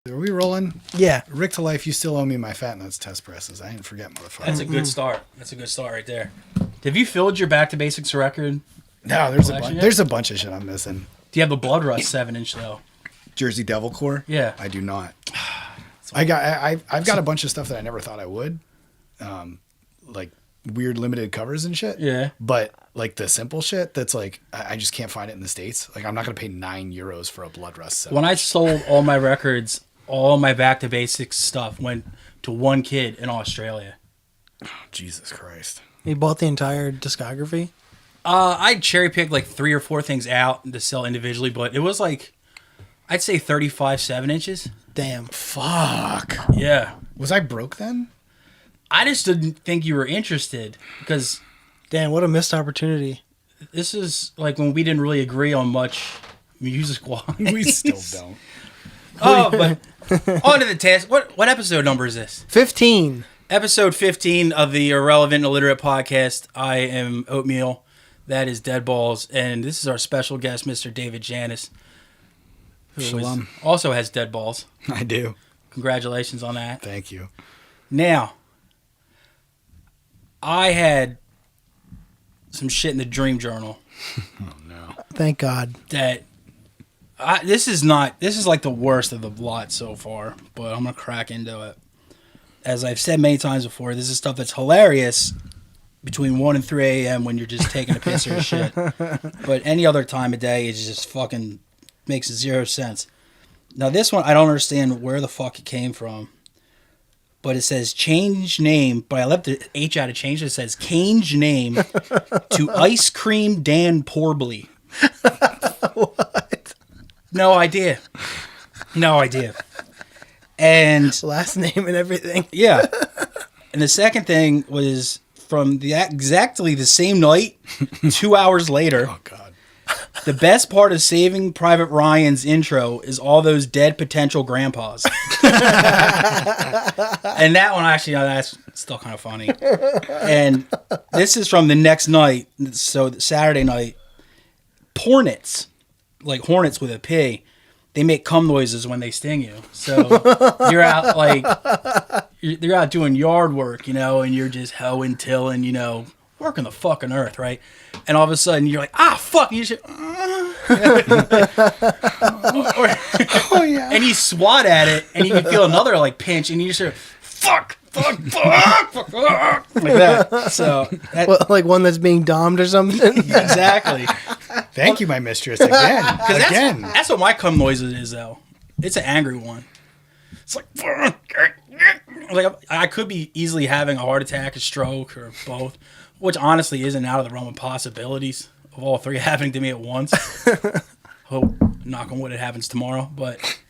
Are we rolling? Yeah. Rick to life, you still owe me my Fat Nuts test presses. I didn't forget, motherfucker. That's a good start. That's a good start right there. Have you filled your Back to Basics record? No, there's a bunch of shit I'm missing. Do you have the Blood Rust 7-inch though? Jersey Devil Core? Yeah. I do not. I've got a bunch of stuff that I never thought I would. Like weird limited covers and shit. Yeah. But like the simple shit that's like I just can't find it in the States. Like I'm not gonna pay €9 for a Blood Rust 7. When I sold all my records, all my Back to Basics stuff went to one kid in Australia. Oh, Jesus Christ. You bought the entire discography? I cherry picked like 3 or 4 things out to sell individually, but it was like, I'd say 35 7-inches. Damn. Fuck. Yeah. Was I broke then? I just didn't think you were interested because Damn, what a missed opportunity. this is like when we didn't really agree on much music-wise. We still don't. Oh, but on to the task. What episode number is this? 15. Episode 15 of the Irrelevant Illiterate Podcast. I am Oatmeal. That is Dead Balls. And this is our special guest, Mr. David Janis, who Shalom. also has Dead Balls. I do. Congratulations on that. Thank you. Now, I had some shit in the dream journal Oh no. Thank God. that this is like the worst of the lot so far, but I'm gonna crack into it. As I've said many times before, this is stuff that's hilarious between 1 and 3 a.m. when you're just taking a piss or shit. But any other time of day, it just fucking makes 0 sense. Now this one, I don't understand where the fuck it came from. But it says change name, but I left the H out of change. It says change name to Ice Cream Dan Porbley. What? No idea. No idea. And Last name and everything. yeah. And the second thing was from exactly the same night, 2 hours later. Oh God. The best part of Saving Private Ryan's intro is all those dead potential grandpas. And that one, actually, that's still kind of funny. And this is from the next night, so Saturday night. PORNETS, like hornets with a P, they make cum noises when they sting you. So you're out you're out doing yard work, and you're just hoeing, tilling, working the fucking earth, right? And all of a sudden you're like, fuck, and you just, Oh yeah. and you swat at it, and you can feel another pinch, and you just hear, fuck, like that. So What, like one that's being dommed or something? exactly. Thank you, my mistress. Again. That's what my cum noise is, though. It's an angry one. It's like I could be easily having a heart attack, a stroke, or both, which honestly isn't out of the realm of possibilities of all three happening to me at once. Hope, knock on wood, it happens tomorrow. But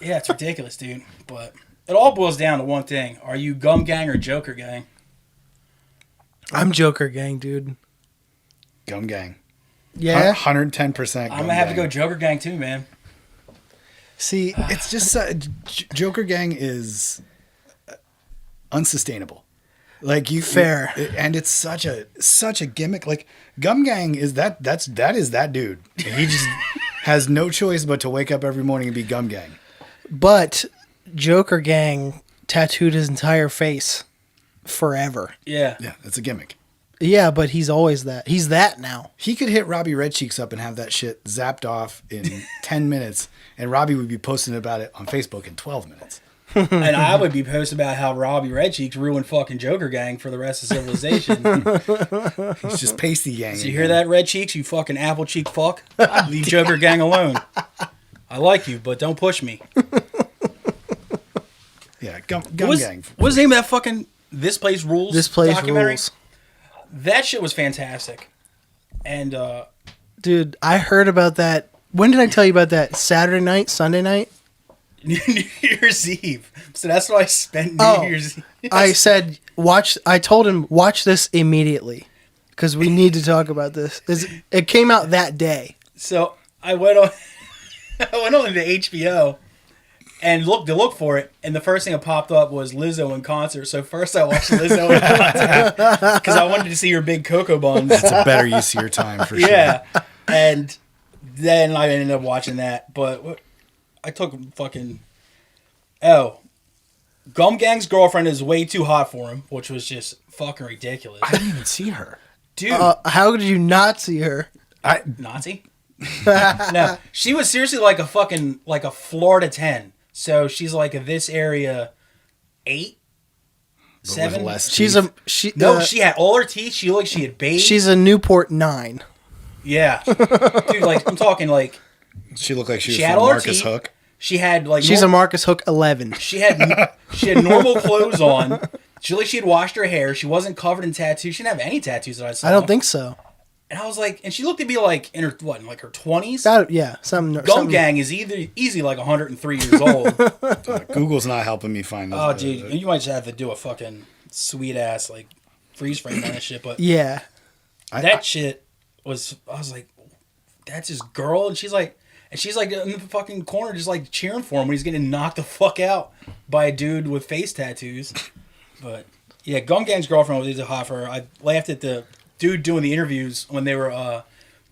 yeah, it's ridiculous, dude. But it all boils down to one thing: are you Gum Gang or Joker Gang? I'm Joker Gang, dude. Gum Gang. Yeah? 110%. I'm gonna have to go Joker Gang too, man. See, It's just Joker Gang is unsustainable. Like Fair. And it's such a gimmick. Like Gum Gang is that is that dude. He just has no choice but to wake up every morning and be Gum Gang. but Joker Gang tattooed his entire face forever. Yeah. Yeah, that's a gimmick. Yeah, but he's always that. He's that now. He could hit Robbie Red Cheeks up and have that shit zapped off in 10 minutes, and Robbie would be posting about it on Facebook in 12 minutes. And I would be posting about how Robbie Red Cheeks ruined fucking Joker Gang for the rest of civilization. He's just pasty gang. So you hear that, Red Cheeks? You fucking apple cheek fuck? Leave Joker Gang alone. I like you, but don't push me. Yeah, Gum What Gang. was the name of that fucking This Place Rules This place documentary? rules. That shit was fantastic. And Dude, I heard about that. When did I tell you about that? Saturday night? Sunday night? New Year's Eve. So that's what I spent New Oh, Year's Eve. I said, I told him, watch this immediately. Because we need to talk about this. It came out that day. So I went on into HBO and looked to look for it, and the first thing that popped up was Lizzo in concert. So first I watched Lizzo in concert because I wanted to see her big cocoa buns. It's a better use of your time for sure. Yeah, and then I ended up watching that. But I took fucking Oh, Gum Gang's girlfriend is way too hot for him, which was just fucking ridiculous. I didn't even see her. Dude, How did you not see her? Nazi? No, she was seriously like a fucking, like a Florida 10. So she's like a this area 8, 7. She's a she. No, she had all her teeth. She looked like she had bathed. She's a Newport 9. Yeah. Dude, like, I'm talking like... She looked like she was had from all her Marcus teeth. Hook. She had like... She's a Marcus Hook 11. She had normal clothes on. She looked like she had washed her hair. She wasn't covered in tattoos. She didn't have any tattoos that I saw. I don't think so. And I was like... And she looked to be like in her, what, in like her 20s? Something. Gang is easy like 103 years old. Google's not helping me find this. Oh, dude. You might just have to do a fucking sweet-ass, like, freeze frame on that shit. But Yeah. that shit was... I was like, that's his girl? And she's like in the fucking corner just like cheering for him when he's getting knocked the fuck out by a dude with face tattoos. But yeah, Gum Gang's girlfriend was hot for her. I laughed at the dude doing the interviews when they were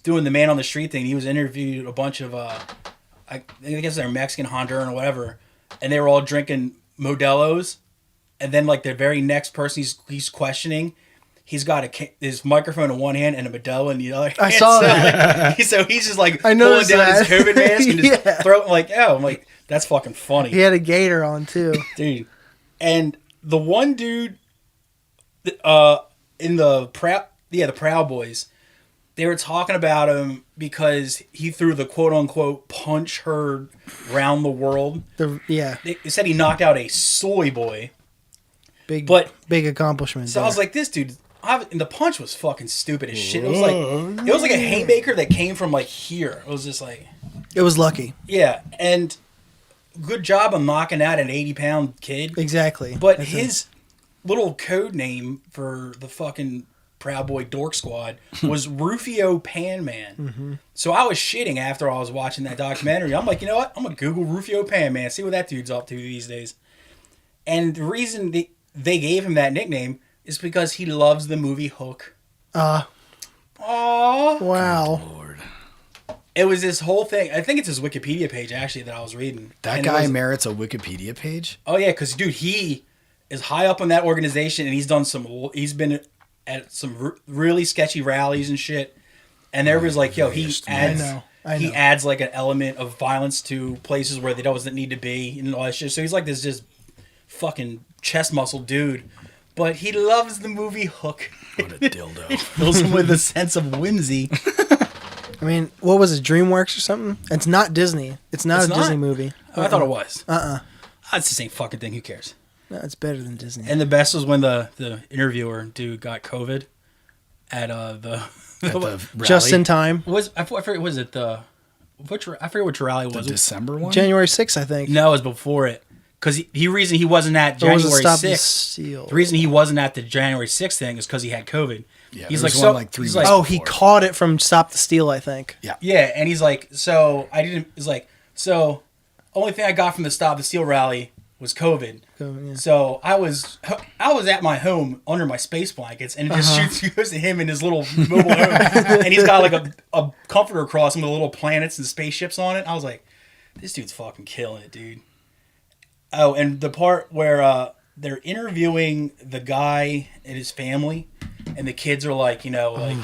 doing the man on the street thing. He was interviewed a bunch of I guess they're Mexican, Honduran, or whatever, and they were all drinking Modelo's. And then like the very next person he's questioning, he's got his microphone in one hand and a Modelo in the other. I saw that. So he's just like pulling down that. his COVID mask and just throwing like, oh, I'm like, that's fucking funny. He had a gator on too. Dude. And the one dude in the Proud Boys, they were talking about him because he threw the quote unquote punch heard round the world. They said he knocked out a soy boy. Big accomplishment. So I was like, this dude, and the punch was fucking stupid as shit. It was like a haymaker that came from like here. It was just like, it was lucky. Yeah, and good job on knocking out an 80-pound kid. Exactly. But his little code name for the fucking Proud Boy Dork Squad was Rufio Pan Man. Mm-hmm. So I was shitting after I was watching that documentary. I'm like, you know what? I'm gonna Google Rufio Pan Man, see what that dude's up to these days. And the reason they gave him that nickname is because he loves the movie Hook. Aww. Wow. Lord. It was this whole thing. I think it's his Wikipedia page, actually, that I was reading. That guy merits a Wikipedia page? Oh, yeah, because, dude, he is high up in that organization, and he's been at some really sketchy rallies and shit. And everybody's like, yo, he adds like an element of violence to places where they doesn't need to be and all that shit. So he's like this just fucking chest muscle dude. But he loves the movie Hook. What a dildo. It fills him with a sense of whimsy. I mean, what was it, DreamWorks or something? It's not Disney. It's not a Disney movie. Oh, I thought it was. It's the same fucking thing. Who cares? No, it's better than Disney. And the best was when the interviewer dude got COVID at the rally. Just in time. I forget, was it I forget which rally it was. The December one? January 6th, I think. No, it was before it. Because the reason he wasn't at January 6th, the reason he wasn't at the January 6th thing is because he had COVID. Yeah, he's like, so, like 3 he's weeks like, he caught it from Stop the Steal, I think. Yeah. Yeah, and he's like, so I didn't, it's like, so only thing I got from the Stop the Steal rally was COVID. Yeah. So I was at my home under my space blankets, and it just goes to him in his little mobile home, and he's got like a comforter across him with little planets and spaceships on it. I was like, this dude's fucking killing it, dude. Oh, and the part where they're interviewing the guy and his family, and the kids are like, you know,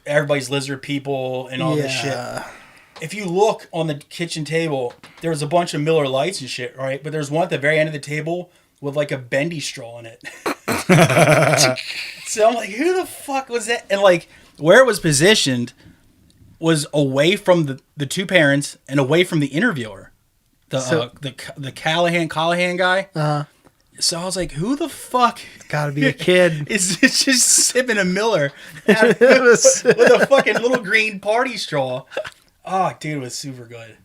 everybody's lizard people and all this shit. If you look on the kitchen table, there's a bunch of Miller Lights and shit, right? But there's one at the very end of the table with like a bendy straw in it. So I'm like, who the fuck was that? And like, where it was positioned was away from the two parents and away from the interviewer. The Callahan guy. So I was like, who the fuck? Gotta be a kid. Is just sipping a Miller with a fucking little green party straw. Oh, dude, it was super good.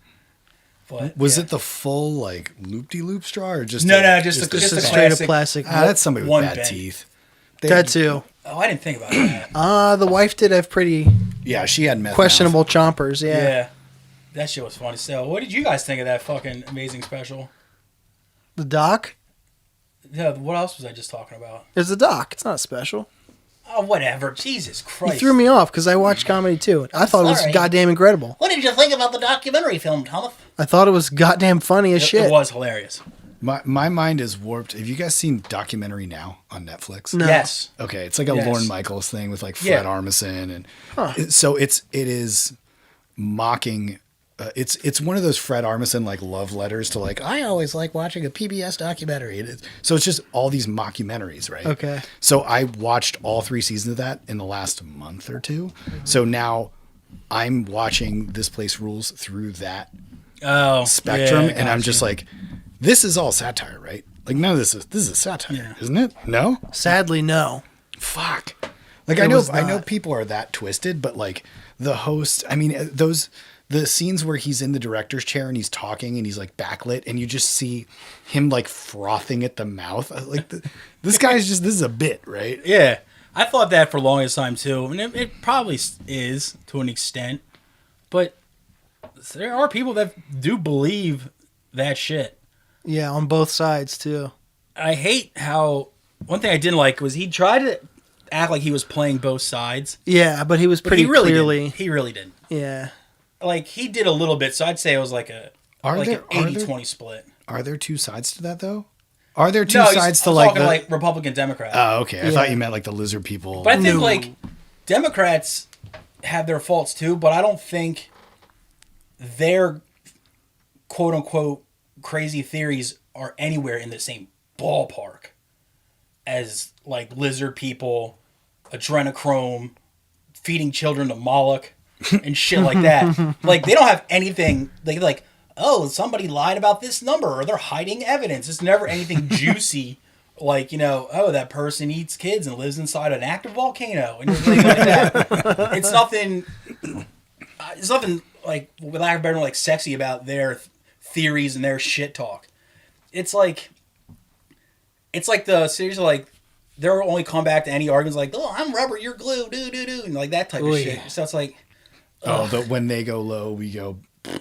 But was it the full like loop-de-loop straw or just just a straight up plastic? That's somebody with bad bend. teeth. That too. Oh, I didn't think about that. The wife did have pretty she had meth questionable chompers. Yeah. That shit was funny. So, what did you guys think of that fucking amazing special? The doc? Yeah, what else was I just talking about? There's the doc. It's not special. Oh, whatever. Jesus He Christ. threw me off because I watched comedy too. I thought it was Sorry. goddamn incredible. What did you think about the documentary film, Thomas? I thought it was goddamn funny as shit. It was hilarious. My mind is warped. Have you guys seen Documentary Now on Netflix? No. Yes. Okay, it's like a Yes. Lorne Michaels thing with like Fred Yeah. Armisen, and so it is mocking. It's one of those Fred Armisen like love letters to like I always like watching a PBS documentary. So it's just all these mockumentaries, right? Okay. So I watched all 3 seasons of that in the last month or two. So now I'm watching This Place Rules through that spectrum, yeah, and I'm just like, this is all satire, right? Like none of this is satire, isn't it? No. Sadly, no. Fuck. Like It I was know not. people are that twisted, but like the host, I mean the scenes where he's in the director's chair and he's talking and he's like backlit and you just see him like frothing at the mouth. Like this guy's just this is a bit, right? Yeah. I thought that for the longest time too, and it probably is to an extent, but there are people that do believe that shit. Yeah, on both sides too. I hate how one thing I didn't like was he tried to act like he was playing both sides. Yeah, but he was But pretty he really clearly. didn't. He really didn't. Yeah. Like he did a little bit, so I'd say it was like an Are 80-20 split. Are there 2 sides to that though? Are there 2 No, sides to I'm like talking the like Republican Democrat. Oh, okay. I Yeah. thought you meant like the lizard people. But I think No. like Democrats have their faults too, but I don't think their quote unquote crazy theories are anywhere in the same ballpark as like lizard people, adrenochrome, feeding children to Moloch and shit like that. Like they don't have anything like oh, somebody lied about this number or they're hiding evidence. It's never anything juicy. Like, oh, that person eats kids and lives inside an active volcano and everything like that. It's nothing like, with lack of better, like sexy about their theories and their shit talk. It's like the series of like, they'll only come back to any arguments like, oh, I'm rubber, you're glue, do, and like that type of shit. So it's like, when they go low, we go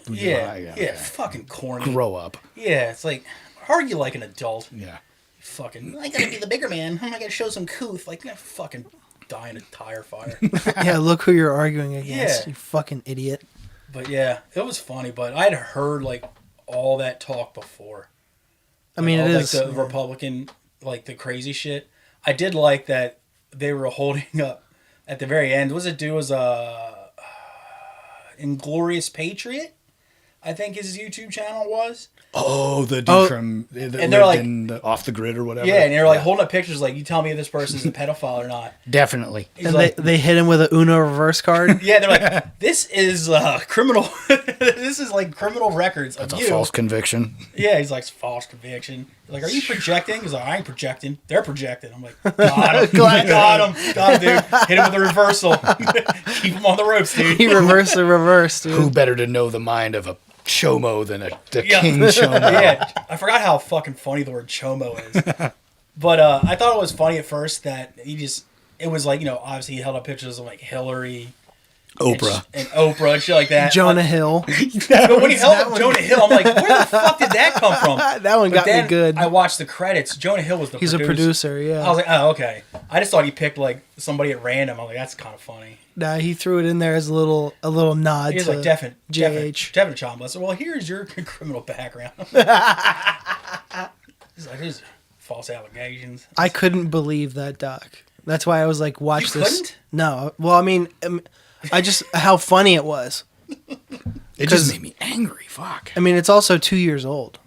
yeah, fucking corny. Grow up. Yeah, it's like, argue like an adult. Yeah. Fucking, I gotta be the bigger man. I gotta show some couth. Like, fucking die in a tire fire. Yeah, look who you're arguing against, Yeah. you fucking idiot. But yeah, it was funny. But I'd heard like all that talk before. I mean, all, it like, is. the Republican, like the crazy shit. I did like that they were holding up at the very end. Was Inglorious Patriot? I think his YouTube channel was. Oh, the dude Oh. from that And they're lived like- in the Off the Grid or whatever. Yeah, and they're like holding up pictures like, you tell me if this person's a pedophile or not. Definitely. He's And like, they hit him with a Uno reverse card. yeah, they're like, this is criminal. This is like criminal records of That's you. a false conviction. Yeah, he's like, false conviction. Like, are you projecting? He's like, I ain't projecting. They're projecting. I'm like, got him. Got him, dude. Hit him with a reversal. Keep him on the ropes, dude. He reversed the reverse, dude. Who better to know the mind of a chomo than the Yeah. king chomo? Yeah, I forgot how fucking funny the word chomo is. But I thought it was funny at first that it was like, obviously he held up pictures of like Hillary. Oprah. And Oprah and shit like that. Jonah Hill. But when he held up Jonah Hill, I'm like, where the fuck did that come from? That one But got me then good. I watched the credits. Jonah Hill was the He's a producer, yeah. I was like, oh, okay. I just thought he picked like somebody at random. I was like, that's kind of funny. Nah, he threw it in there as a little nod He was to like, definite JH. Chomble. I said, well, here's your criminal background. He's like, here's false allegations. I couldn't believe that doc. That's why I was like, watch You this. couldn't? No. Well, I mean, I just, how funny it was. It just made me angry. Fuck. I mean, it's also 2 years old.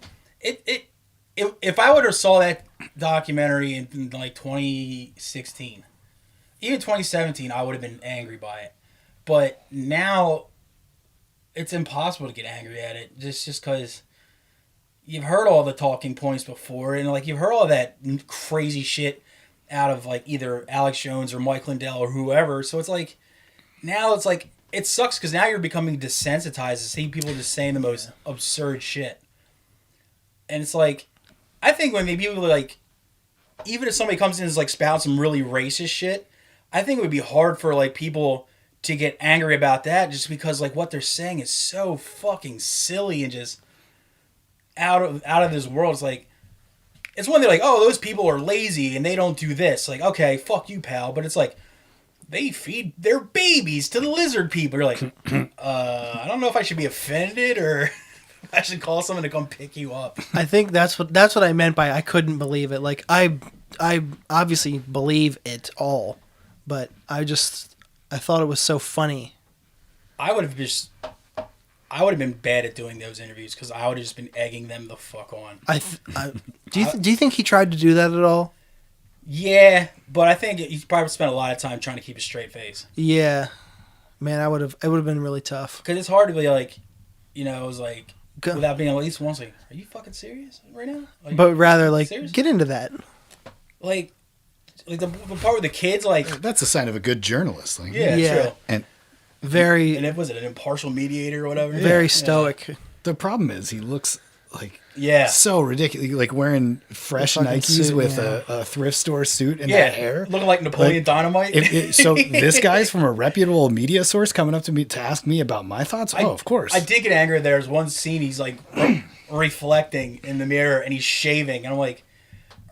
If I would have saw that documentary in like 2016, even 2017, I would have been angry by it. But now, it's impossible to get angry at it, just because you've heard all the talking points before, and like you've heard all that crazy shit out of like either Alex Jones or Mike Lindell or whoever. So it's like now it's like it sucks because now you're becoming desensitized to seeing people just saying the most absurd shit. And it's like, I think when maybe like, even if somebody comes in and is like spout some really racist shit, I think it would be hard for like people to get angry about that just because like what they're saying is so fucking silly and just out of this world. It's like, it's one thing like, oh, those people are lazy and they don't do this. Like, okay, fuck you, pal. But it's like, they feed their babies to the lizard people. You're like, I don't know if I should be offended or I should call someone to come pick you up. I think that's what I meant by I couldn't believe it. Like I obviously believe it all, but I thought it was so funny. I would have been bad at doing those interviews because I would have just been egging them the fuck on. Do you think he tried to do that at all? Yeah, but I think he probably spent a lot of time trying to keep a straight face. Yeah, man, it would have been really tough. Because it's hard to be like, it was like, without being at least once like, are you fucking serious right now? Like, but rather like, serious? get into that. Like the part with the kids, like That's a sign of a good journalist. Like, Yeah. true. And Very, And was it an impartial mediator or whatever? very stoic. the problem is he looks like Yeah. so ridiculous, like wearing fresh fucking Nikes suit, with yeah. a thrift store suit and Yeah, that hair. looking like Napoleon Like, Dynamite. So this guy's from a reputable media source coming up to me to ask me about my thoughts. Of course. I did get angry. There's one scene he's like reflecting in the mirror and he's shaving, and I'm like,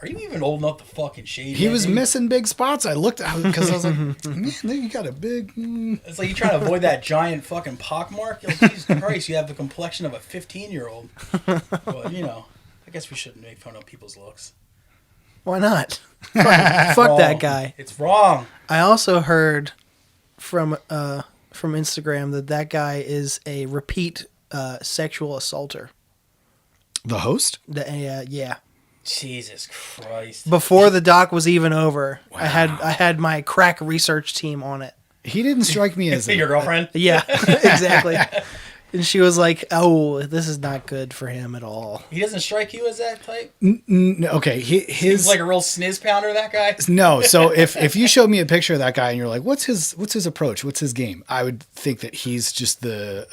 are you even old enough to fucking shave? He yet, was dude? missing big spots. I looked at because I was like, man, you got a big. It's like you're trying to avoid that giant fucking pockmark. You're like, Jesus Christ, you have the complexion of a 15-year-old. But, I guess we shouldn't make fun of people's looks. Why not? Fuck that guy. It's wrong. I also heard from Instagram that guy is a repeat sexual assaulter. The host? Yeah. Jesus Christ. Before the doc was even over, I had my crack research team on it. He didn't strike me as Your girlfriend? Yeah, exactly. And she was like, "Oh, this is not good for him at all." He doesn't strike you as that type? Okay, He's his like a real sniz pounder, that guy? no. So if you showed me a picture of that guy and you're like, what's his approach? What's his game? I would think that he's just the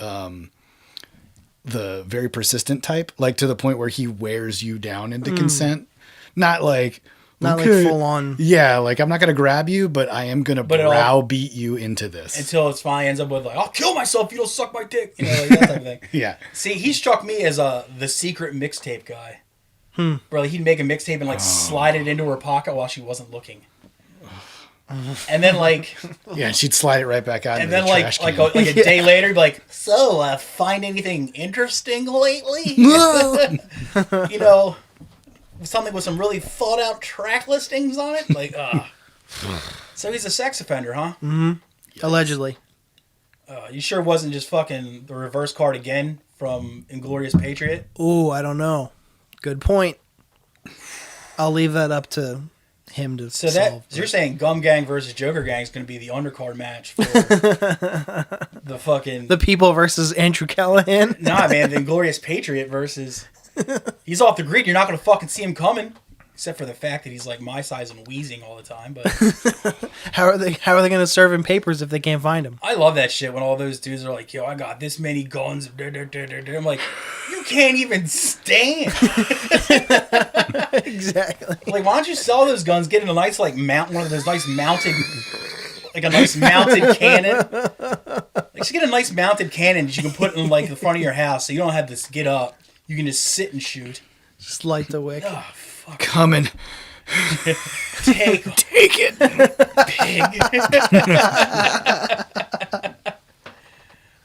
very persistent type, like to the point where he wears you down into consent. Not like Not okay, like full on. Yeah, like I'm not gonna grab you, but I am gonna browbeat you into this Until it finally ends up with like, I'll kill myself if you don't suck my dick. Like that type of thing. Yeah. See, he struck me as the secret mixtape guy. Bro, he'd make a mixtape and like slide it into her pocket while she wasn't looking. And then like Yeah, and she'd slide it right back out. and into then the trash like can. a day later, he'd be like, so find anything interesting lately? Something with some really thought out track listings on it? Like, So he's a sex offender, huh? Mm-hmm. Allegedly. You sure it wasn't just fucking the reverse card again from Inglorious Patriot? Ooh, I don't know. Good point. I'll leave that up to him to So solve. so you're saying Gum Gang versus Joker Gang is going to be the undercard match for the fucking... The People versus Andrew Callahan? Nah, man, the Inglorious Patriot versus... He's off the grid. You're not going to fucking see him coming. Except for the fact that he's like my size and wheezing all the time. But How are they going to serve him papers if they can't find him? I love that shit when all those dudes are like, yo, I got this many guns. I'm like, you can't even stand. Exactly. Like, why don't you sell those guns? Get in a nice, like, one of those nice mounted, like a nice mounted cannon. Like, just get a nice mounted cannon that you can put in, like, the front of your house so you don't have to get up. You can just sit and shoot. Just light the wick. Oh, fuck. Coming. Take it. Pig.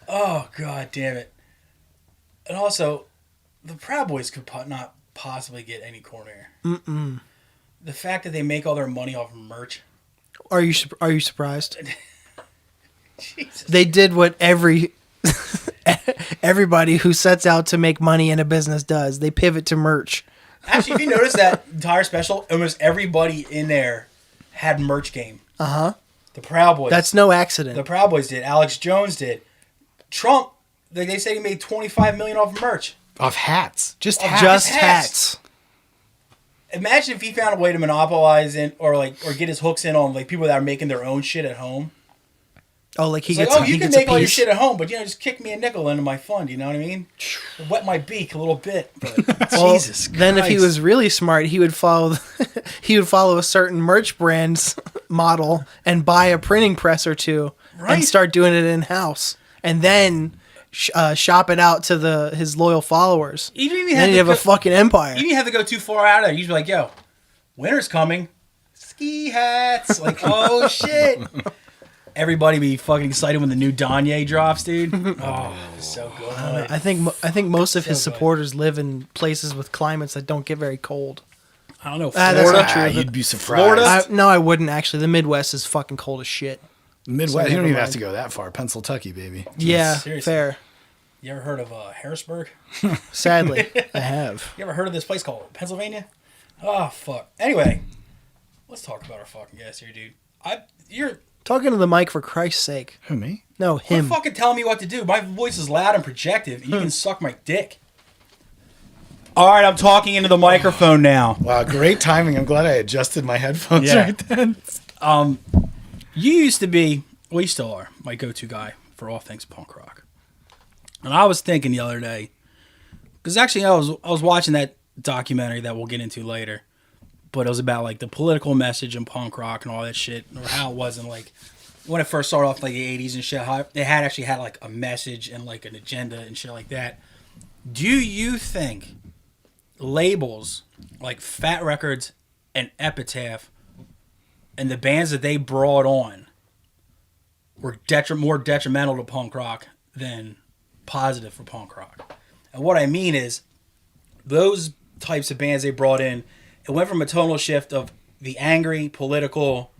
Oh, god damn it. And also, the Proud Boys could not possibly get any corner. Mm-mm. The fact that they make all their money off of merch. Are you surprised? Jesus. They did what everybody who sets out to make money in a business does. They pivot to merch. Actually, if you notice that entire special, almost everybody in there had merch game. Uh-huh. The Proud Boys. That's no accident. The Proud Boys did. Alex Jones did. Trump, they said he made $25 million off of merch. Off hats. Just Off hats. Just hats. hats. Imagine if he found a way to monopolize it or get his hooks in on like people that are making their own shit at home. Oh, like he It's gets like, he you can gets a make all your piece. shit at home, but just kick me a nickel into my fund. You know what I mean? Wet my beak a little bit. But Well, Jesus Christ. then if he was really smart, he would follow a certain merch brand's model and buy a printing press or two Right. and start doing it in house, and then shop it out to his loyal followers. You didn't even Then have you to have a fucking empire. You didn't have to go too far out of there. You'd be like, yo, winter's coming. Ski hats. Like, oh, shit. everybody be fucking excited when the new Danye drops, dude. Oh, it's so good. I think most of his So good. supporters live in places with climates that don't get very cold. I don't know. That's Florida. not true. You'd be surprised. Florida? No, I wouldn't actually. The Midwest is fucking cold as shit. Midwest, So you don't never even have mind. to go that far. Pennsylvania, baby. Yeah, Seriously. fair. You ever heard of Harrisburg? Sadly, I have. You ever heard of this place called Pennsylvania? Oh fuck. Anyway, let's talk about our fucking guest here, dude. You're Talking to the mic for Christ's sake. Who, me? No, quit him. fucking telling me what to do. My voice is loud and projective. You can suck my dick. All right, I'm talking into the microphone now. Wow, great timing. I'm glad I adjusted my headphones Yeah. right then. You used to be, well, you still are, my go-to guy for all things punk rock. And I was thinking the other day, because actually I was watching that documentary that we'll get into later, but it was about like the political message in punk rock and all that shit, or how it wasn't like when it first started off like the 80s and shit, how it had actually had like a message and like an agenda and shit like that. Do you think labels like Fat Records and Epitaph and the bands that they brought on were more detrimental to punk rock than positive for punk rock? And what I mean is, those types of bands they brought in, it went from a tonal shift of the angry, political,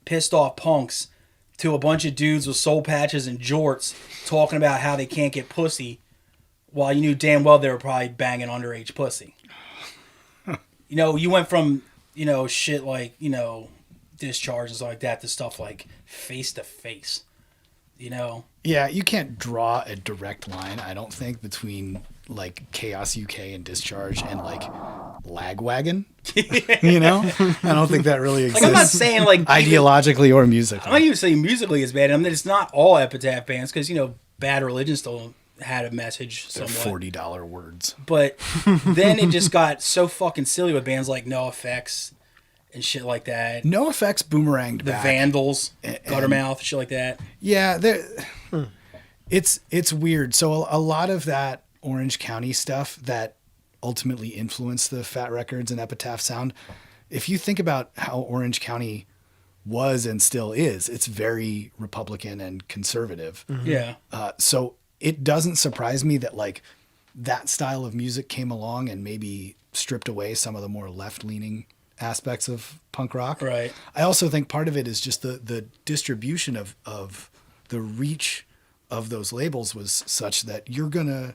pissed off punks to a bunch of dudes with soul patches and jorts talking about how they can't get pussy, while you knew damn well they were probably banging underage pussy. You know, you went from, you know, shit like, you know, Discharge and stuff like that to stuff like Face to Face. You know? Yeah, you can't draw a direct line, I don't think, between like Chaos UK and Discharge and like Lagwagon. You know? I don't think that really exists. Like, I'm not saying like ideologically or musically. I'm not even saying musically is bad. I mean, it's not all Epitaph bands because, you know, Bad Religion still had a message They're somewhat. $40 words. But then it just got so fucking silly with bands like No Effects and shit like that. No Effects boomeranged The back. Vandals, Guttermouth, shit like that. Yeah, it's weird. So a lot of that Orange County stuff that ultimately influenced the Fat Records and Epitaph sound, if you think about how Orange County was and still is, it's very Republican and conservative. Yeah. So it doesn't surprise me that like that style of music came along and maybe stripped away some of the more left-leaning aspects of punk rock. Right. I also think part of it is just the distribution of the reach of those labels was such that you're going to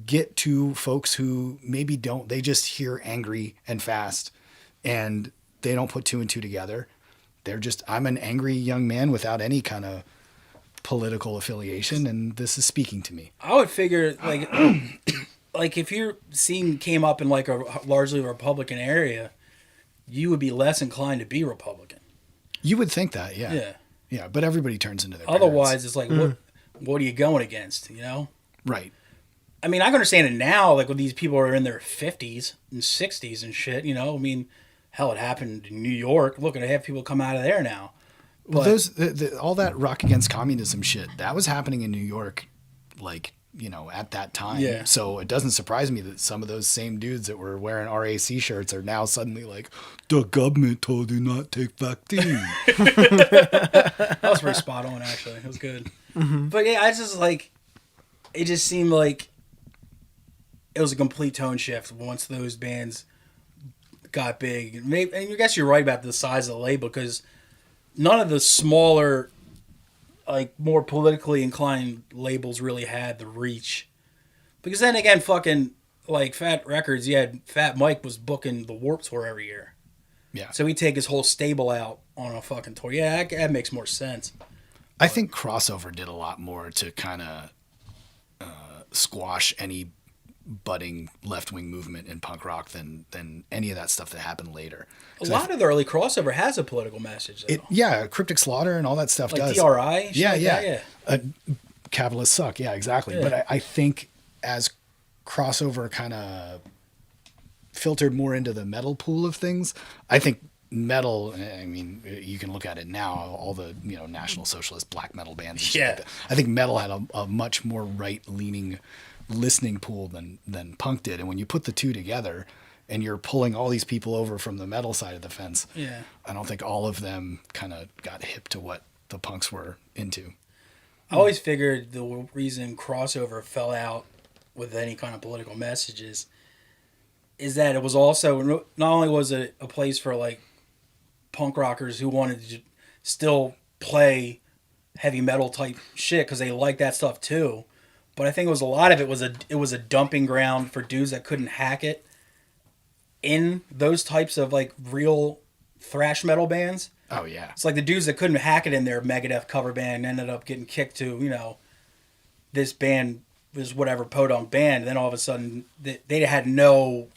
get to folks who maybe they just hear angry and fast and they don't put two and two together. They're just, I'm an angry young man without any kind of political affiliation, and this is speaking to me. I would figure, like, like if your scene came up in like a largely Republican area, you would be less inclined to be Republican. You would think that, yeah. Yeah. Yeah, but everybody turns into their Otherwise, parents. it's like, what are you going against, you know? Right. I mean, I can understand it now, like when these people are in their 50s and 60s and shit, you know? I mean, hell, it happened in New York. Look, I have people come out of there now. Well, But- all that rock against communism shit, that was happening in New York, like, you know, at that time. Yeah. So it doesn't surprise me that some of those same dudes that were wearing RAC shirts are now suddenly like, the government told you not to take vaccine. That was pretty spot on, actually. It was good. But yeah, I just like, it just seemed like it was a complete tone shift once those bands got big. And I guess you're right about the size of the label, because none of the smaller, like more politically inclined labels really had the reach. Because then again, fucking like Fat Records, you had Fat Mike was booking the Warped Tour every year. Yeah. So he'd take his whole stable out on a fucking tour. Yeah, that makes more sense. I think Crossover did a lot more to kind of squash any budding left-wing movement in punk rock than any of that stuff that happened later. A lot of the early Crossover has a political message, though. Yeah, Cryptic Slaughter and all that stuff Like does. DRI? Shit Yeah, like yeah. that, Capitalists suck. Yeah, exactly. Yeah. But I think as Crossover kind of filtered more into the metal pool of things, I think metal, I mean, you can look at it now, all the, you know, National Socialist black metal bands. And shit like that. I think metal had a much more right-leaning listening pool than punk did. And when you put the two together and you're pulling all these people over from the metal side of the fence, Yeah. I don't think all of them kind of got hip to what the punks were into. I always figured the reason crossover fell out with any kind of political messages is that it was also, not only was it a place for like punk rockers who wanted to still play heavy metal type shit because they liked that stuff too, but I think it was a lot of it was a dumping ground for dudes that couldn't hack it in those types of like real thrash metal bands. Oh yeah. It's like the dudes that couldn't hack it in their Megadeth cover band ended up getting kicked to, you know, this band was whatever podunk band. And then all of a sudden they had no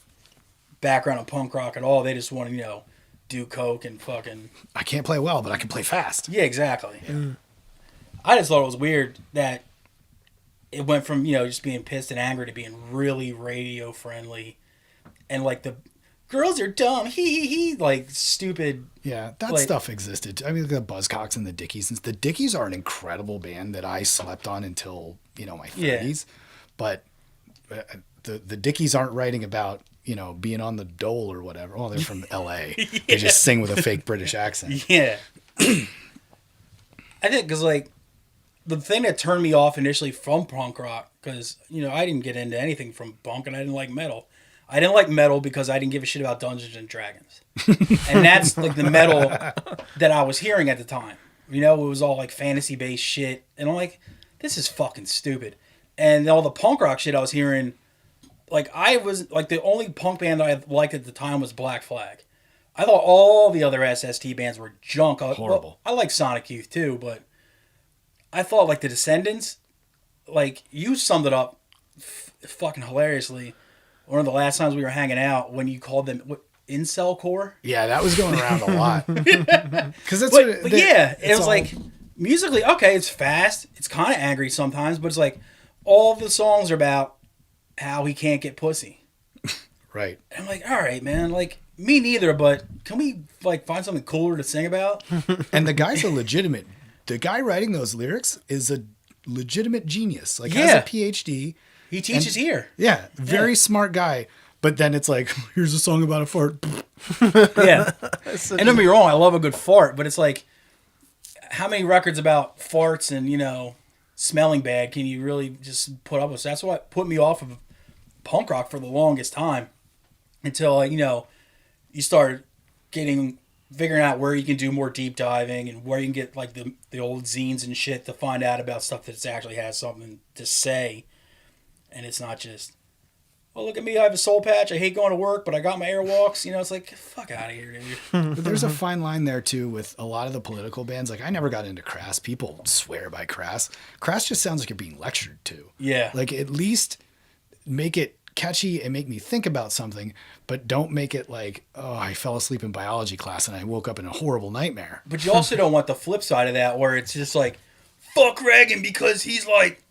background in punk rock at all. They just want to, you know, do coke and fucking. I can't play well, but I can play fast. Yeah, exactly. Yeah. I just thought it was weird that it went from, you know, just being pissed and angry to being really radio friendly, and like the girls are dumb, he, like stupid. Yeah, that like, stuff existed. I mean, the Buzzcocks and the Dickies. And the Dickies are an incredible band that I slept on until, you know, my 30s. Yeah. But the Dickies aren't writing about, you know, being on the dole or whatever. Oh, they're from L.A. Yeah. They just sing with a fake British accent. Yeah. I think because, like, the thing that turned me off initially from punk rock, because, you know, I didn't get into anything from punk and I didn't like metal. I didn't like metal because I didn't give a shit about Dungeons and Dragons. And that's like the metal that I was hearing at the time. You know, it was all like fantasy based shit. And I'm like, this is fucking stupid. And all the punk rock shit I was hearing, like I was like the only punk band that I liked at the time was Black Flag. I thought all the other SST bands were junk. Horrible. Well, I like Sonic Youth too, but I thought like the Descendants, like you summed it up fucking hilariously. One of the last times we were hanging out when you called them incel core. Yeah, that was going around a lot. Because that's but yeah, it was all like musically okay. It's fast. It's kind of angry sometimes, but it's like all the songs are about how he can't get pussy. Right. And I'm like, all right, man. Like me neither, but can we like find something cooler to sing about? And the guy's a legitimate. The guy writing those lyrics is a legitimate genius. Like has a PhD. He teaches here. Yeah, very smart guy. But then it's like, here's a song about a fart. Yeah. And don't get me wrong, I love a good fart, but it's like, how many records about farts and, you know, smelling bad can you really just put up with? So that's what put me off of punk rock for the longest time until, you know, you start figuring out where you can do more deep diving and where you can get like the old zines and shit to find out about stuff that actually has something to say. And it's not just, oh, look at me, I have a soul patch. I hate going to work, but I got my airwalks. You know, it's like, fuck out of here, dude. But there's a fine line there, too, with a lot of the political bands. Like, I never got into Crass. People swear by Crass. Crass just sounds like you're being lectured to. Yeah. Like, at least make it catchy and make me think about something, but don't make it like, oh, I fell asleep in biology class and I woke up in a horrible nightmare. But you also don't want the flip side of that where it's just like, fuck Reagan because he's like,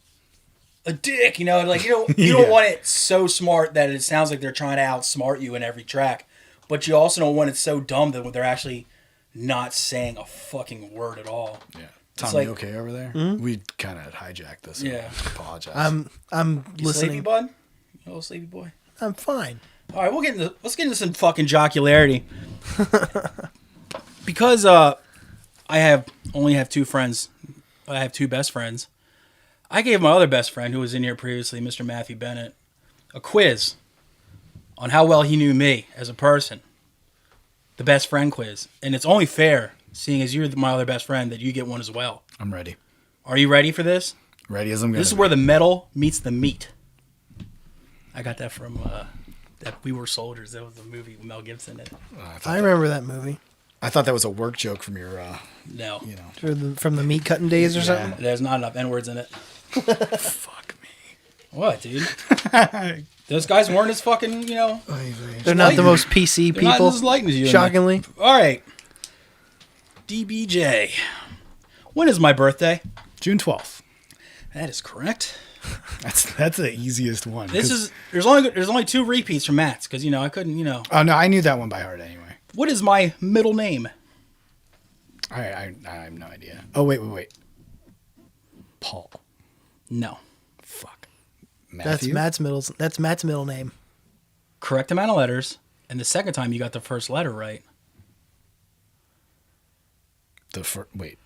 a dick, you know, like you don't want it so smart that it sounds like they're trying to outsmart you in every track, but you also don't want it so dumb that they're actually not saying a fucking word at all. Yeah, Tommy, like, okay over there? Mm-hmm. We kind of hijacked this. Yeah, I apologize. I'm you listening, sleepy bud. You little sleepy boy. I'm fine. All right, let's get into some fucking jocularity. Because I only have two friends. I have two best friends. I gave my other best friend, who was in here previously, Mr. Matthew Bennett, a quiz on how well he knew me as a person. The best friend quiz. And it's only fair, seeing as you're my other best friend, that you get one as well. I'm ready. Are you ready for this? Ready as I'm going to be. This is where the metal meets the meat. I got that from that We Were Soldiers. That was the movie with Mel Gibson in it. I remember that movie. I thought that was a work joke from your, no. You know. From the meat cutting days or something? There's not enough N-words in it. Fuck me. What, dude? Those guys weren't as fucking, you know. They're not the most PC people. Not as light as you. Shockingly. All right. DBJ. When is my birthday? June 12th. That is correct. That's the easiest one. There's only two repeats from Matt's because, you know, I couldn't, you know. Oh, no, I knew that one by heart anyway. What is my middle name? I have no idea. Oh, wait. Paul. No. Fuck. Matthew? That's Matt's middle name. Correct amount of letters, and the second time you got the first letter right. Wait.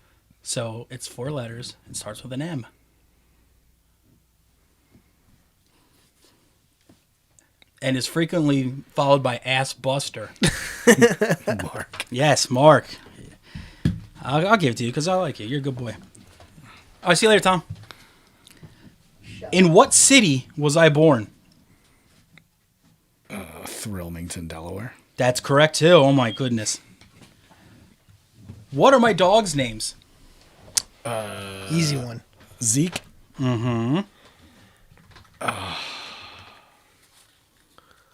So it's 4 letters. It starts with an M. And is frequently followed by Ass Buster. Mark. Yes, Mark. I'll give it to you because I like you. You're a good boy. All right, see you later, Tom. In what city was I born? Thrillmington, Delaware. That's correct, too. Oh, my goodness. What are my dogs' names? Easy one. Zeke. Mm-hmm.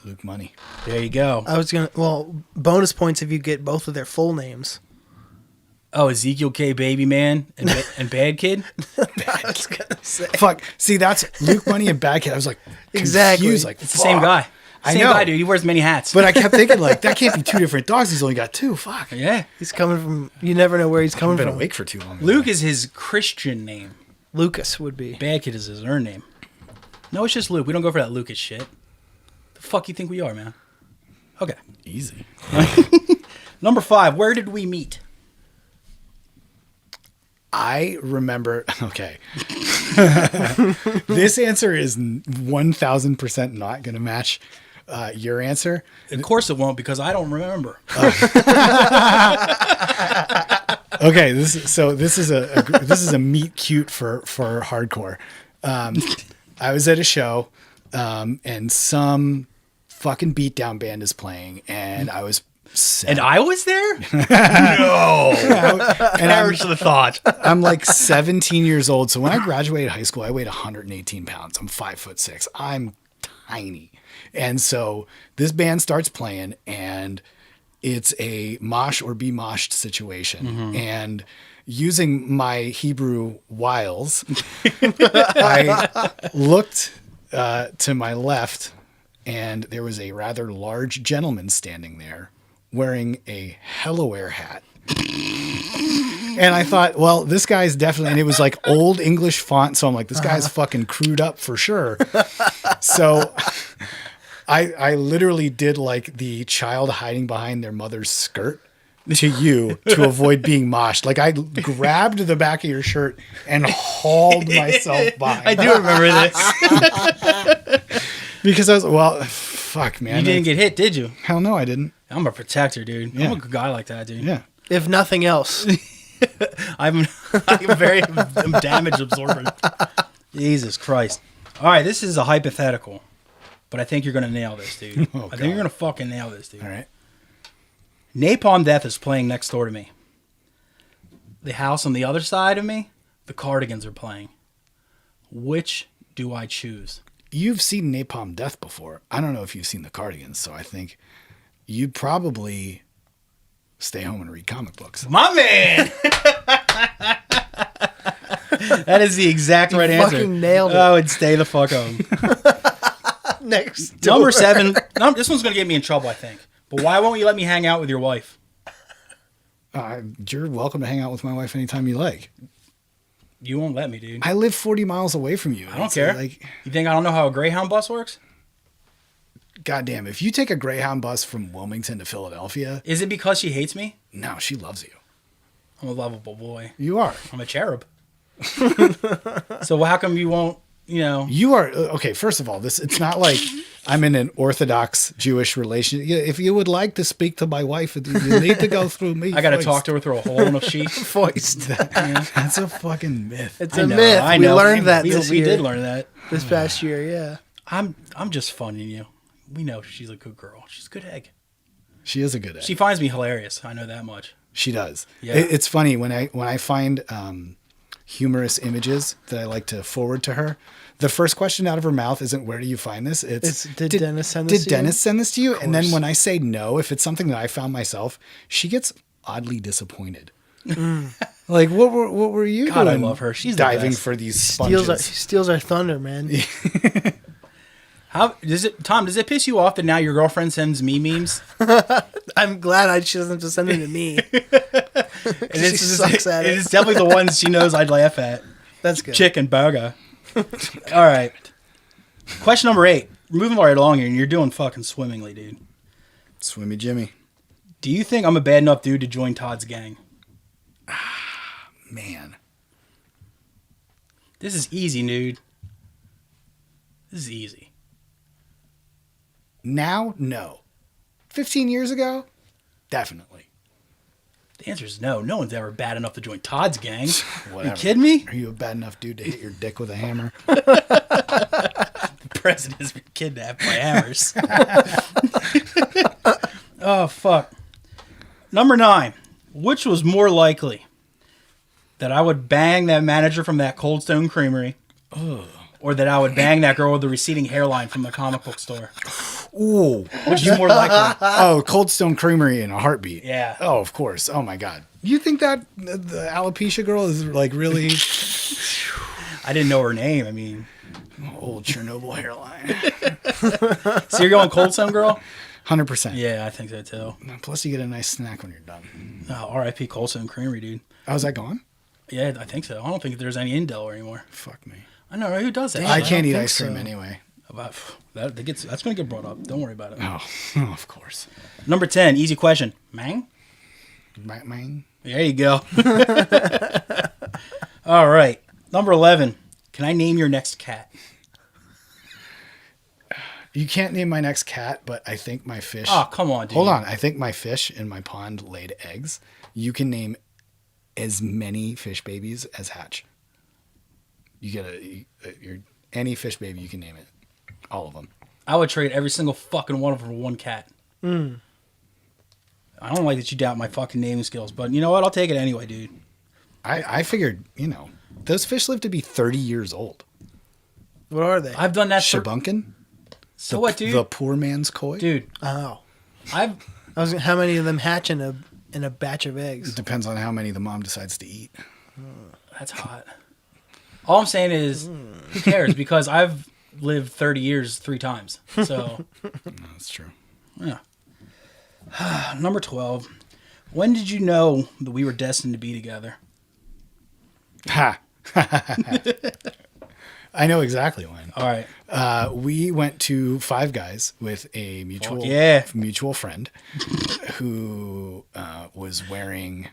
Luke Money. There you go. I was bonus points if you get both of their full names. Oh, Ezekiel K. Baby Man and Bad Kid? I was gonna say. Fuck. See, that's Luke Money and Bad Kid. I was like, Exactly. confused, like, It's the same guy. I Same know. guy, dude. He wears many hats. But I kept thinking, like, that can't be 2 different dogs. He's only got 2. Fuck. Yeah. He's coming from. You never know where he's coming I've been from. awake for too long. Luke is his Christian name. Lucas would be. Bad Kid is his earned name. No, it's just Luke. We don't go for that Lucas shit. The fuck you think we are, man? Okay. Easy. Number 5. Where did we meet? I remember. Okay. This answer is 1,000% not going to match your answer. Of course it won't because I don't remember. Okay. This is a meet cute for hardcore. I was at a show, and some fucking beatdown band is playing, and I was. And I was there? No. And Perish the thought. I'm like 17 years old. So when I graduated high school, I weighed 118 pounds. I'm 5'6". I'm tiny. And so this band starts playing, and it's a mosh or be moshed situation. Mm-hmm. And using my Hebrew wiles, I looked to my left, and there was a rather large gentleman standing there wearing a Hellaware hat. And I thought, well, this guy's definitely, and it was like old English font. So I'm like, this guy's fucking crewed up for sure. So I literally did like the child hiding behind their mother's skirt to you to avoid being moshed. Like I grabbed the back of your shirt and hauled myself by. I do remember this. Because I was, well, fuck, man. You didn't get hit, did you? Hell no, I didn't. I'm a protector, dude. Yeah. I'm a good guy like that, dude. Yeah. If nothing else. I'm damage absorbent. Jesus Christ. All right, this is a hypothetical, but I think you're going to nail this, dude. Oh, I think you're going to fucking nail this, dude. All right. Napalm Death is playing next door to me. The house on the other side of me, the Cardigans are playing. Which do I choose? You've seen Napalm Death before. I don't know if you've seen the Cardigans, so I think you'd probably stay home and read comic books. My man! That is the exact right answer. Fucking nailed it. I would stay the fuck home. Next door. Number 7. This one's going to get me in trouble, I think. But why won't you let me hang out with your wife? You're welcome to hang out with my wife anytime you like. You won't let me, dude. I live 40 miles away from you. I don't care. Like, You think I don't know how a Greyhound bus works? goddamn, if you take a Greyhound bus from Wilmington to Philadelphia, Is it because she hates me? no, she loves you. I'm a lovable boy. You are. I'm a cherub. So how come you won't, You are. Okay, first of all, it's not like I'm in an Orthodox Jewish relationship. If you would like to speak to my wife, you need to go through me. I got to first. talk to her through a hole in a sheet? Voiced. That's a fucking myth. It's I a know, myth. I We know. learned that we, this we year. did learn that. This past year, yeah. I'm just funning you. We know she's a good girl. She's a good egg. She is a good egg. She finds me hilarious. I know that much. She does. Yeah. It's funny when I find humorous images that I like to forward to her. The first question out of her mouth isn't "Where do you find this?" It's Did Dennis send this Did to you? Dennis send this to you? And then course. when I say no, if it's something that I found myself, she gets oddly disappointed. Like, what were you God, I doing? love her. She's the diving best. for these She sponges. steals our thunder, man. How does it, Tom? Does it piss you off that now your girlfriend sends me memes? I'm glad she doesn't have to send them to me. And She sucks at it. It's definitely the ones she knows I'd laugh at. That's good. Chicken burger. All right. Question number 8. Moving right along here, and you're doing fucking swimmingly, dude. Swimmy Jimmy. Do you think I'm a bad enough dude to join Todd's gang? Man. This is easy, dude. This is easy. Now, no. 15 years ago, definitely. The answer is no. No one's ever bad enough to join Todd's gang. Whatever. You kidding me? Are you a bad enough dude to hit your dick with a hammer? The president's been kidnapped by hammers. Oh, fuck. Number 9. Which was more likely? That I would bang that manager from that Cold Stone Creamery. Ugh. Or that I would bang that girl with the receding hairline from the comic book store. Ooh. Which is more likely? Oh, Cold Stone Creamery in a heartbeat. Yeah. Oh, of course. Oh, my God. You think that the alopecia girl is like really... I didn't know her name. I mean... Old Chernobyl hairline. So you're going Cold Stone girl? 100%. Yeah, I think so too. Plus, you get a nice snack when you're done. Oh, R.I.P. Cold Stone Creamery, dude. Oh, is that gone? Yeah, I think so. I don't think there's any in Delaware anymore. Fuck me. I know, right? Who does that? I can't eat think ice cream so. anyway. That's going to get brought up. Don't worry about it. Oh, of course. Number 10, easy question. Mang? Mine? There you go. All right. Number 11. Can I name your next cat? You can't name my next cat, but I think my fish... Oh, come on, dude. Hold on. I think my fish in my pond laid eggs. You can name as many fish babies as hatch. You get any fish baby, you can name it. All of them. I would trade every single fucking one of them for one cat. I don't like that you doubt my fucking naming skills, but you know what? I'll take it anyway, dude. I figured, those fish live to be 30 years old. What are they? I've done that. Shabunkin? So what, dude? The poor man's koi? Dude, Oh. I've... How many of them hatch in a batch of eggs? It depends on how many the mom decides to eat. That's hot. All I'm saying is, who cares? Because I've lived 30 years 3 times. So, No, that's true. yeah. Number 12. When did you know that we were destined to be together? Ha! I know exactly when. All right. We went to Five Guys with a mutual friend who was wearing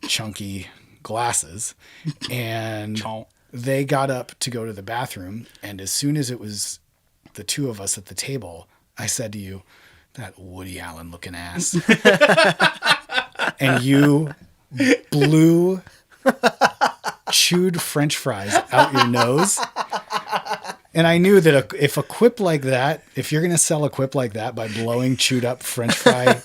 chunky glasses, and they got up to go to the bathroom, and as soon as it was the two of us at the table, I said to you, "That Woody Allen looking ass," and you blew chewed French fries out your nose. And I knew that if you're going to sell a quip like that by blowing chewed up French fry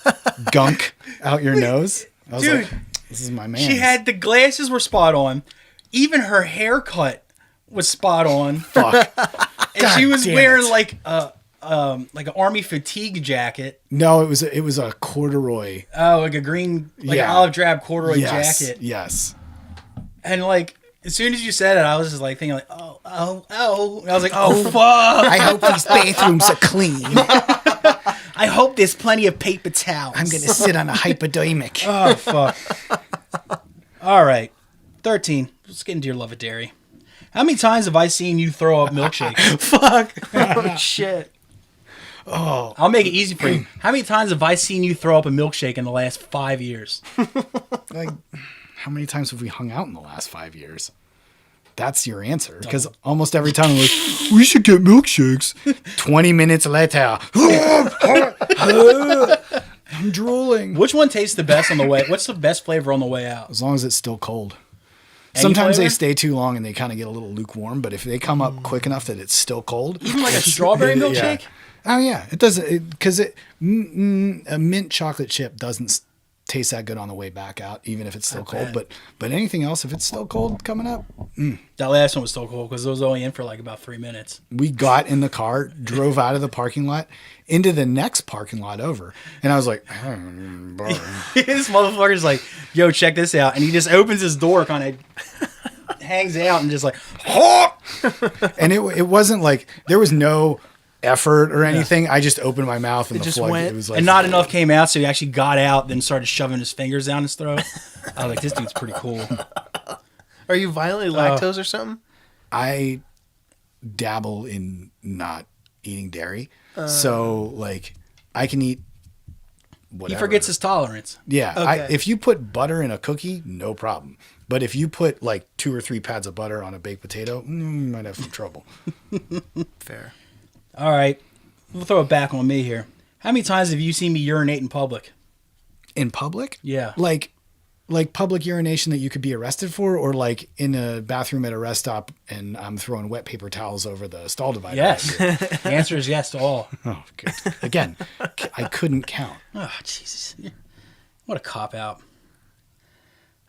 gunk out your nose, I was Dude, like, this is my man. She had the glasses were spot on. Even her haircut was spot on. Fuck. And she was wearing like an army fatigue jacket. No, it was a corduroy. Oh, like a green, an olive drab corduroy jacket. Yes. And like, as soon as you said it, I was just like thinking like, oh. And I was like, oh, fuck. I hope these bathrooms are clean. I hope there's plenty of paper towels. I'm going to sit on a hypodermic. Oh, fuck. All right. 13. Let's get into your love of dairy. How many times have I seen you throw up milkshakes? Fuck. Oh, shit. Oh. I'll make it easy for you. How many times have I seen you throw up a milkshake in the last 5 years? Like, how many times have we hung out in the last 5 years? That's your answer. Because almost every time I'm like, we should get milkshakes. 20 minutes later. I'm drooling. Which one tastes the best on the way? What's the best flavor on the way out? As long as it's still cold. Any Sometimes flavor? they stay too long and they kind of get a little lukewarm, but if they come up quick enough that it's still cold. Even like a strawberry Yeah. milkshake? Oh, yeah. It doesn't, because a mint chocolate chip doesn't taste that good on the way back out, even if it's still cold. But anything else, if it's still cold coming up, That last one was so cool because it was only in for like about 3 minutes. we got in the car, drove out of the parking lot into the next parking lot over. And I was like, This motherfucker's like, yo, check this out. And he just opens his door, kind of hangs out and just like, and it wasn't like there was no effort or anything. I just opened my mouth and It the just flood. went. It was like, and not enough came out, so he actually got out, then started shoving his fingers down his throat. I was like, this dude's pretty cool. Are you violently lactose or something? I dabble in not eating dairy. So like I can eat whatever. He forgets his tolerance. Yeah. Okay. If you put butter in a cookie, no problem. But if you put like 2 or 3 pads of butter on a baked potato, you might have some trouble. Fair. All right. We'll throw it back on me here. How many times have you seen me urinate in public? In public? Yeah. Like public urination that you could be arrested for, or like in a bathroom at a rest stop and I'm throwing wet paper towels over the stall divider? Yes. The answer is yes to all. Oh, good. Again, I couldn't count. Oh, Jesus. What a cop-out.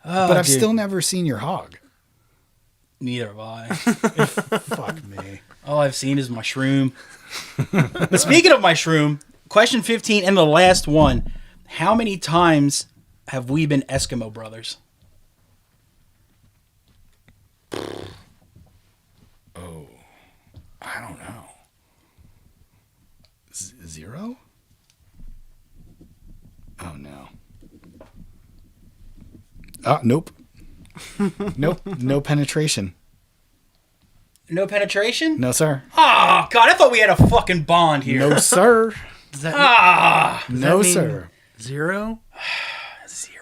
But I've still never seen your hog. Neither have I. Fuck me. All I've seen is my shroom. But speaking of my shroom, question 15 and the last one. How many times have we been Eskimo brothers? Oh, I don't know. 0? Oh, no. Oh, nope. Nope. No penetration. No penetration? No, sir. Oh, God, I thought we had a fucking bond here. No, sir. Does that Ah, No, mean sir. 0? 0.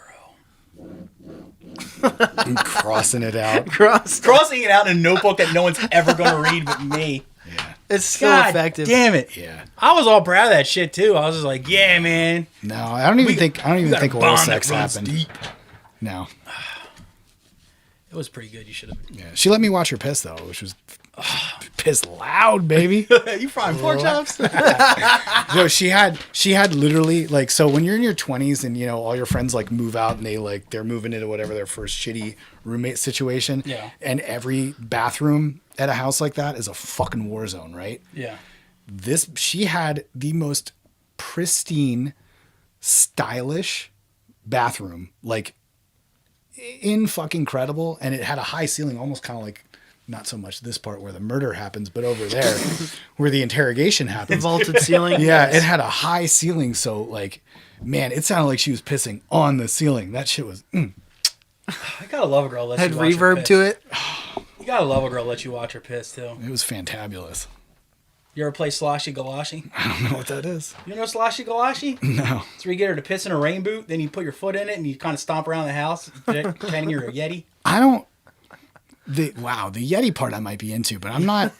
I'm crossing it out. Crossing it out in a notebook that no one's ever going to read but me. Yeah. It's still God effective. damn it. Yeah. I was all proud of that shit, too. I was just like, yeah, man. No, I don't even think got a oral bond sex that runs happened. deep. No. It was pretty good. You should have. Yeah. She let me watch her piss though, which was piss loud, baby. You frying pork chops? No, she had literally like, so when you're in your 20s and you know all your friends like move out and they're moving into whatever their first shitty roommate situation. Yeah. And every bathroom at a house like that is a fucking war zone, right? Yeah. She had the most pristine, stylish bathroom, like in fucking credible, and it had a high ceiling, almost kind of like, not so much this part where the murder happens, but over there where the interrogation The happens. vaulted ceiling. Yeah, it had a high ceiling, so like, man, it sounded like she was pissing on the ceiling. That shit was. I gotta love a girl that Had reverb to it. You gotta love a girl let you watch her piss too. It was fantabulous. You ever play Sloshy Galashi? I don't know what that is. You know Sloshy Galashi? No. It's where you get her to piss in a rain boot, then you put your foot in it and you kind of stomp around the house pretending you're a Yeti. I don't. The Yeti part I might be into, but I'm not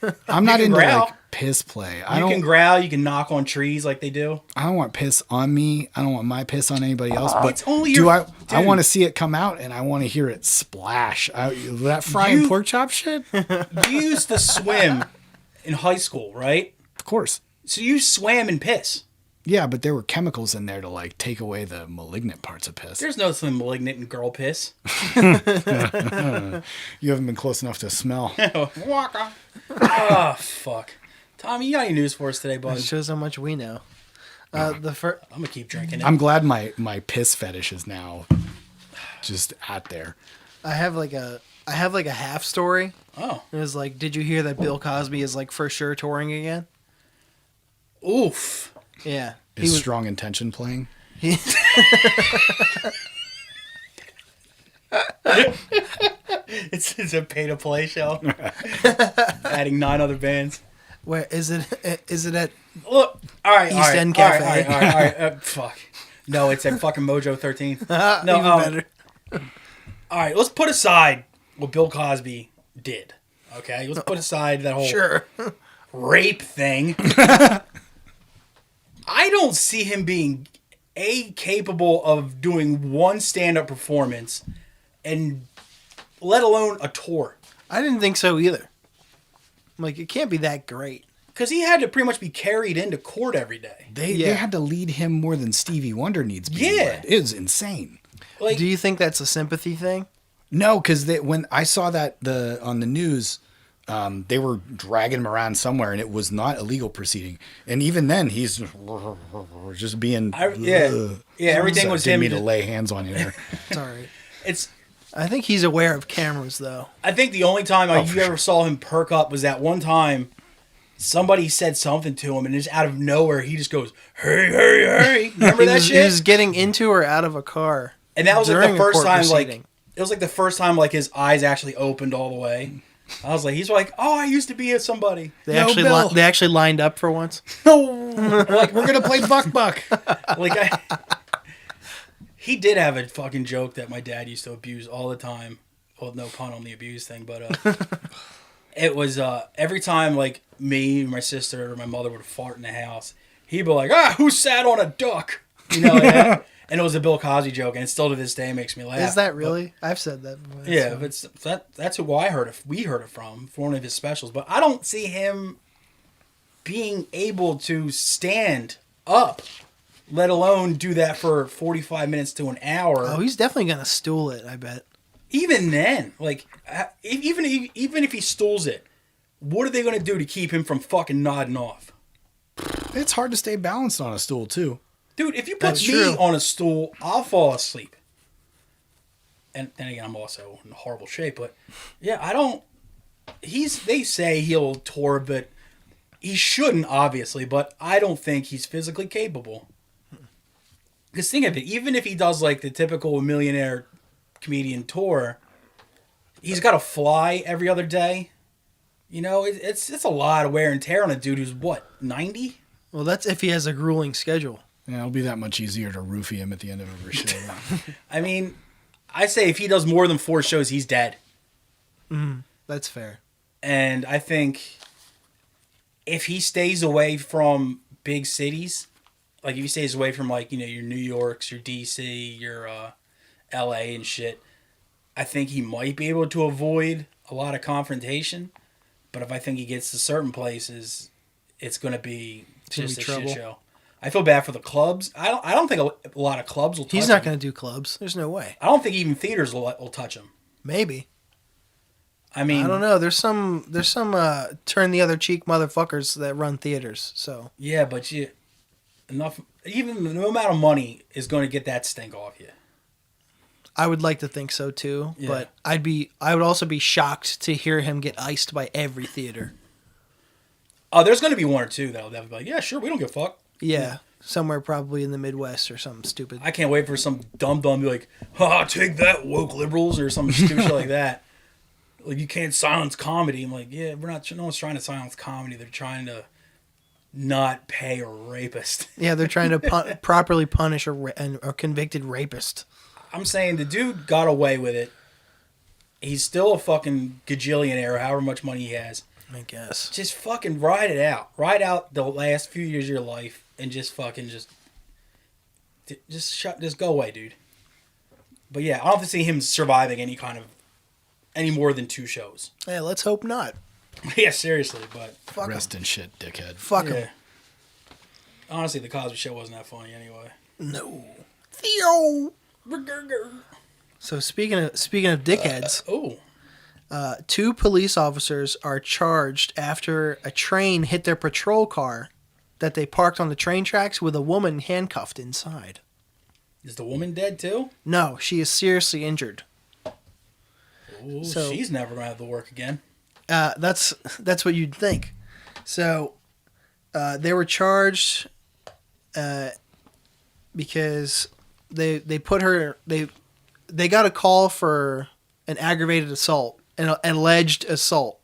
into growl. like piss play. You can growl, you can knock on trees like they do. I don't want piss on me. I don't want my piss on anybody else. But it's only I dude. want to see it come out and I want to hear it splash. That frying pork chop shit? You used to swim in high school, right? Of course. So you swam in piss. Yeah, but there were chemicals in there to like take away the malignant parts of piss. There's no something malignant in girl piss. You haven't been close enough to smell. Waka. Oh, fuck. Tommy, you got any news for us today, It bud? shows how much we know. I'm gonna keep drinking it. I'm glad my piss fetish is now just out there. I have like a half story. Oh. It was like, did you hear that Bill Cosby is like for sure touring again? Oof. Yeah. Is Strong Intention playing? It's a pay to play show. Adding 9 other bands. Where is it? Is it at? Look, all right, East End Cafe. All right. Fuck. No, it's at fucking Mojo 13. No, Even better. All right, let's put aside what Bill Cosby did. Okay, let's put aside that whole Sure. rape thing. I don't see him being capable of doing one stand-up performance, and let alone a tour. I didn't think so either. I'm like, it can't be that great. Because he had to pretty much be carried into court every day. They Yeah. had to lead him more than Stevie Wonder needs being Yeah. led. It was insane. Like, Do you think that's a sympathy thing? No, because when I saw that on the news, they were dragging him around somewhere, and it was not a legal proceeding. And even then, he's just being everything was didn't him. mean to lay hands on you there. Sorry. It's. I think he's aware of cameras, though. I think the only time for you ever sure. saw him perk up was that one time somebody said something to him, and just out of nowhere he just goes, "Hey, hey, hey!" Remember that He shit? was getting into or out of a car. And that was like during the a first court time, proceeding. it was like the first time, like his eyes actually opened all the way. I was like, he's like, oh, I used to be somebody. They No, actually Bill. they actually lined up for once. No, like we're gonna play Buck. Like, He did have a fucking joke that my dad used to abuse all the time. Well, no pun on the abuse thing, but it was every time like me, my sister, or my mother would fart in the house, he'd be like, who sat on a duck? You know, like that. And it was a Bill Cosby joke, and it still to this day makes me laugh. Is that really? I've said that before. Yeah, but that's who we heard it from for one of his specials. But I don't see him being able to stand up, let alone do that for 45 minutes to an hour. Oh, he's definitely gonna stool it, I bet. Even then, like, even if he stools it, what are they going to do to keep him from fucking nodding off? It's hard to stay balanced on a stool, too. Dude, if you put That's me true. on a stool, I'll fall asleep. And then again, I'm also in horrible shape, but yeah, I don't... They say he'll tour, but he shouldn't, obviously, but I don't think he's physically capable. Because think of it, even if he does, like, the typical millionaire comedian tour, he's got to fly every other day. You know, it's a lot of wear and tear on a dude who's, what, 90? Well, that's if he has a grueling schedule. Yeah, it'll be that much easier to roofie him at the end of every show. I mean, I say if he does more than 4 shows, he's dead. That's fair. And I think if he stays away from big cities, like if he stays away from, like, you know, your New Yorks, your DC, your LA and shit, I think he might be able to avoid a lot of confrontation. But if I think he gets to certain places, it's going to be just a shit show. I feel bad for the clubs. I don't think a lot of clubs will touch him. He's not going to do clubs. There's no way. I don't think even theaters will touch him. Maybe. I mean, I don't know. There's some turn the other cheek motherfuckers that run theaters. So yeah, but even no amount of money is going to get that stink off you. I would like to think so too, Yeah. but I would also be shocked to hear him get iced by every theater. Oh, there's going to be 1 or 2 that'll be like, yeah, sure, we don't give a fuck. Yeah, somewhere probably in the Midwest or something stupid. I can't wait for some dumb to be like, take that, woke liberals, or some stupid shit like that. Like, you can't silence comedy. I'm like, yeah, no one's trying to silence comedy. They're trying to not pay a rapist. Yeah, they're trying to properly punish a convicted rapist. I'm saying the dude got away with it. He's still a fucking gajillionaire, however much money he has. I guess. Just fucking ride it out. Ride out the last few years of your life and just fucking just go away, dude. But yeah, I don't have to see him surviving any more than 2 shows. Hey, let's hope not. Yeah, seriously, but Fuck him. Rest in shit, dickhead. Fuck him. yeah. Honestly, the Cosby Show wasn't that funny anyway. No. Theo. So speaking of dickheads, Oh. 2 police officers are charged after a train hit their patrol car that they parked on the train tracks with a woman handcuffed inside. Is the woman dead too? No, she is seriously injured. Ooh, So- she's never gonna have to work again. That's what you'd think. So they were charged because they put her they got a call for an aggravated assault, an alleged assault.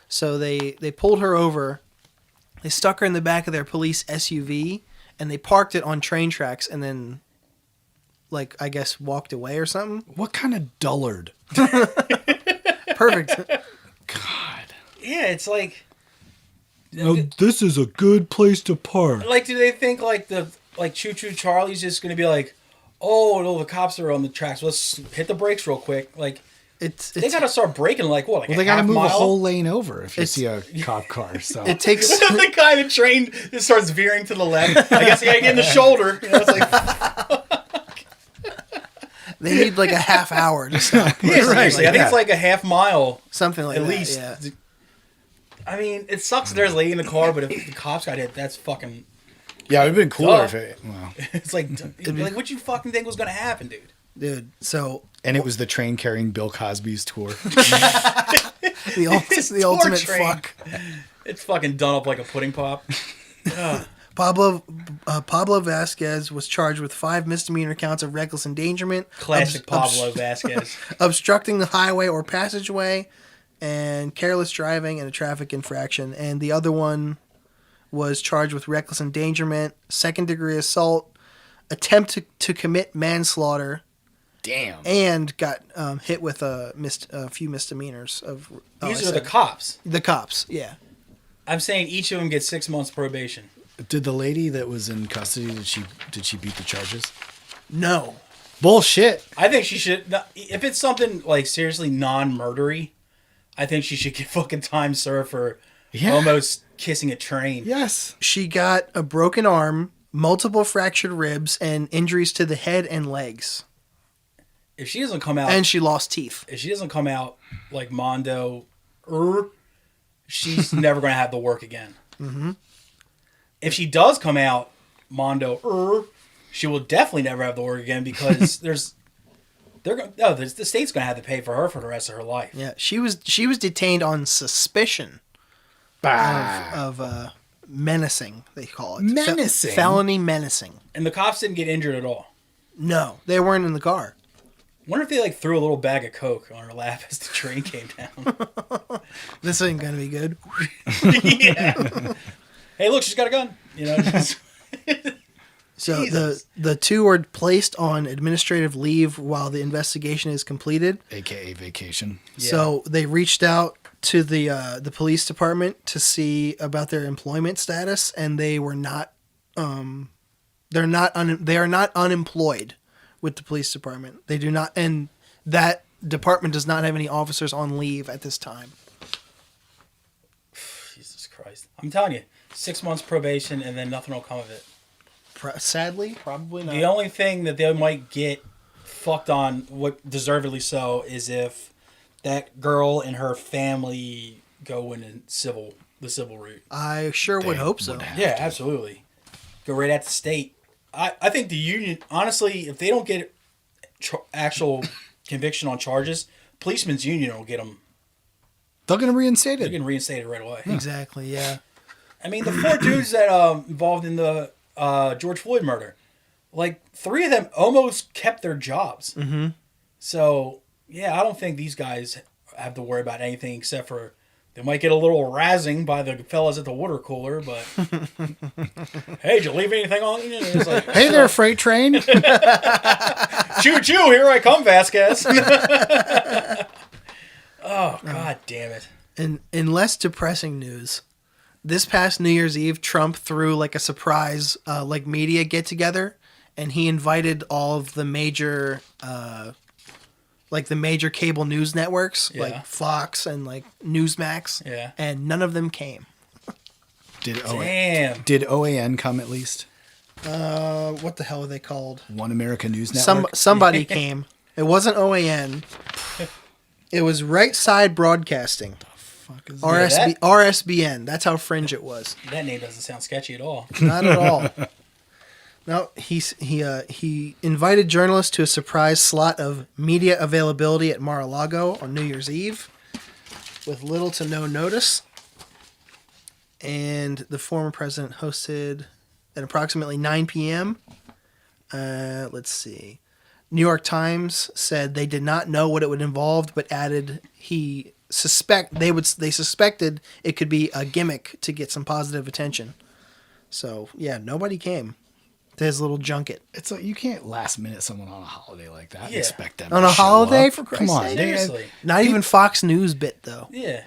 So they pulled her over. They stuck her in the back of their police SUV and they parked it on train tracks and then, like, I guess walked away or something. What kind of dullard? Perfect. God. Yeah, it's like, This is a good place to park. like, do they think like Choo Choo Charlie's just gonna be like, oh no, the cops are on the tracks. Let's hit the brakes real quick. Like, They gotta start braking. Like what? Like Well, a they got to half move mile? a whole lane over if you It's- see a cop car. So It takes The guy in the train just starts veering to the left. I guess you gotta get in the shoulder. You know, it's like, they need like a half hour to stop. yeah, seriously. I think yeah. it's like a half mile Something like at that. least. Yeah. I mean, it sucks that there's a lady in the car, but if the cops got hit, that's fucking. yeah, it'd been cooler Duh. if it. Well, It's like what you fucking think was gonna happen, dude? Dude, so and it was the train carrying Bill Cosby's tour. the ultimate train. fuck. It's fucking done up like a pudding pop. Pablo Vasquez was charged with 5 misdemeanor counts of reckless endangerment, Classic Pablo Vasquez. obstructing the highway or passageway, and careless driving and a traffic infraction. And the other one was charged with reckless endangerment, second-degree assault, attempt to commit manslaughter. Damn. And got hit with a few misdemeanors. These are the cops. The cops, yeah. I'm saying each of them gets 6 months probation. Did the lady that was in custody, did she beat the charges? No. Bullshit. I think she should. If it's something like seriously non-murdery, I think she should get fucking time served for almost kissing a train. Yes. She got a broken arm, multiple fractured ribs, and injuries to the head and legs. If she doesn't come out, and she lost teeth. If she doesn't come out like Mondo, she's never going to have to work again. Mm-hmm. If she does come out Mondo, she will definitely never have to work again because the state's going to have to pay for her for the rest of her life. Yeah, she was detained on suspicion of menacing. They call it menacing, felony menacing, and the cops didn't get injured at all. No, they weren't in the car. Wonder if they threw a little bag of Coke on her lap as the train came down. This ain't gonna be good. Yeah. Hey, look, she's got a gun. So the two were placed on administrative leave while the investigation is completed, aka vacation. Yeah. So they reached out to the police department to see about their employment status, and they were not. They are not unemployed with the police department. They do not, and that department does not have any officers on leave at this time. Jesus Christ. I'm telling you, 6 months probation and then nothing will come of it. Sadly, probably not. The only thing that they might get fucked on, what deservedly so, is if that girl and her family go in the civil route. I sure would hope so. Yeah, absolutely. Go right at the state. I think the union, honestly, if they don't get actual conviction on charges, policemen's union will get them. They're going to reinstate it. They're going to reinstate it right away. Exactly, yeah. I mean, the 4 dudes that involved in the George Floyd murder, 3 of them almost kept their jobs. Mm-hmm. So, yeah, I don't think these guys have to worry about anything except for they might get a little razzing by the fellas at the water cooler, but hey, did you leave anything on? It's like, hey there, freight train. Choo choo, here I come, Vasquez. Oh, God damn it. In less depressing news, this past New Year's Eve, Trump threw a surprise media get together, and he invited all of the major the major cable news networks, like Fox and Newsmax, and none of them came. Did OAN come at least? What the hell are they called? One America News Network? Somebody came. It wasn't OAN. It was Right Side Broadcasting. Fuck is RSBN. That's how fringe it was. That name doesn't sound sketchy at all. Not at all. No, he invited journalists to a surprise slot of media availability at Mar-a-Lago on New Year's Eve with little to no notice. And the former president hosted at approximately 9 p.m. Let's see. New York Times said they did not know what it would involve, but added they suspected it could be a gimmick to get some positive attention. So, yeah, nobody came to his little junket. It's like you can't last minute someone on a holiday like that and expect them on to a show holiday up. for Christ's Come on, sake. Seriously. Not even Fox News bit though. Yeah.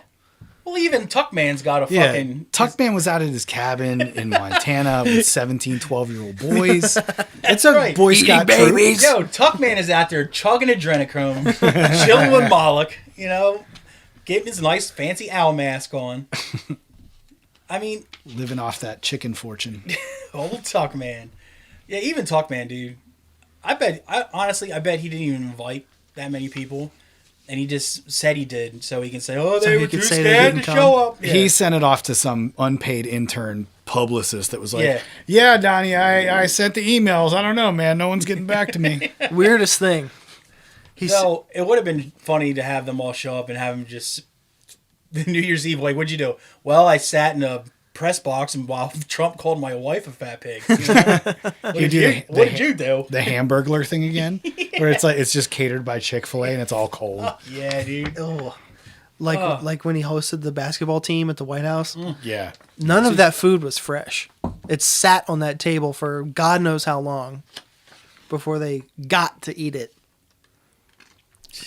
Well, even Tuckman's got a fucking... Tuckman was out at his cabin in Montana with 17, 12-year-old boys. That's a right. Boy Scout troop. Yo, Tuckman is out there chugging adrenochrome, chilling with Moloch, getting his nice fancy owl mask on. I mean... living off that chicken fortune. Old Tuckman. Yeah, even Tuckman, dude. Honestly, I bet he didn't even invite that many people. And he just said he did, so he can say, they were too scared to show up. Yeah. He sent it off to some unpaid intern publicist that was like, yeah Donnie, I sent the emails. I don't know, man. No one's getting back to me. Weirdest thing. So it would have been funny to have them all show up and have them just... The New Year's Eve, what'd you do? Well, I sat in a press box and while Trump called my wife a fat pig. What did you do? The Hamburglar thing again? Where it's just catered by Chick-fil-A and it's all cold. Yeah, dude. Oh. Like when he hosted the basketball team at the White House. Yeah. None of that food was fresh. It sat on that table for God knows how long. before they got to eat it.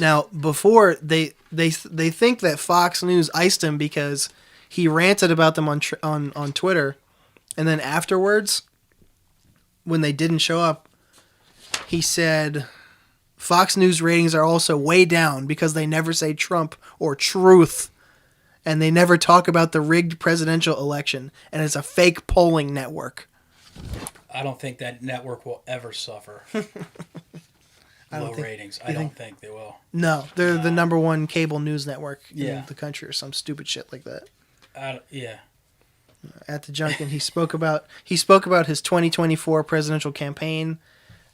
Now, before they think that Fox News iced him because he ranted about them on Twitter, and then afterwards, when they didn't show up, he said Fox News ratings are also way down because they never say Trump or truth, and they never talk about the rigged presidential election, and it's a fake polling network. I don't think that network will ever suffer low ratings. I don't think they will. No, they're the number one cable news network Yeah. in the country or some stupid shit like that. Yeah. At the Junkin, he spoke about his 2024 presidential campaign,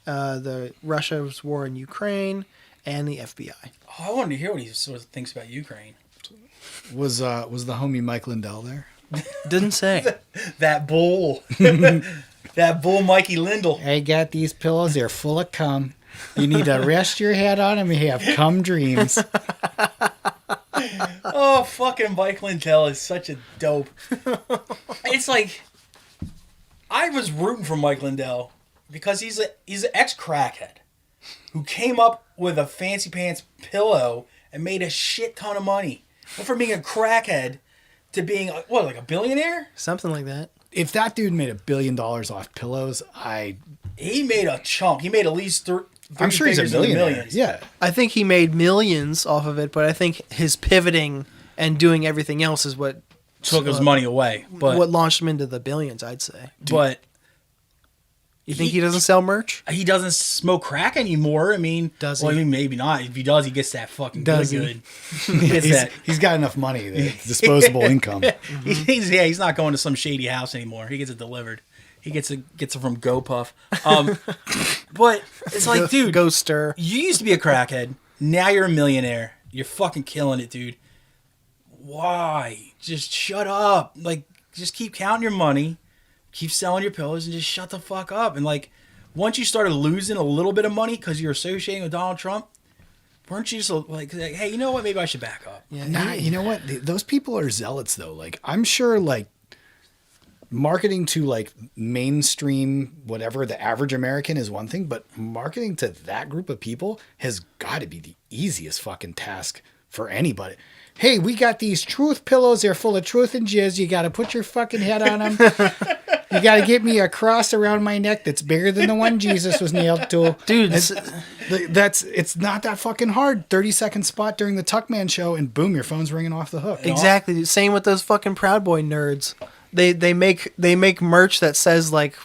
the Russia's war in Ukraine, and the FBI. Oh, I wanted to hear what he sort of thinks about Ukraine. Was the homie Mike Lindell there? Didn't say. That bull. That bull Mikey Lindell. I got these pillows. They're full of cum. You need to rest your head on them and have cum dreams. Oh, fucking Mike Lindell is such a dope. It's like, I was rooting for Mike Lindell because he's an ex-crackhead who came up with a fancy pants pillow and made a shit ton of money. Went from being a crackhead to being, like a billionaire? Something like that. If that dude made $1 billion off pillows, He made a chunk. He made at least I'm sure he's a millionaire. millions. Yeah. I think he made millions off of it, but I think his pivoting and doing everything else is what Took his money away. But what launched him into the billions, I'd say. But You think he doesn't sell merch? he doesn't smoke crack anymore. I mean, Does well, he? I mean, maybe not. If he does, he gets that fucking Does he? good. He gets that. He's got enough money, disposable income. He's not going to some shady house anymore. He gets it delivered. He gets it from GoPuff. But it's like, dude, Go stir. you used to be a crackhead. Now you're a millionaire. You're fucking killing it, dude. Why? Just shut up. Like, just keep counting your money. Keep selling your pillows and just shut the fuck up. And like, once you started losing a little bit of money because you're associating with Donald Trump, weren't you just like, hey, you know what? Maybe I should back up. Yeah, Nah, you know what? Those people are zealots, though. Like, I'm sure, like, marketing to, like, mainstream, whatever, the average American is one thing, but marketing to that group of people has got to be the easiest fucking task for anybody. Hey, we got these truth pillows. They're full of truth and jizz. You got to put your fucking head on them. You got to get me a cross around my neck that's bigger than the one Jesus was nailed to. Dude, It's not that fucking hard. 30-second spot during the Tuckman show, and boom, your phone's ringing off the hook. exactly. Same with those fucking Proud Boy nerds. They make merch that says like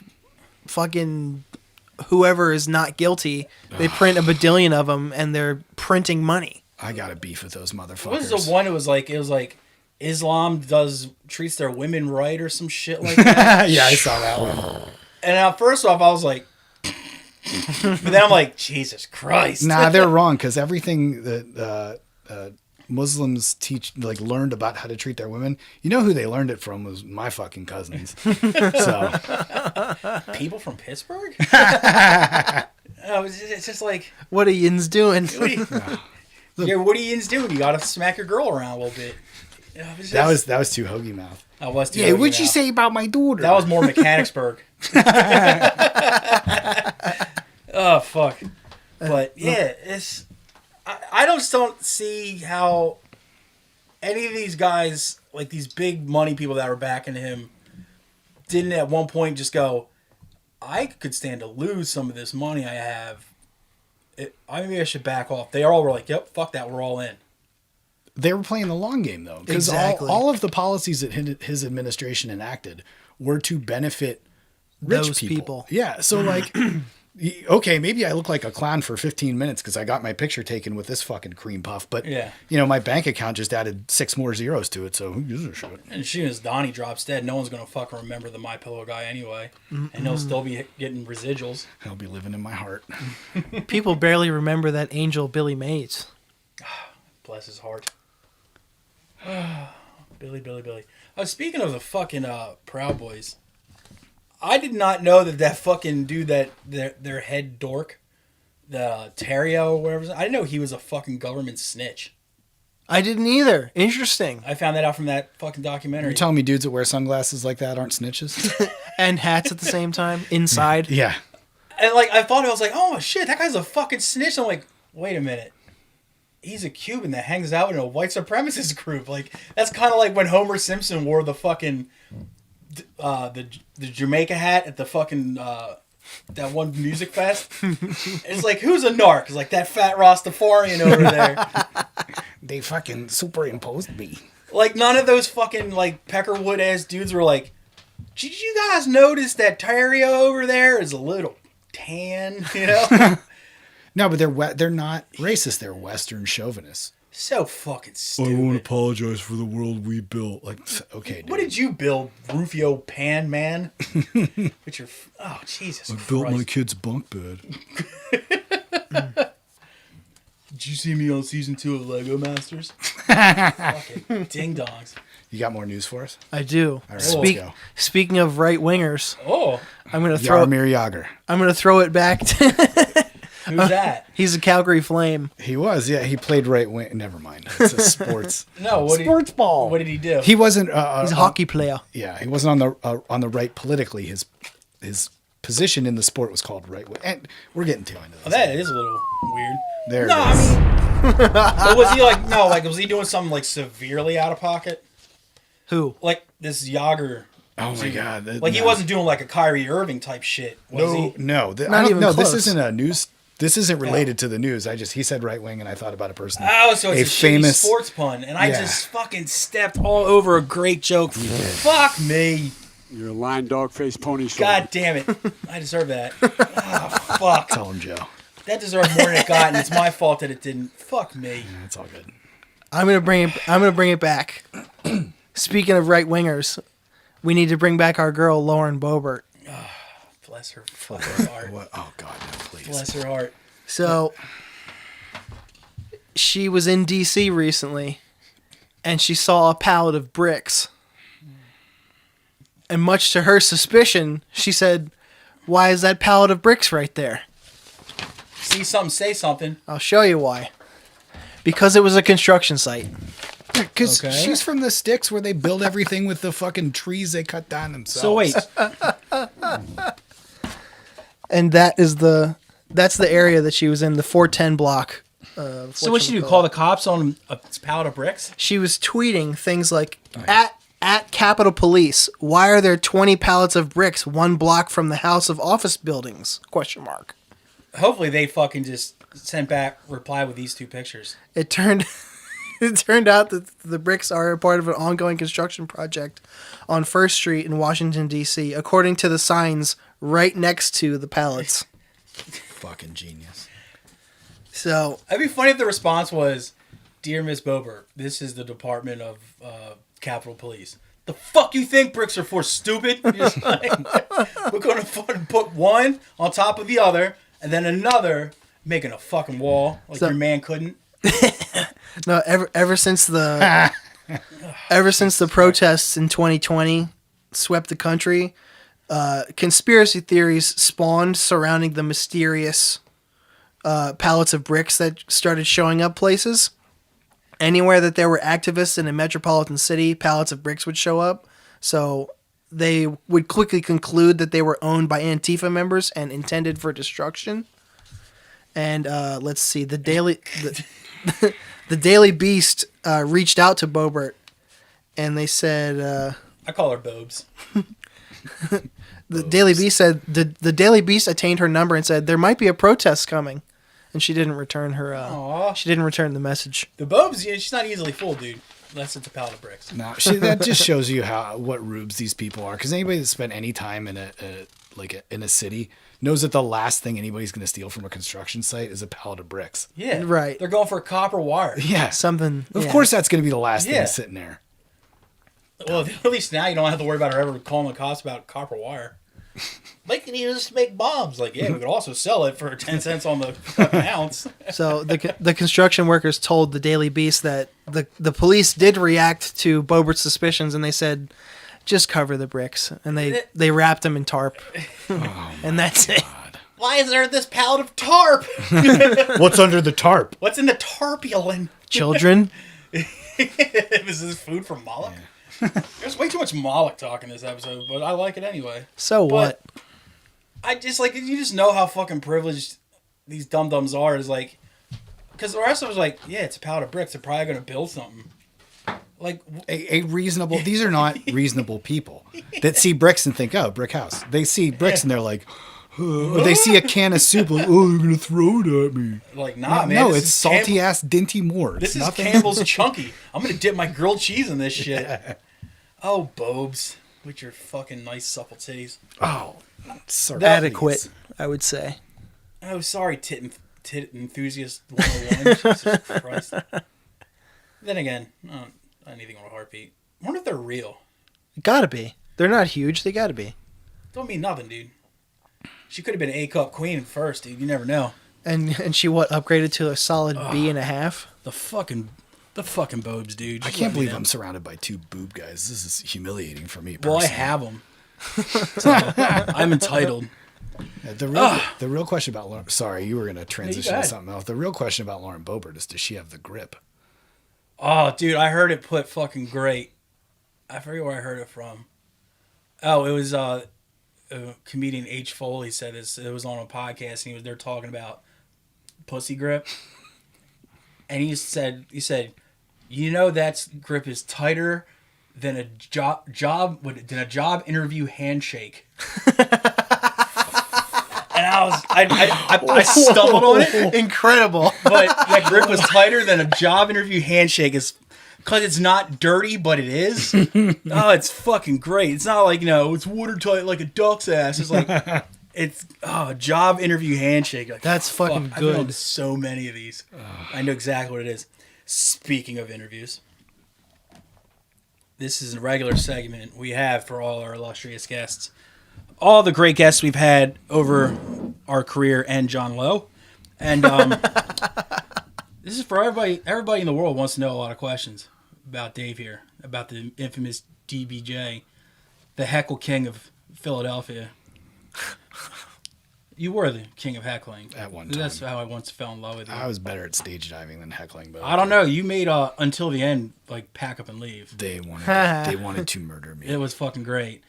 fucking whoever is not guilty. They print a badillion of them and they're printing money. I got a beef with those motherfuckers. What was the one? It was like Islam treats their women right or some shit like that. Yeah, I saw that one. And first off, I was like, but then I'm like, Jesus Christ. Nah, they're wrong, because everything that Muslims learned about how to treat their women, you know who they learned it from was my fucking cousins. So People from Pittsburgh? It's just like, What are yins doing? what are you doing? You gotta smack your girl around a little bit. that was too hoagie mouth. I was too. Yeah, what'd you say about my daughter? That was more Mechanicsburg. Oh fuck! But yeah, I don't see how any of these guys, like these big money people that were backing him, didn't at one point just go, I could stand to lose some of this money I have. Maybe I should back off. They all were like, yep, fuck that, we're all in. They were playing the long game, though. Because Exactly. all of the policies that his administration enacted were to benefit rich Those people. Yeah, so like, okay, maybe I look like a clown for 15 minutes because I got my picture taken with this fucking cream puff, but Yeah. my bank account just added 6 more zeros to it, so who gives a shit? And as soon as Donnie drops dead, no one's gonna fucking remember the My Pillow guy anyway, and he'll still be getting residuals. He'll be living in my heart. People barely remember that angel Billy Mays. Bless his heart. Billy. Speaking of the fucking Proud Boys, I did not know that fucking dude their head dork, the Terrio or whatever. I didn't know he was a fucking government snitch. I didn't either. Interesting. I found that out from that fucking documentary. You're telling me dudes that wear sunglasses like that aren't snitches? And hats at the same time inside. Yeah. And like I thought, I was like, oh shit, that guy's a fucking snitch. I'm like, wait a minute. He's a Cuban that hangs out in a white supremacist group. Like that's kind of like when Homer Simpson wore the fucking the Jamaica hat at the fucking that one music fest. It's like, who's a narc? It's like that fat Rastafarian over there. They fucking superimposed me. Like none of those fucking like Peckerwood ass dudes were like, did you guys notice that Terrio over there is a little tan? You know. No, but they're not racist. They're Western chauvinists. So fucking stupid. I won't apologize for the world we built. Like, okay, dude. What did you build, Rufio Pan Man? With your Jesus Christ. Built my kid's bunk bed. Did you see me on season 2 of Lego Masters? Fucking ding dongs. You got more news for us? I do. All right, let's go. Speaking of right wingers, I'm gonna Jaromir Jagr. I'm gonna throw it back to Who's that? He's a Calgary Flame. He was, yeah. He played right wing. Never mind. It's a sports. No, sports ball. What did he do? He wasn't. He's a hockey player. Yeah, he wasn't on the right politically. His position in the sport was called right wing. And we're getting too into this. Oh, that is a little weird. There no, it is. I mean, was he like was he doing something like severely out of pocket? Who? Like this Yager. Oh my god! He wasn't doing like a Kyrie Irving type shit. Was he? No. Not even close. This isn't a news. This isn't related to the news. He said right wing, and I thought about a person. Oh, so it's a famous sports pun, and I just fucking stepped all over a great joke. Fuck me. You're a lying dog faced pony shoulder. God damn it! I deserve that. Oh, fuck. Tell him, Joe. That deserved more than it got, and it's my fault that it didn't. Fuck me. Yeah, it's all good. I'm gonna bring it back. Speaking of right wingers, we need to bring back our girl Lauren Boebert. Bless her fucking heart. Oh God, no, please. Bless her heart. So she was in DC recently, and she saw a pallet of bricks. And much to her suspicion, she said, "Why is that pallet of bricks right there?" See something, say something. I'll show you why. Because it was a construction site. Because she's from the sticks where they build everything with the fucking trees they cut down themselves. So wait. And that's the area that she was in, the 410 block. So what she do? Call the cops on a pallet of bricks? She was tweeting things like, at Capitol Police, why are there 20 pallets of bricks 1 block from the House of Office buildings? ? Hopefully they fucking just sent back reply with these 2 pictures. It turned out that the bricks are a part of an ongoing construction project on First Street in Washington, D.C., according to the signs right next to the pallets. Fucking genius. So It'd be funny if the response was, "Dear Miss Boebert, this is the Department of Capitol Police. The fuck you think bricks are for, stupid? Just like, we're going to fucking put one on top of the other, and then another making a fucking wall like your man couldn't." No, ever since the protests in 2020 swept the country, conspiracy theories spawned surrounding the mysterious pallets of bricks that started showing up places. Anywhere that there were activists in a metropolitan city, pallets of bricks would show up. So they would quickly conclude that they were owned by Antifa members and intended for destruction. And let's see, the Daily Beast reached out to Boebert, and they said, I call her Bobes. The Daily Beast said the Daily Beast attained her number and said there might be a protest coming, and she didn't return her. She didn't return the message. The Bobes, she's not easily fooled, dude. Unless it's a pallet of bricks. No, that just shows you what rubes these people are. Because anybody that spent any time in a city knows that the last thing anybody's going to steal from a construction site is a pallet of bricks. Yeah, right. They're going for copper wire. Yeah, something. Of course, that's going to be the last thing sitting there. Well, at least now you don't have to worry about her ever calling the cops about copper wire. They can use to make bombs. Like, yeah, we could also sell it for 10 cents on the fucking ounce. So the construction workers told the Daily Beast that the police did react to Boebert's suspicions, and they said, just cover the bricks. And they wrapped them in tarp. And that's it. Why is there this pallet of tarp? What's under the tarp? What's in the tarpulin? Children. Is this food for Moloch? Yeah. There's way too much Moloch talk in this episode, but I like it anyway. So what? I just like you just know how fucking privileged these dum-dums are. Is like, because the rest of us like, yeah, it's a pallet of bricks. They're probably gonna build something. Like a reasonable. These are not reasonable people that see bricks and think, oh, brick house. They see bricks and they're like, oh. They see a can of soup, like, oh, you're gonna throw it at me. Like, nah, man. No, it's salty ass Dinty Moore. This is Campbell's Chunky. I'm gonna dip my grilled cheese in this shit. Oh, Bobes, with your fucking nice supple titties. Oh, sorry. Adequate, I would say. Oh, sorry, tit enthusiast 101. Jesus Christ. Then again, anything on a heartbeat. I wonder if they're real. Gotta be. They're not huge. They gotta be. Don't mean nothing, dude. She could have been A-cup queen first, dude. You never know. And she upgraded to a solid B.5. The fucking Bobes, dude. I can't believe I'm surrounded by two boob guys. This is humiliating for me personally. Well, I have them. So, I'm entitled. The real question about Lauren... Sorry, you were going to transition to something else. The real question about Lauren Boebert is, does she have the grip? Oh, dude, I heard it put fucking great. I forget where I heard it from. Oh, it was comedian H. Foley said this. It was on a podcast, and he was there talking about pussy grip. And he said, you know, that grip is tighter than a job interview handshake. And I stumbled on it. Incredible. But that grip was tighter than a job interview handshake is because it's not dirty, but it is. Oh, it's fucking great. It's not like, it's watertight like a duck's ass. It's like, it's a job interview handshake. Like, that's fucking fuck, good. I've done so many of these. I know exactly what it is. Speaking of interviews, this is a regular segment we have for all our illustrious guests. All the great guests we've had over our career and John Lowe. And this is for everybody. Everybody in the world wants to know a lot of questions about Dave here, about the infamous DBJ, the heckle king of Philadelphia. You were the king of heckling. At one time. That's how I once fell in love with you. I was better at stage diving than heckling. But I don't know. You made Until the End, like, pack up and leave. They wanted to murder me. It was fucking great.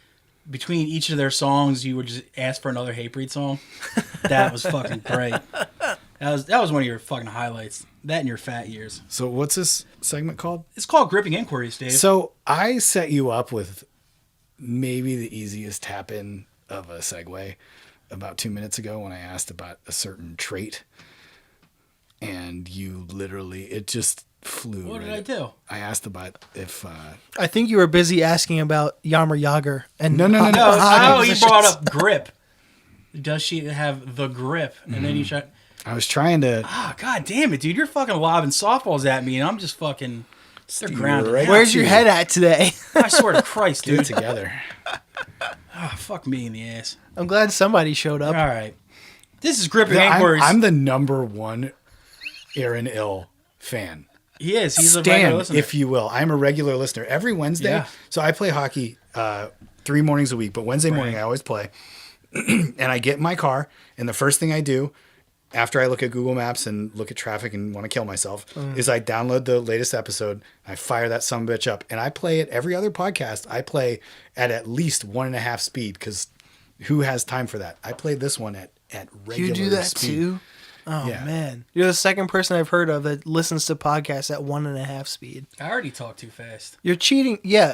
Between each of their songs, you would just ask for another Hatebreed song. That was fucking great. That was one of your fucking highlights. That and your fat years. So what's this segment called? It's called Gripping Inquiries, Dave. So I set you up with maybe the easiest tap-in of a segue about 2 minutes ago when I asked about a certain trait. And you literally, it just flew. What did I do? I asked about if... I think you were busy asking about Yammer Yager. And No. Oh, he brought up grip. Does she have the grip? And then you tried... I was trying to... God damn it, dude. You're fucking lobbing softballs at me, and I'm just fucking... They're grounded. Right. Where's your head at today? I swear to Christ, Do it dude. together. Fuck me in the ass. I'm glad somebody showed up. All right. This is Gripping Inquiries. I'm the number one Aaron Ill fan. He is. He's a regular listener. If you will. I'm a regular listener. Every Wednesday. Yeah. So I play hockey 3 mornings a week, but Wednesday morning I always play. And I get in my car, and the first thing I do after I look at Google Maps and look at traffic and want to kill myself is I download the latest episode. I fire that sumbitch up, and I play it. Every other podcast I play at least 1.5 speed, because who has time for that? I play this one at regular speed. You do that too? Oh, yeah. Man. You're the second person I've heard of that listens to podcasts at 1.5 speed. I already talk too fast. You're cheating. Yeah,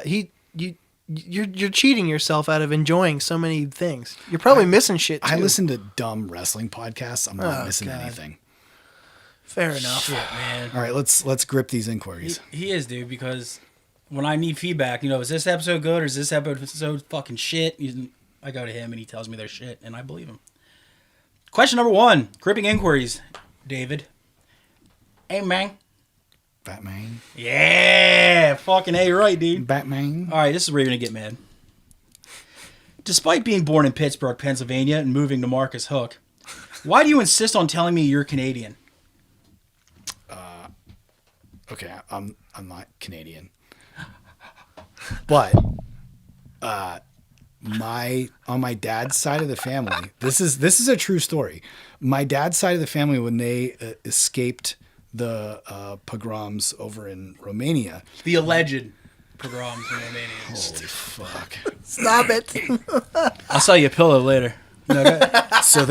you're cheating yourself out of enjoying so many things. You're probably missing shit too. I listen to dumb wrestling podcasts. I'm not missing anything. Fair enough. Shit, man. All right, let's grip these inquiries. He is, dude, because when I need feedback, is this episode good or is this episode fucking shit? I go to him and he tells me they're shit, and I believe him. Question number 1, Gripping Inquiries, David. Hey, man. Batman. Yeah, fucking A right, dude. Batman. All right, this is where you're going to get mad. Despite being born in Pittsburgh, Pennsylvania, and moving to Marcus Hook, why do you insist on telling me you're Canadian? Okay, I'm not Canadian. But on my dad's side of the family, this is a true story. My dad's side of the family, when they escaped the pogroms over in Romania. The alleged pogroms in Romania. Holy fuck. Stop it. I'll sell you a pillow later. So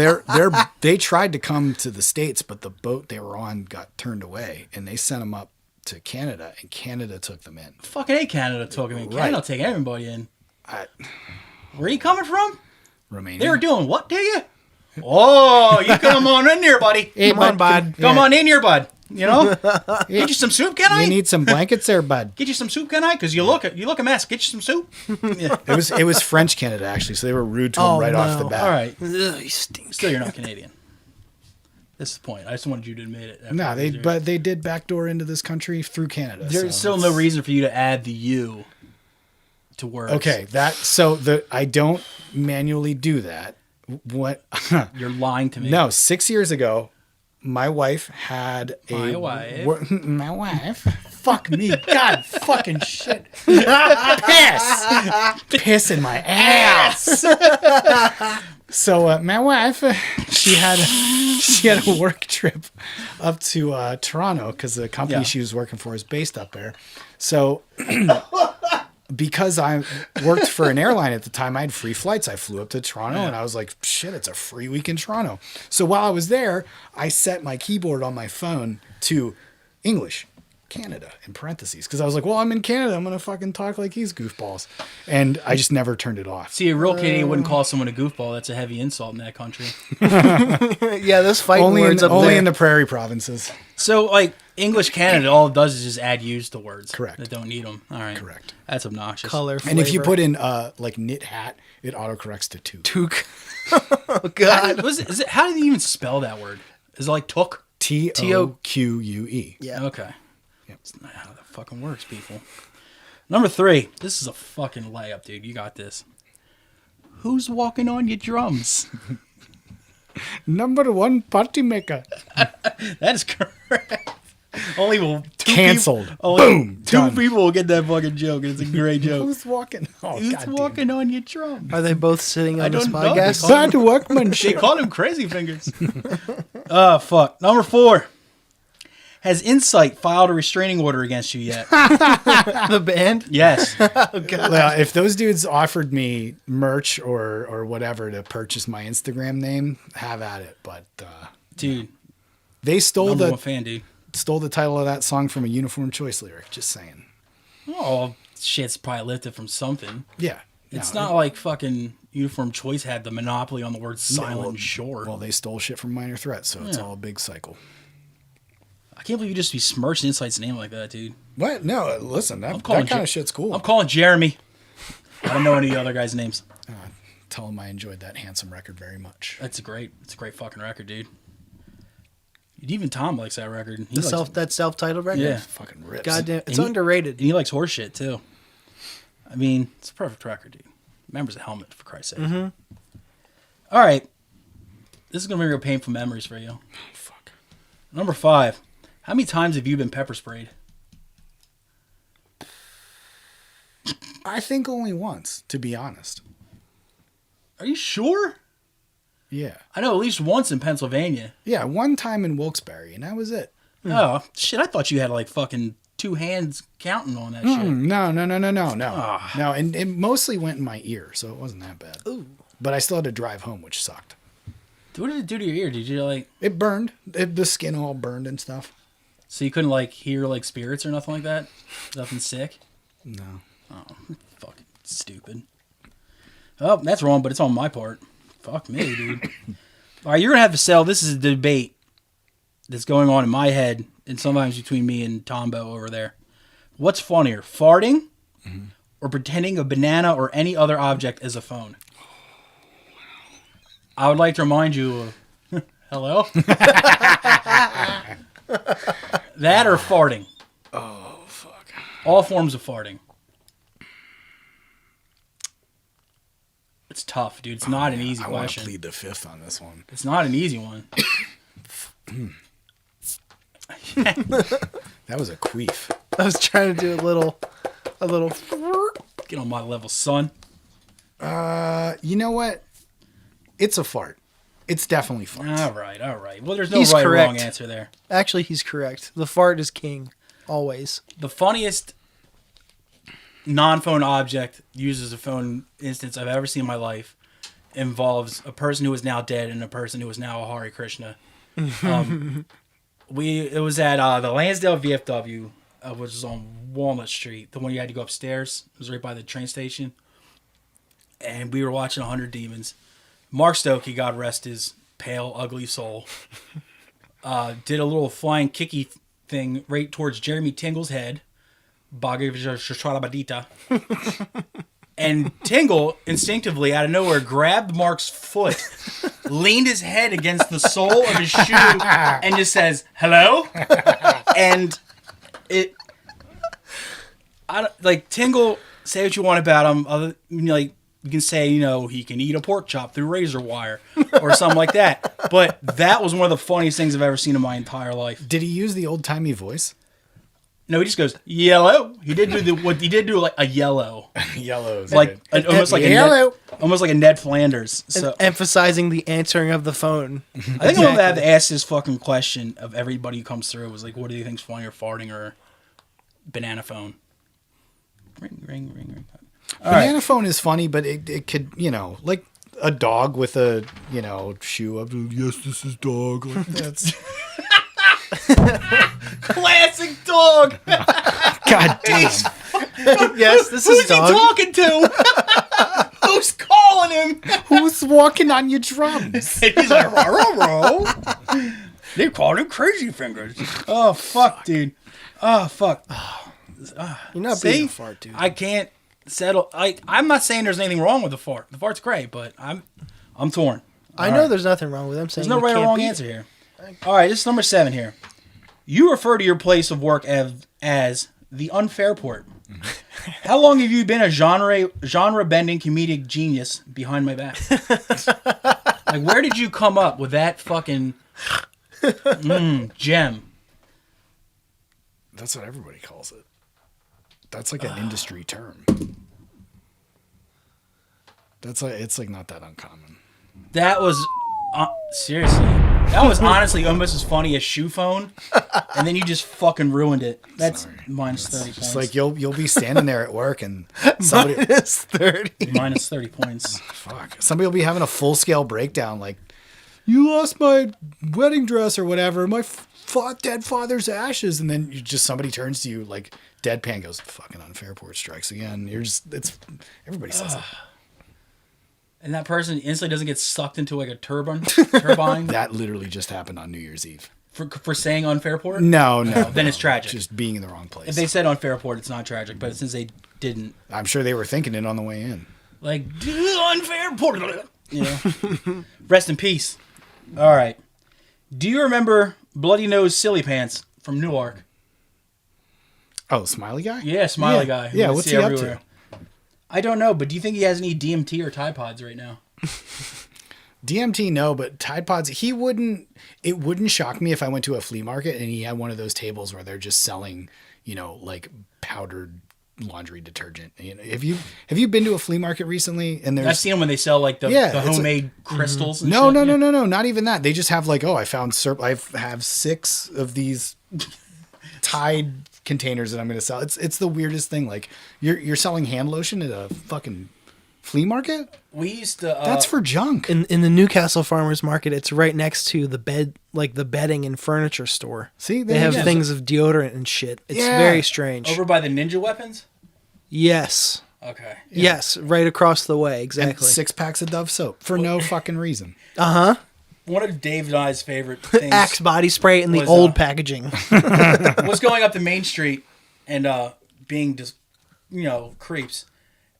they tried to come to the States, but the boat they were on got turned away, and they sent them up to Canada, and Canada took them in. Fucking A Canada took him in. Right. Canada will take everybody in. Where are you coming from? Romania. They were doing what to you? Oh, you come on in here, buddy. Come on, bud. Come on in here, bud. You know? Get you some soup, can I? You need some blankets there, bud. Get you some soup, can I? Because you look a mess. Get you some soup. Yeah. It was French Canada, actually, so they were rude to him right off the bat. All right. Ugh, he stinks. Still, you're not Canadian. That's the point. I just wanted you to admit it. No, they did backdoor into this country through Canada. There's still no reason for you to add the "you" to words. Okay, I don't manually do that. What? You're lying to me. No, 6 years ago, my wife had My wife. my wife. Fuck me, God, fucking shit. Piss in my ass. So my wife, she had a work trip up to Toronto because the company she was working for is based up there. So because I worked for an airline at the time, I had free flights. I flew up to Toronto and I was like, shit, it's a free week in Toronto. So while I was there, I set my keyboard on my phone to English, Canada, in parentheses. Because I was like, well, I'm in Canada. I'm going to fucking talk like these goofballs. And I just never turned it off. See, a real Canadian wouldn't call someone a goofball. That's a heavy insult in that country. Yeah, those fighting words up only there. in the prairie provinces. So, like, English Canada, all it does is just add "use" to words. Correct. That don't need them. All right. Correct. That's obnoxious. Color, And if you flavor. put in like knit hat, it autocorrects to toque. Toque. Oh, God. How do you even spell that word? Is it like took? TOQUE. Yeah. Okay. That's not how that fucking works, people. Number 3. This is a fucking layup, dude. You got this. Who's walking on your drums? Number 1 party maker. That is correct. Only two Canceled. People, Boom. Two Done. people will get that fucking joke. It's a great joke. Who's walking? Oh, Who's God damn. walking on your drum? Are they both sitting I on this don't know. podcast? Bad They workmanship. call him Crazy Fingers. Oh, fuck. Number 4. Has Insight filed a restraining order against you yet? The band? Yes. Well, if those dudes offered me merch or whatever to purchase my Instagram name, have at it. But Dude. they stole Number the one fan, dude. title of that song from a Uniform Choice lyric. Just saying. Oh, shit's probably lifted from something. Yeah. It's not like fucking Uniform Choice had the monopoly on the word silent shore. Well, they stole shit from Minor Threat, so it's all a big cycle. I can't believe you just besmirched Insight's name like that, dude. What? No, listen, that calling kind Jer- of shit's cool. I'm calling Jeremy. I don't know any of the other guys' names. Tell him I enjoyed that handsome record very much. It's a great fucking record, dude. Even Tom likes that record. That self-titled record? Yeah. Fucking rips. Goddamn, it's And he- underrated. And he likes horse shit, too. I mean, it's a perfect record, dude. Remembers the helmet, for Christ's sake. Mm-hmm. All right. This is going to be real painful memories for you. Fuck. Number 5. How many times have you been pepper sprayed? I think only once, to be honest. Are you sure? Yeah. I know at least once in Pennsylvania. Yeah, one time in Wilkes-Barre, and that was it. Oh, shit. I thought you had like fucking 2 hands counting on that shit. No. Ah. No, and it mostly went in my ear, so it wasn't that bad. Ooh. But I still had to drive home, which sucked. What did it do to your ear? Did you like... It burned. The skin all burned and stuff. So you couldn't like hear like spirits or nothing like that? Nothing sick? No. Oh, fucking stupid. Oh, that's wrong, but it's on my part. Fuck me, dude. All right, you're going to have to sell. This is a debate that's going on in my head and sometimes between me and Tombo over there. What's funnier, farting or pretending a banana or any other object is a phone? I would like to remind you of... Hello? That or farting? Oh, fuck. All forms of farting. It's tough, dude. It's not an easy I want to question. plead the fifth on this one. It's not an easy one. That was a queef. I was trying to do a little. Get on my level, son. You know what? It's a fart. It's definitely farts. All right. Well, there's no He's right or wrong correct. answer there. Actually, he's correct. The fart is king, always. The funniest non-phone object used as a phone instance I've ever seen in my life involves a person who is now dead and a person who is now a Hare Krishna. It was at the Lansdale VFW, which is on Walnut Street, the one you had to go upstairs. It was right by the train station. And we were watching 100 Demons. Mark Stokey, God rest his pale, ugly soul, did a little flying kicky thing right towards Jeremy Tingle's head. And Tingle, instinctively, out of nowhere, grabbed Mark's foot, leaned his head against the sole of his shoe, and just says, "Hello?" And Tingle, say what you want about him. You can say, he can eat a pork chop through razor wire or something like that. But that was one of the funniest things I've ever seen in my entire life. Did he use the old-timey voice? No, he just goes, "Yellow." He did do like a yellow. Yellow. Almost like yellow. Almost like a Ned Flanders. So Emphasizing the answering of the phone. I think I'm going to have to ask this fucking question of everybody who comes through. Was like, what do you think's funnier, farting or banana phone? Ring. Banana phone is funny, but it could, like a dog with a, shoe up. Yes, this is dog. Like that's Classic dog. God damn. Yes, this Who's is dog. he talking to? Who's calling him? Who's walking on your drums? He's like, row. They called him Crazy Fingers. Oh, fuck, dude. Oh, fuck. You're not See? being a fart, dude. I can't settle. I'm not saying there's anything wrong with the fart. The fart's great, but I'm torn. I know there's nothing wrong with them saying There's no right or wrong answer here. All right, this is number 7 here. You refer to your place of work as the unfair port. How long have you been a genre-bending comedic genius behind my back? Like, where did you come up with that fucking gem? That's what everybody calls it. That's like an industry term. It's like not that uncommon. That was seriously. That was honestly almost as funny as Shoe Phone, and then you just fucking ruined it. That's minus 30 points. It's like you'll be standing there at work and somebody Minus 30. Minus 30 points. fuck. Somebody will be having a full scale breakdown like, "You lost my wedding dress or whatever. My dead father's ashes," and then somebody turns to you like deadpan, goes, "Fucking unfair port strikes again." Everybody says it. And that person instantly doesn't get sucked into like a turbine. That literally just happened on New Year's Eve. For saying unfair port? No. Then it's tragic. Just being in the wrong place. If they said unfair port, it's not tragic. But since they didn't, I'm sure they were thinking it on the way in. like, unfair port. Rest in peace. All right. Do you remember Bloody Nose Silly Pants from Newark? Oh, Smiley guy? Yeah, Smiley guy. Yeah, We what's see he up to? I don't know, but do you think he has any DMT or Tide Pods right now? DMT, no, but Tide Pods, it wouldn't shock me if I went to a flea market and he had one of those tables where they're just selling, like powdered laundry detergent. Have you been to a flea market recently? And I've seen them when they sell like the homemade crystals. And no, shit. No, not even that. They just have like, I found I have 6 of these Tide containers that I'm going to sell. It's the weirdest thing. Like you're selling hand lotion at a fucking flea market. We used to. That's for junk. In the Newcastle Farmers Market, it's right next to the bedding and furniture store. See, they have things of deodorant and shit. It's very strange. Over by the ninja weapons? Yes. Okay. Yeah. Yes, right across the way, exactly. And 6 packs of Dove soap for no fucking reason. Uh-huh. One of Dave and I's favorite things Axe body spray in the was, old packaging. was going up the main street and being just, creeps.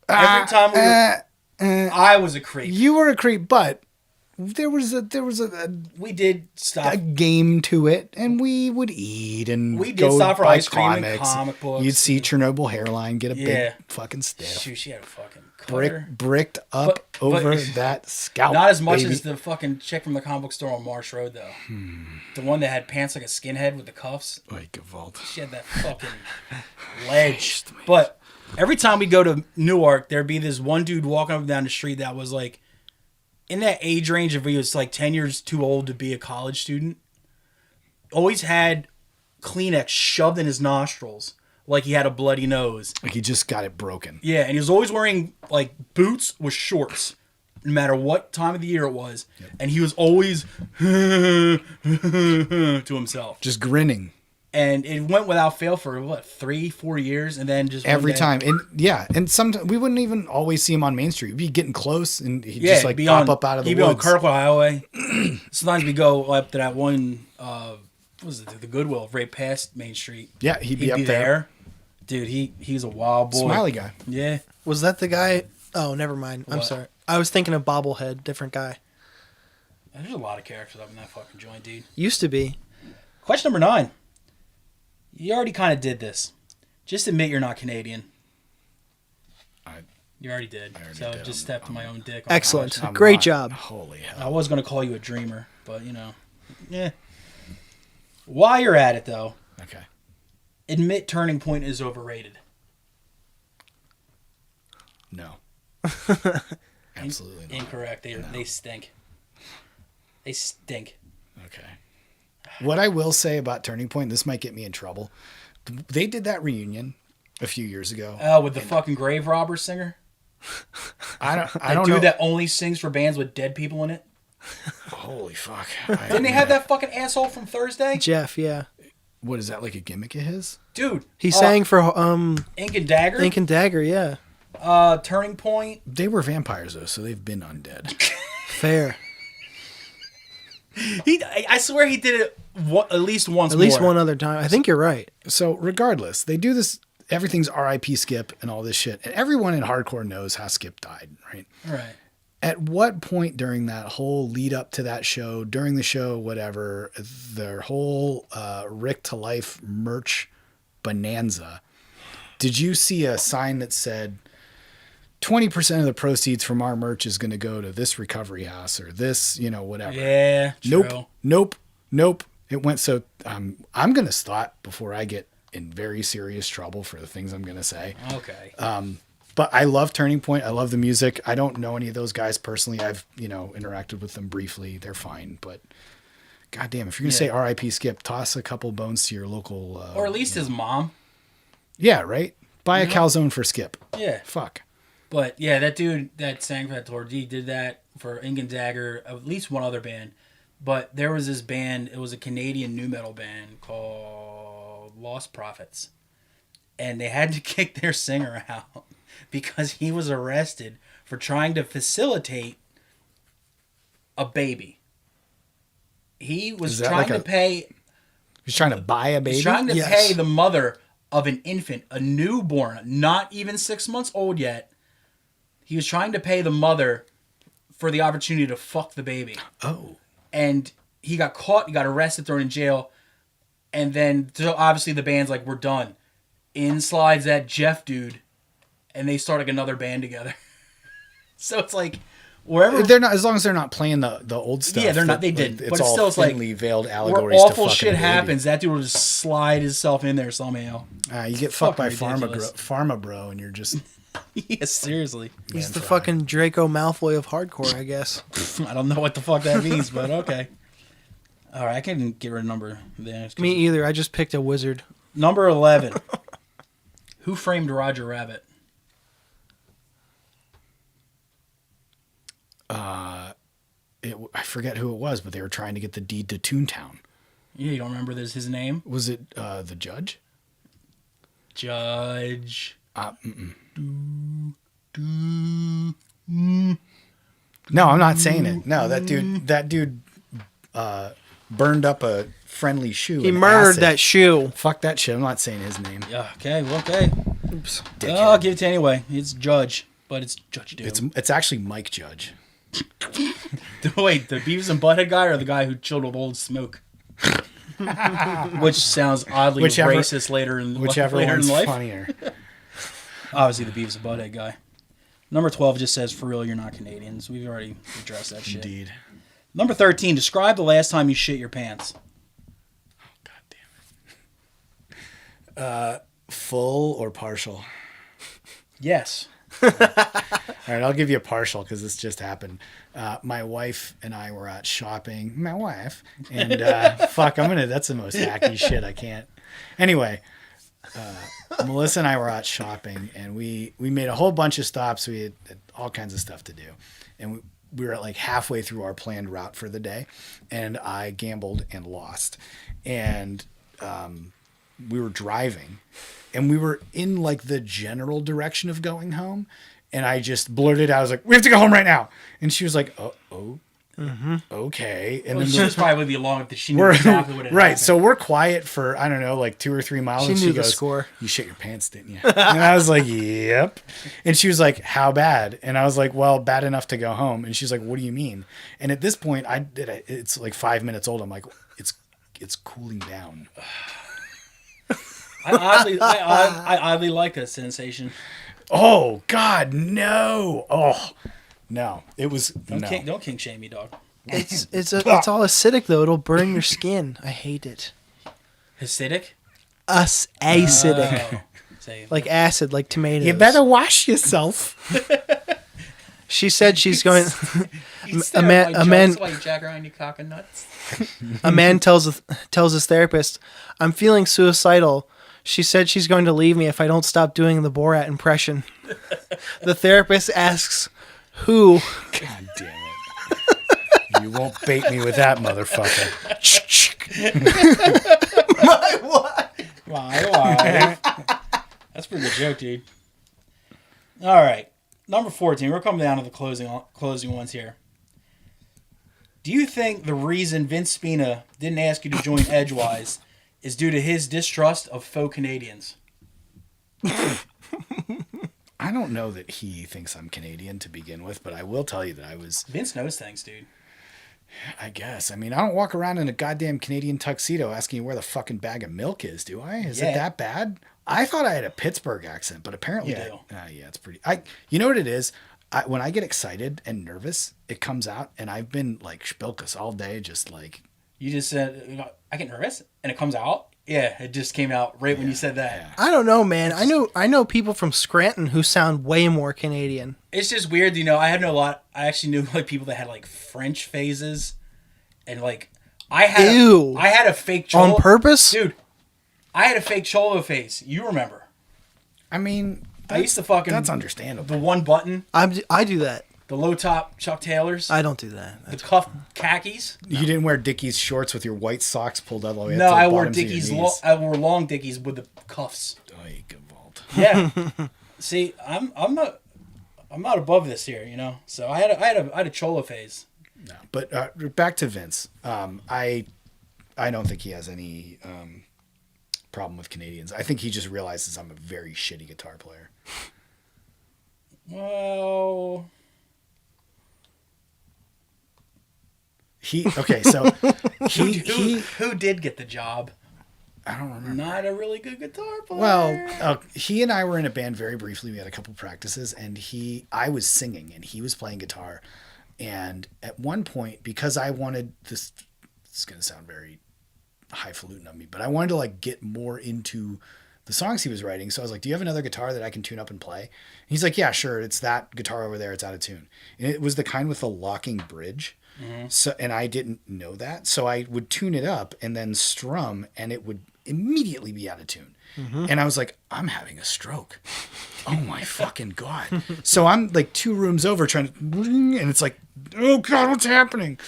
Every time I was a creep. You were a creep, but there was a we did stop a game to it, and we would eat and we did go stop for buy ice cream and comics. comic books. You'd see Chernobyl hairline get a big fucking stiff. Shoot, she had a fucking cutter. Bricked up But over that scalp. Not as much baby. as the fucking chick from the comic book store on Marsh Road, though. The one that had pants like a skinhead with the cuffs. Like a vault. She had that fucking ledge. But every time we go to Newark, there'd be this one dude walking up and down the street that was like in that age range of he was like 10 years too old to be a college student. Always had Kleenex shoved in his nostrils like he had a bloody nose. Like he just got it broken. Yeah, and he was always wearing like boots with shorts. no matter what time of the year it was, and he was always to himself. Just grinning. And it went without fail for, 3-4 years, and then just Every one day- time. And sometimes we wouldn't even always see him on Main Street. We'd be getting close, and he'd just like be pop on, up out of the he'd be on woods. Kirkwood Highway. Sometimes we go up to that one, what was it, the Goodwill, right past Main Street. Yeah, he'd be up there. there. Dude, he's a wild boy. Smiley guy. Yeah. Was that the guy? Oh, never mind. I'm What? sorry. I was thinking of Bobblehead, different guy. There's a lot of characters up in that fucking joint, dude. Used to be. Question number 9. You already kind of did this. Just admit you're not Canadian. You already did. So did. just stepped to my own dick. Excellent. I'm Great not- job. Holy hell. I was going to call you a dreamer, but, yeah. While you're at it, though, Okay. admit Turning Point is overrated. No. Absolutely not. Incorrect. They stink. They stink. Okay. What I will say about Turning Point, this might get me in trouble. They did that reunion a few years ago. Oh, with the fucking grave robber singer? I That don't dude know. that only sings for bands with dead people in it? Holy fuck. Didn't they have that fucking asshole from Thursday? Jeff, yeah. What is that, like a gimmick of his? Dude. He sang for Ink and Dagger? Ink and Dagger, yeah. Turning Point. They were vampires though, so they've been undead. Fair. I swear he did it at least once At least more. one other time. I think you're right. So regardless, they do this. Everything's R.I.P. Skip and all this shit, and everyone in hardcore knows how Skip died, right? Right. At what point during that whole lead up to that show, during the show, whatever, their whole Rick to Life merch bonanza, did you see a sign that said 20% of the proceeds from our merch is going to go to this recovery house or this, whatever? Yeah, true. Nope. It went so. I'm going to stop before I get in very serious trouble for the things I'm going to say. Okay. But I love Turning Point. I love the music. I don't know any of those guys personally. I've, interacted with them briefly. They're fine. But goddamn, if you're going to say R.I.P. Skip, toss a couple bones to your local. Or at least his mom. Yeah, right? Buy a calzone for Skip. Yeah. Fuck. But yeah, that dude that sang for that tour, he did that for Ink and Dagger, at least one other band. But there was this band, it was a Canadian nu metal band called Lost Prophets. And they had to kick their singer out because he was arrested for trying to facilitate a baby. He was trying to pay... He's trying to buy a baby? He's trying to Yes. pay the mother of an infant, a newborn, not even 6 months old yet. He was trying to pay the mother for the opportunity to fuck the baby. Oh. And he got caught, he got arrested, thrown in jail. And then, so obviously the band's like, we're done. In slides that Jeff dude, and they start like another band together. So it's like, wherever... They're not, as long as they're not playing the old stuff. Yeah, they're not. that, They did, It's but all still, it's like thinly veiled where allegories to awful fucking shit a baby. happens, that dude will just slide himself in there somehow. You get fucked by Fucking Pharma Bro, and you're just... Yeah, seriously. He's the fucking Draco Malfoy of hardcore, I guess. I don't know what the fuck that means, but okay. All right, I can get rid of number there. Me either. I just picked a wizard. Number 11. Who framed Roger Rabbit? I forget who it was, but they were trying to get the deed to Toontown. Yeah, you don't remember his name? Was it the judge? Judge. No, I'm not saying it. No, that dude burned up a friendly shoe. He in murdered acid. that shoe. Fuck that shit. I'm not saying his name. Yeah, okay, well, okay. Oops. I'll give it to you anyway. It's Judge, but it's Judge Doom. It's actually Mike Judge. Wait, the Beavis and Butthead guy or the guy who chilled with Old Smoke? Which sounds oddly racist later in one's life. funnier. Obviously, the Beavis and Butthead guy. Number 12 just says, for real, you're not Canadians. We've already addressed that shit. Indeed. Number 13, describe the last time you shit your pants. God damn it. Full or partial? Yes. All right, I'll give you a partial because this just happened. My wife and I were out shopping. My wife and that's the most hacky shit. I can't. Anyway, Melissa and I were out shopping, and we made a whole bunch of stops. We had all kinds of stuff to do, and we were like halfway through our planned route for the day, and I gambled and lost, and we were driving, and we were in like the general direction of going home, and I just blurted out, I was like, "We have to go home right now," and she was like, "Oh." Okay, and Well, then she was probably with you long if she knew exactly what had right. happened. So we're quiet for I don't know, like 2 or 3 miles. She and knew she the goes, score. "You shit your pants, didn't you?" And I was like, "Yep." And she was like, "How bad?" And I was like, "Well, bad enough to go home." And she's like, "What do you mean?" And at this point, it's like 5 minutes old. I'm like, "It's cooling down." I oddly like that sensation. Oh God, no! Oh no, it was Don't kink shame me, dog. It's all acidic though. It'll burn your skin. I hate it. Acidic? Acidic. Say, Like acid, like tomatoes. You better wash yourself. She said she's going. a man Why you jack around your cock and nuts? A man tells his therapist, "I'm feeling suicidal." She said she's going to leave me if I don't stop doing the Borat impression. The therapist asks, "Who?" God damn it. You won't bait me with that, motherfucker. Why? That's a pretty good joke, dude. All right. Number 14. We're coming down to the closing ones here. Do you think the reason Vince Spina didn't ask you to join Edgewise is due to his distrust of faux Canadians? I don't know that he thinks I'm Canadian to begin with, but I will tell you that I was... Vince knows things, dude. I guess. I mean, I don't walk around in a goddamn Canadian tuxedo asking you where the fucking bag of milk is, do I? Is it that bad? I thought I had a Pittsburgh accent, but apparently... You do. Yeah, it's pretty... You know what it is? When I get excited and nervous, it comes out, and I've been like spilkus all day, just like... You just said, I get nervous, and it comes out? Yeah, it just came out right when you said that. Yeah. I don't know, man. I know people from Scranton who sound way more Canadian. It's just weird, you know. I actually knew like people that had like French phases, and like I had a fake cholo on purpose, dude. I had a fake cholo face. You remember? I mean, I used to fucking that's understandable. the one button, I do that. the low top Chuck Taylors, I don't do that. the cuff khakis. You didn't wear Dickies shorts with your white socks pulled all the way up No, to the I wore bottoms of your Dickies. knees. I wore long Dickies with the cuffs. Oy, gewalt. Yeah. See, I'm not above this here, you know. So I had a cholo phase. No, but back to Vince. I don't think he has any problem with Canadians. I think he just realizes I'm a very shitty guitar player. Well, who did get the job? I don't remember. Not a really good guitar player. Well, he and I were in a band very briefly. We had a couple practices, and I was singing, and he was playing guitar. And at one point, because I wanted this is going to sound very highfalutin on me, but I wanted to like get more into the songs he was writing. So I was like, "Do you have another guitar that I can tune up and play?" And he's like, "Yeah, sure. It's that guitar over there. It's out of tune." And it was the kind with the locking bridge. Mm-hmm. So, and I didn't know that. So I would tune it up and then strum, and it would immediately be out of tune. Mm-hmm. And I was like, I'm having a stroke. Oh my fucking God. So I'm like 2 rooms over trying to, and it's like, oh God, what's happening?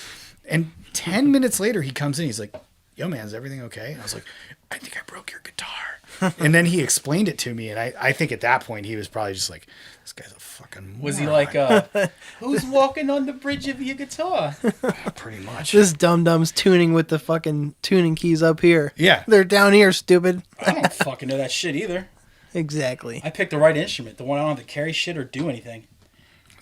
And 10 minutes later, he comes in. He's like, "Yo, man, is everything okay?" And I was like, "I think I broke your guitar." And then he explained it to me. And I think at that point, he was probably just like, this guy's a fucking moron. Was he like, who's walking on the bridge of your guitar? Pretty much. This dum-dum's tuning with the fucking tuning keys up here. Yeah. They're down here, stupid. I don't fucking know that shit either. Exactly. I picked the right instrument, the one I don't have to carry shit or do anything.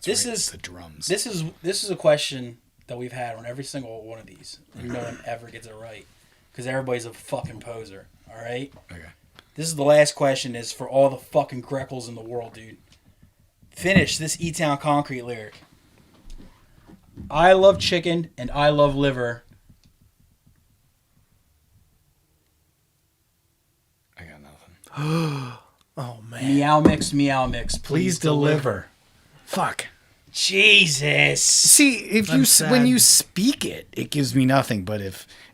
This is the drums. This is a question that we've had on every single one of these. And no one ever gets it right. Because everybody's a fucking poser. All right? Okay. This is the last question. Is for all the fucking Greckles in the world, dude. Finish this E-Town Concrete lyric. I love chicken and I love liver. I got nothing. Oh, man. Meow mix, Please deliver. Fuck. Jesus. See, if I'm you sad. when you speak it, it gives me nothing. But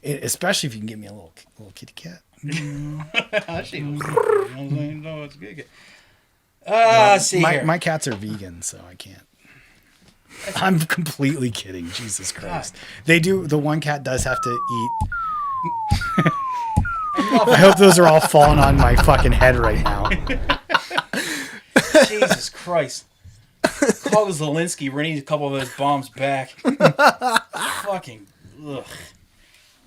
especially if you can give me a little kitty cat. See here. My cats are vegan, so I can't. I'm completely kidding. Jesus Christ. They do. The one cat does have to eat. I hope those are all falling on my fucking head right now. Jesus Christ. Call Zelensky. We need a couple of those bombs back. Fucking. Ugh.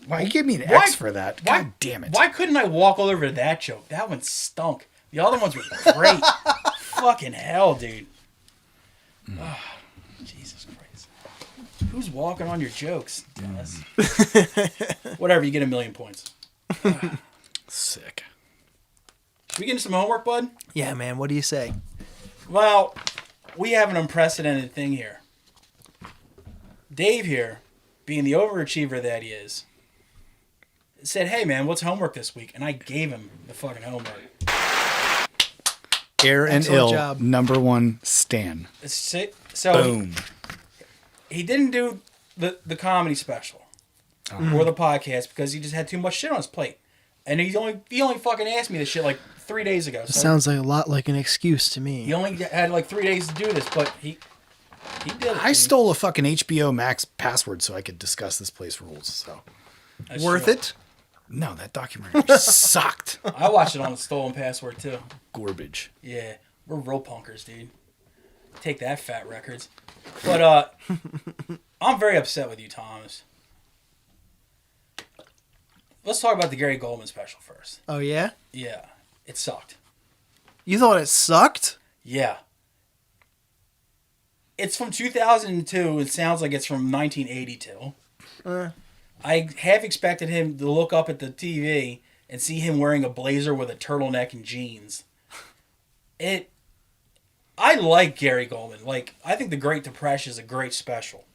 Why you gave me an X for that? God damn it. Why couldn't I walk all over to that joke? That one stunk. The other ones were great. Fucking hell, dude. Oh, Jesus Christ. Who's walking on your jokes, Dennis? Whatever, you get 1,000,000 points. Sick. Should we get into some homework, bud? Yeah, man. What do you say? Well, we have an unprecedented thing here. Dave here, being the overachiever that he is, said, hey, man, what's homework this week? And I gave him the fucking homework. Air and Excellent Ill, job. #1 Stan. So Boom. he didn't do the comedy special or the podcast because he just had too much shit on his plate. And he only fucking asked me this shit like 3 days ago. So Sounds like a lot like an excuse to me. he only had like 3 days to do this, but he did it. I dude. stole a fucking HBO Max password so I could discuss this place rules. So That's Worth true. it? no, that documentary sucked. I watched it on the stolen password too. Garbage. Yeah, we're real punkers, dude. Take that, Fat Records. But I'm very upset with you, Thomas. Let's talk about the Gary Goldman special first. Oh, yeah? Yeah, it sucked. You thought it sucked? Yeah. It's from 2002. It sounds like it's from 1982. I have expected him to look up at the TV and see him wearing a blazer with a turtleneck and jeans. I like Gary Goldman. Like, I think The Great Depression is a great special.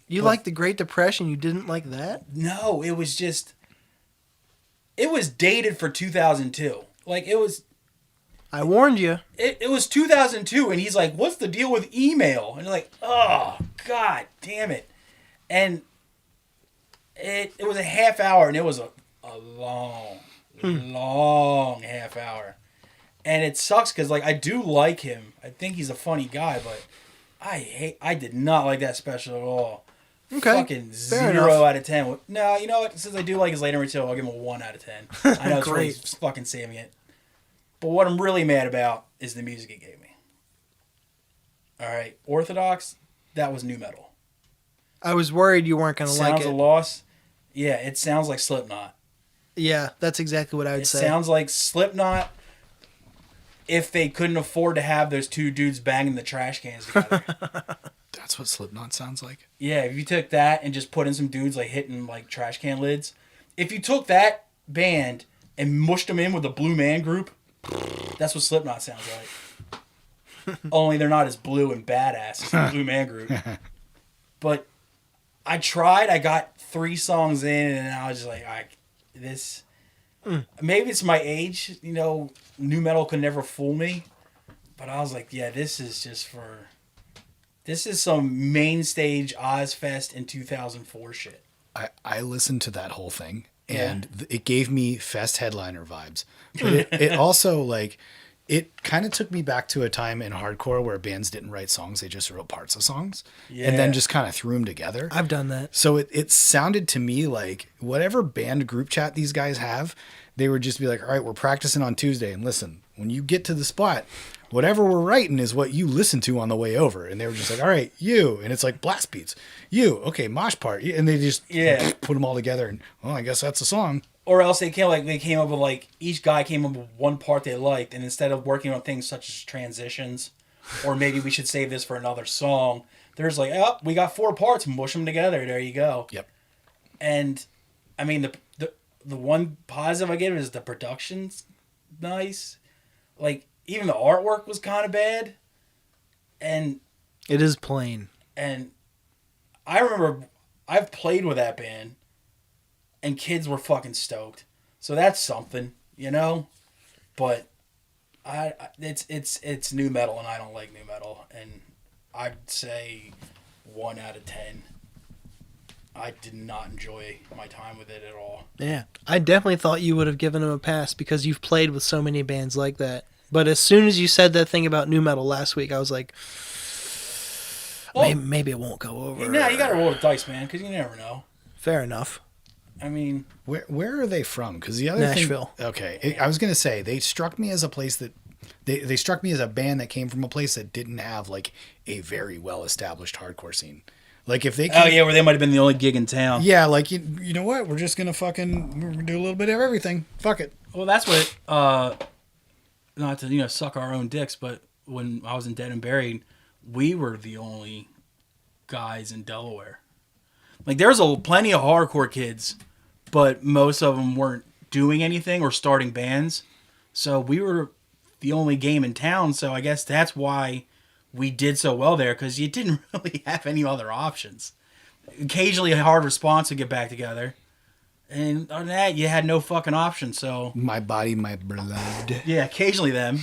You liked the Great Depression? You didn't like that? No, it was just... It was dated for 2002. Like, it was... I warned you. It was 2002, and he's like, what's the deal with email? And you're like, oh, God damn it. And it was a half hour, and it was a long half hour. And it sucks because, like, I do like him. I think he's a funny guy, but I did not like that special at all. Okay. Fucking Fair 0 enough. out of 10. No, you know what? Since I do like his later material, I'll give him a 1 out of 10. I know it's really Great. fucking saving it. But what I'm really mad about is the music it gave me. Alright, Orthodox, that was new metal. I was worried you weren't going to like Sounds it. of Loss, yeah, it sounds like Slipknot. Yeah, that's exactly what I would It say. sounds like Slipknot if they couldn't afford to have those two dudes banging the trash cans together. That's what Slipknot sounds like. Yeah, if you took that and just put in some dudes like hitting like trash can lids. If you took that band and mushed them in with a Blue Man Group, that's what Slipknot sounds like. Only they're not as blue and badass as the Blue Man Group. But I tried. I got 3 songs in, and I was just like, this. Maybe it's my age. You know, new metal could never fool me. But I was like, yeah, this is just for. This is some main stage Ozfest in 2004 shit. I listened to that whole thing, and it gave me Fest headliner vibes. But it also, like, it kind of took me back to a time in hardcore where bands didn't write songs. They just wrote parts of songs and then just kind of threw them together. I've done that. So it sounded to me like whatever band group chat these guys have, they would just be like, all right, we're practicing on Tuesday. And listen, when you get to the spot, whatever we're writing is what you listen to on the way over. And they were just like, all right, you. And it's like blast beats. You. Okay, mosh part. And they just put them all together. And, well, I guess that's a song. Or else they came up with like each guy came up with one part they liked, and instead of working on things such as transitions, or maybe we should save this for another song, there's like, oh, we got 4 parts, mush them together. There you go. Yep. And I mean the one positive I give is the production's nice. Like even the artwork was kind of bad, and It is plain. and I remember I've played with that band. And kids were fucking stoked, so that's something, you know. But it's new metal, and I don't like new metal. And I'd say 1 out of 10. I did not enjoy my time with it at all. Yeah. I definitely thought you would have given him a pass because you've played with so many bands like that. But as soon as you said that thing about new metal last week, I was like, Well, maybe it won't go over. Yeah, you gotta roll the dice, man, because you never know. Fair enough. I mean, where are they from? Because the other Nashville. thing, okay, I was gonna say they struck me as a place that they struck me as a band that came from a place that didn't have like a very well established hardcore scene. Like if they where they might have been the only gig in town. Yeah, like you know what? We're just gonna do a little bit of everything. Fuck it. Well, that's what. Not to suck our own dicks, but when I was in Dead and Buried, we were the only guys in Delaware. Like there's plenty of hardcore kids, but most of them weren't doing anything or starting bands. So we were the only game in town. So I guess that's why we did so well there, because you didn't really have any other options. Occasionally a Hard Response would get back together. And other than that, you had no fucking option. So My Body, My Blood. yeah, occasionally them,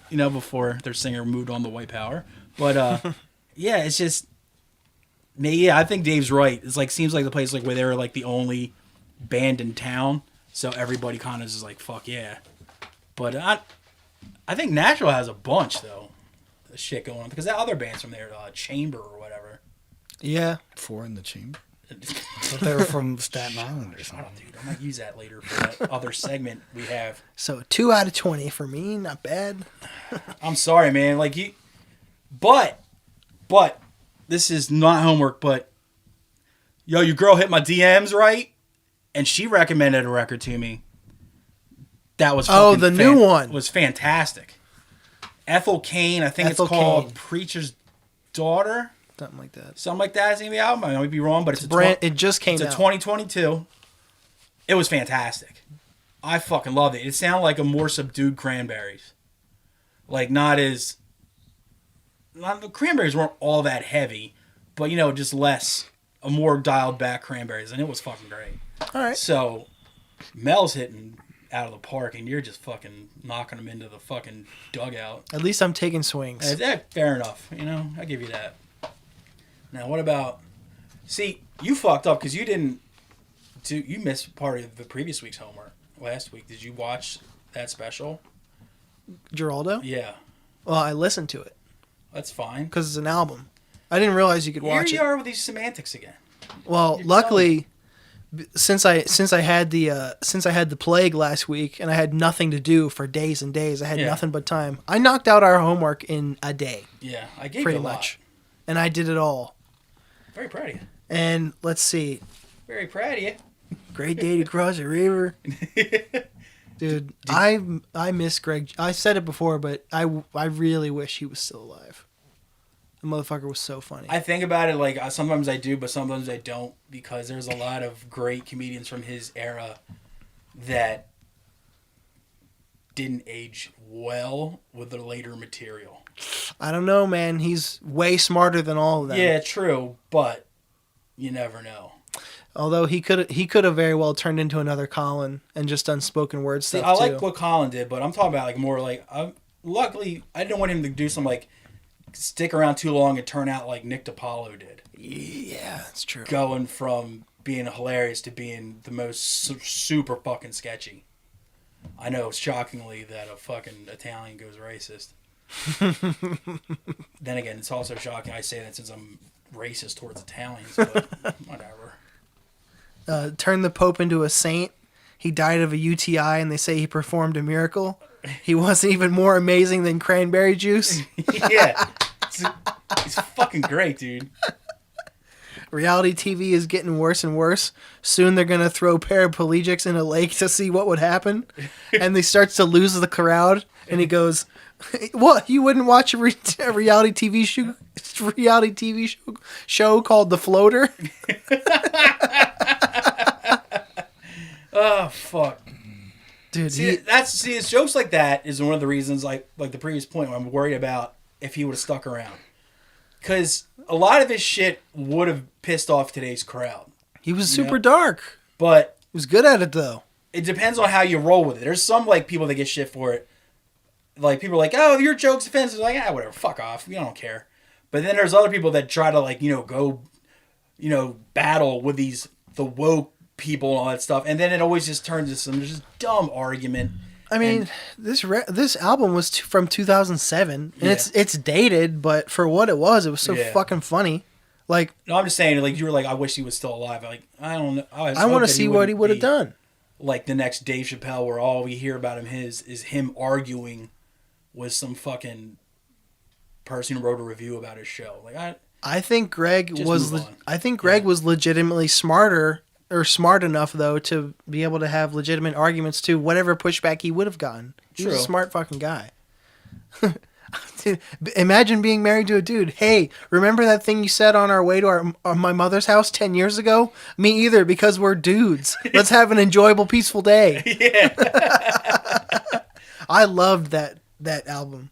before their singer moved on to White Power. But yeah, it's just, yeah, I think Dave's right. It's like, seems like the place like where they were like the only band in town, so everybody kind of is like, fuck yeah. But I think Nashville has a bunch though, of shit going on, because that other band's from there, Chamber or whatever. Yeah. 4 in the Chamber. They were from Staten Island or something. Dude, I might use that later for that other segment we have. So 2 out of 20 for me, not bad. I'm sorry, man. Like but this is not homework. But yo, your girl hit my DMs, right? And she recommended a record to me. That was the new one was fantastic. Ethel Cain, I think Ethel it's called Cain. Preacher's Daughter. Something like that. Something like that is the name of the album. I might be wrong, but It just came out. It's a 2022. It was fantastic. I fucking loved it. It sounded like a more subdued Cranberries. Like the Cranberries weren't all that heavy, but just less, a more dialed back Cranberries, and it was fucking great. All right. So Mel's hitting out of the park, and you're just fucking knocking them into the fucking dugout. At least I'm taking swings. Fair enough. I give you that. Now, what about... See, you fucked up because you missed part of the previous week's homework last week. Did you watch that special? Geraldo? Yeah. Well, I listened to it. That's fine. Because it's an album. I didn't realize you could watch it. Here you are with these semantics again. Well, luckily, since I had the plague last week and I had nothing to do for days and days, I had nothing but time. I knocked out our homework in a day. Yeah, I gave pretty you a lot. much, and I did it all. Very proud of you. And let's see. Very proud of you. Great day to cross the river. Dude, I miss Greg. I said it before, but I really wish he was still alive. The motherfucker was so funny. I think about it like sometimes I do, but sometimes I don't, because there's a lot of great comedians from his era that didn't age well with the later material. I don't know, man. He's way smarter than all of them. Yeah, true, but you never know. Although he could have very well turned into another Colin and just done spoken word stuff. I like what Colin did, but I'm talking about like more like luckily I didn't want him to do some like stick around too long and turn out like Nick DiPaolo did. Yeah, that's true. Going from being hilarious to being the most super fucking sketchy. I know, shockingly, that a fucking Italian goes racist. Then again, it's also shocking I say that since I'm racist towards Italians, but whatever. Turned the Pope into a saint. He died of a UTI, and they say he performed a miracle. He wasn't even more amazing than cranberry juice. Yeah. He's fucking great, dude. Reality TV is getting worse and worse. Soon they're going to throw paraplegics in a lake to see what would happen. And he starts to lose the crowd. And he goes, what? You wouldn't watch a reality TV show called The Floater? Oh, fuck. Dude, it's jokes like that is one of the reasons, like the previous point, I'm worried about if he would have stuck around. Because a lot of his shit would have pissed off today's crowd. he was super dark. But he was good at it, though. It depends on how you roll with it. There's some like people that get shit for it. Like people are like, "Oh, your joke's offensive." Like, whatever, fuck off. We don't care. But then there's other people that try to like, go, battle with the woke people and all that stuff, and then it always just turns into some just dumb argument. I mean, this album was from 2007, and it's dated, but for what it was so fucking funny. Like, no, I'm just saying, like, you were like, I wish he was still alive. Like, I don't know. I want to see what he would have done. Like the next Dave Chappelle, where all we hear about him is him arguing with some fucking person who wrote a review about his show. Like, I think Greg was legitimately smart enough though to be able to have legitimate arguments to whatever pushback he would have gotten. He was a smart fucking guy. Dude, imagine being married to a dude. Hey, remember that thing you said on our way to my mother's house 10 years ago? Me either, because we're dudes. Let's have an enjoyable, peaceful day. Yeah. I loved that album.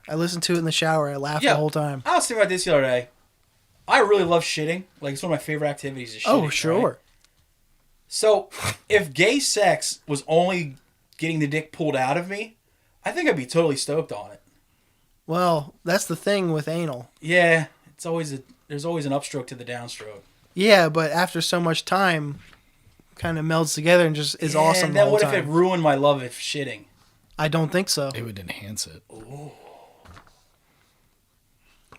I listened to it in the shower. I laughed the whole time. I was thinking about this the other day. I really love shitting. Like, it's one of my favorite activities is shitting. Oh, sure. Right? So, if gay sex was only getting the dick pulled out of me, I think I'd be totally stoked on it. Well, that's the thing with anal. Yeah, there's always an upstroke to the downstroke. Yeah, but after so much time, kind of melds together and just is awesome the then whole what time. if it ruined my love of shitting? I don't think so. It would enhance it. Ooh.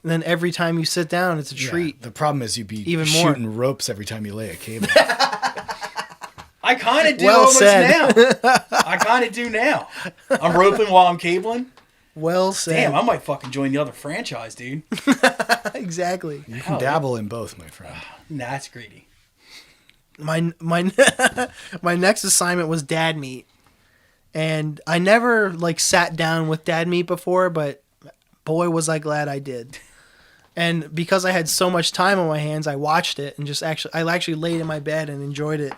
And then every time you sit down, it's a treat. The problem is you'd be even more shooting ropes every time you lay a cable. I kind of do well almost said. now. I kind of do now. I'm roping while I'm cabling. Well said. Damn, I might fucking join the other franchise, dude. Exactly. You can dabble in both, my friend. Nah, that's greedy. My my next assignment was dad meat, and I never like sat down with dad meat before, but boy was I glad I did. And because I had so much time on my hands, I watched it and I actually laid in my bed and enjoyed it.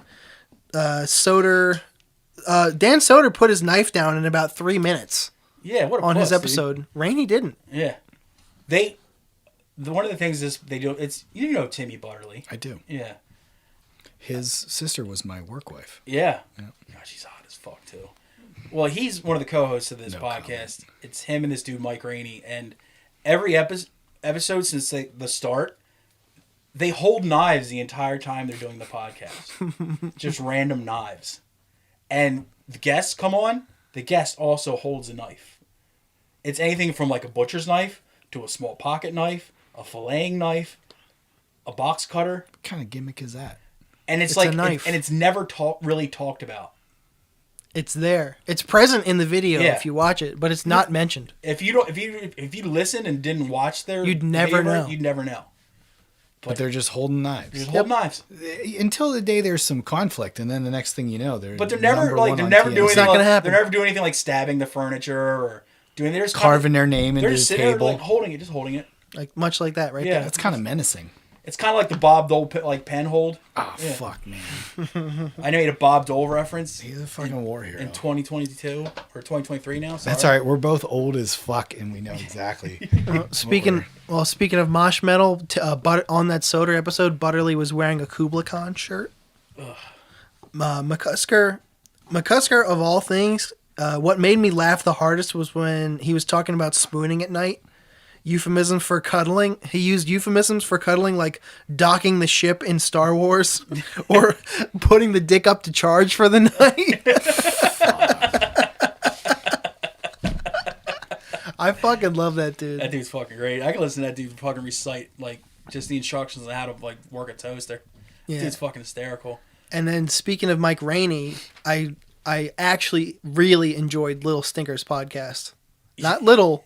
Dan Soder put his knife down in about 3 minutes. Yeah, what a on puss, his episode. Dude. Rainey didn't. Yeah, one of the things is they do. It's you know Timmy Butterly. I do. Yeah, his sister was my work wife. Yeah. Yeah. God, she's hot as fuck too. Well, he's one of the co-hosts of this podcast. Comment. It's him and this dude Mike Rainey, and every episode since the start, they hold knives the entire time they're doing the podcast. Just random knives, and the guests come on. The guest also holds a knife. It's anything from like a butcher's knife to a small pocket knife, a filleting knife, a box cutter. What kind of gimmick is that? And it's like a knife. And it's never really talked about. It's there. It's present in the video Yeah. if you watch it, but it's not mentioned. If you listen and didn't watch you'd never know. You'd never know. But they're just holding knives. They're just holding knives. Until the day there's some conflict, and then the next thing you know, they're But they're never doing It's not gonna happen. They're never doing anything like stabbing the furniture or doing. They're just carving their name into they're the just sitting there table. like holding it. Like much like that, right? Yeah. there. That's kind of menacing. It's kind of like the Bob Dole like pen hold. Oh, fuck, man. I made a Bob Dole reference. He's a fucking war hero. In 2022 or 2023 now. Sorry. That's all right. We're both old as fuck, and we know exactly. Speaking of mosh metal, on that Soder episode, Butterly was wearing a Kubla Khan shirt. McCusker of all things, what made me laugh the hardest was when he was talking about spooning at night. Euphemisms for cuddling. He used euphemisms for cuddling like docking the ship in Star Wars or putting the dick up to charge for the night. I fucking love that dude. That dude's fucking great. I can listen to that dude fucking recite like just the instructions on how to like work a toaster. Yeah. Dude's fucking hysterical. And then speaking of Mike Rainey, I actually really enjoyed Little Stinker's podcast. Not Lil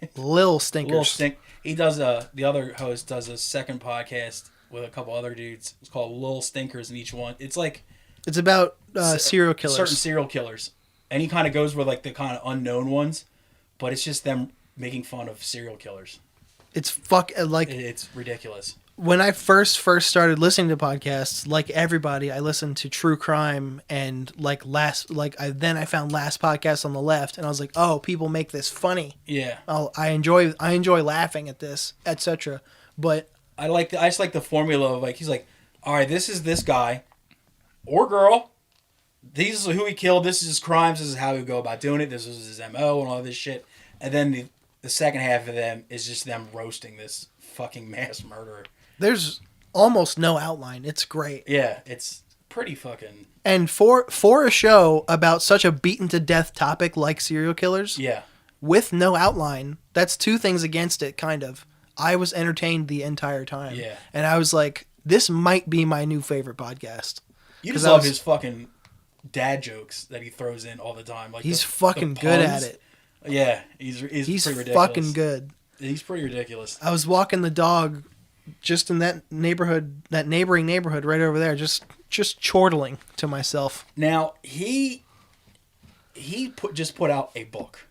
Stinkers. Little Stink. He does the other host does a second podcast with a couple other dudes. It's called Lil Stinkers, and each one it's about serial killers. Certain serial killers, and he kind of goes with like the kind of unknown ones, but it's just them making fun of serial killers. It's it's ridiculous. When I first started listening to podcasts, like everybody, I listened to true crime and I found Last Podcast on the Left, and I was like, oh, people make this funny. Yeah. I enjoy laughing at this, etc. But I just like the formula of like he's like, all right, this is this guy or girl. These is who he killed. This is his crimes. This is how he would go about doing it. This is his MO and all this shit. And then the second half of them is just them roasting this fucking mass murderer. there's almost no outline. It's great. Yeah, it's pretty fucking... And for a show about such a beaten to death topic like serial killers, Yeah. with no outline, that's two things against it, kind of. I was entertained the entire time. Yeah. And I was like, this might be my new favorite podcast. You just love his fucking dad jokes that he throws in all the time. Like He's the fucking good at it. Yeah, he's pretty ridiculous. Fucking good. He's pretty ridiculous. I was walking the dog just in that neighborhood, that neighboring neighborhood right over there, just chortling to myself. Now, he just put out a book.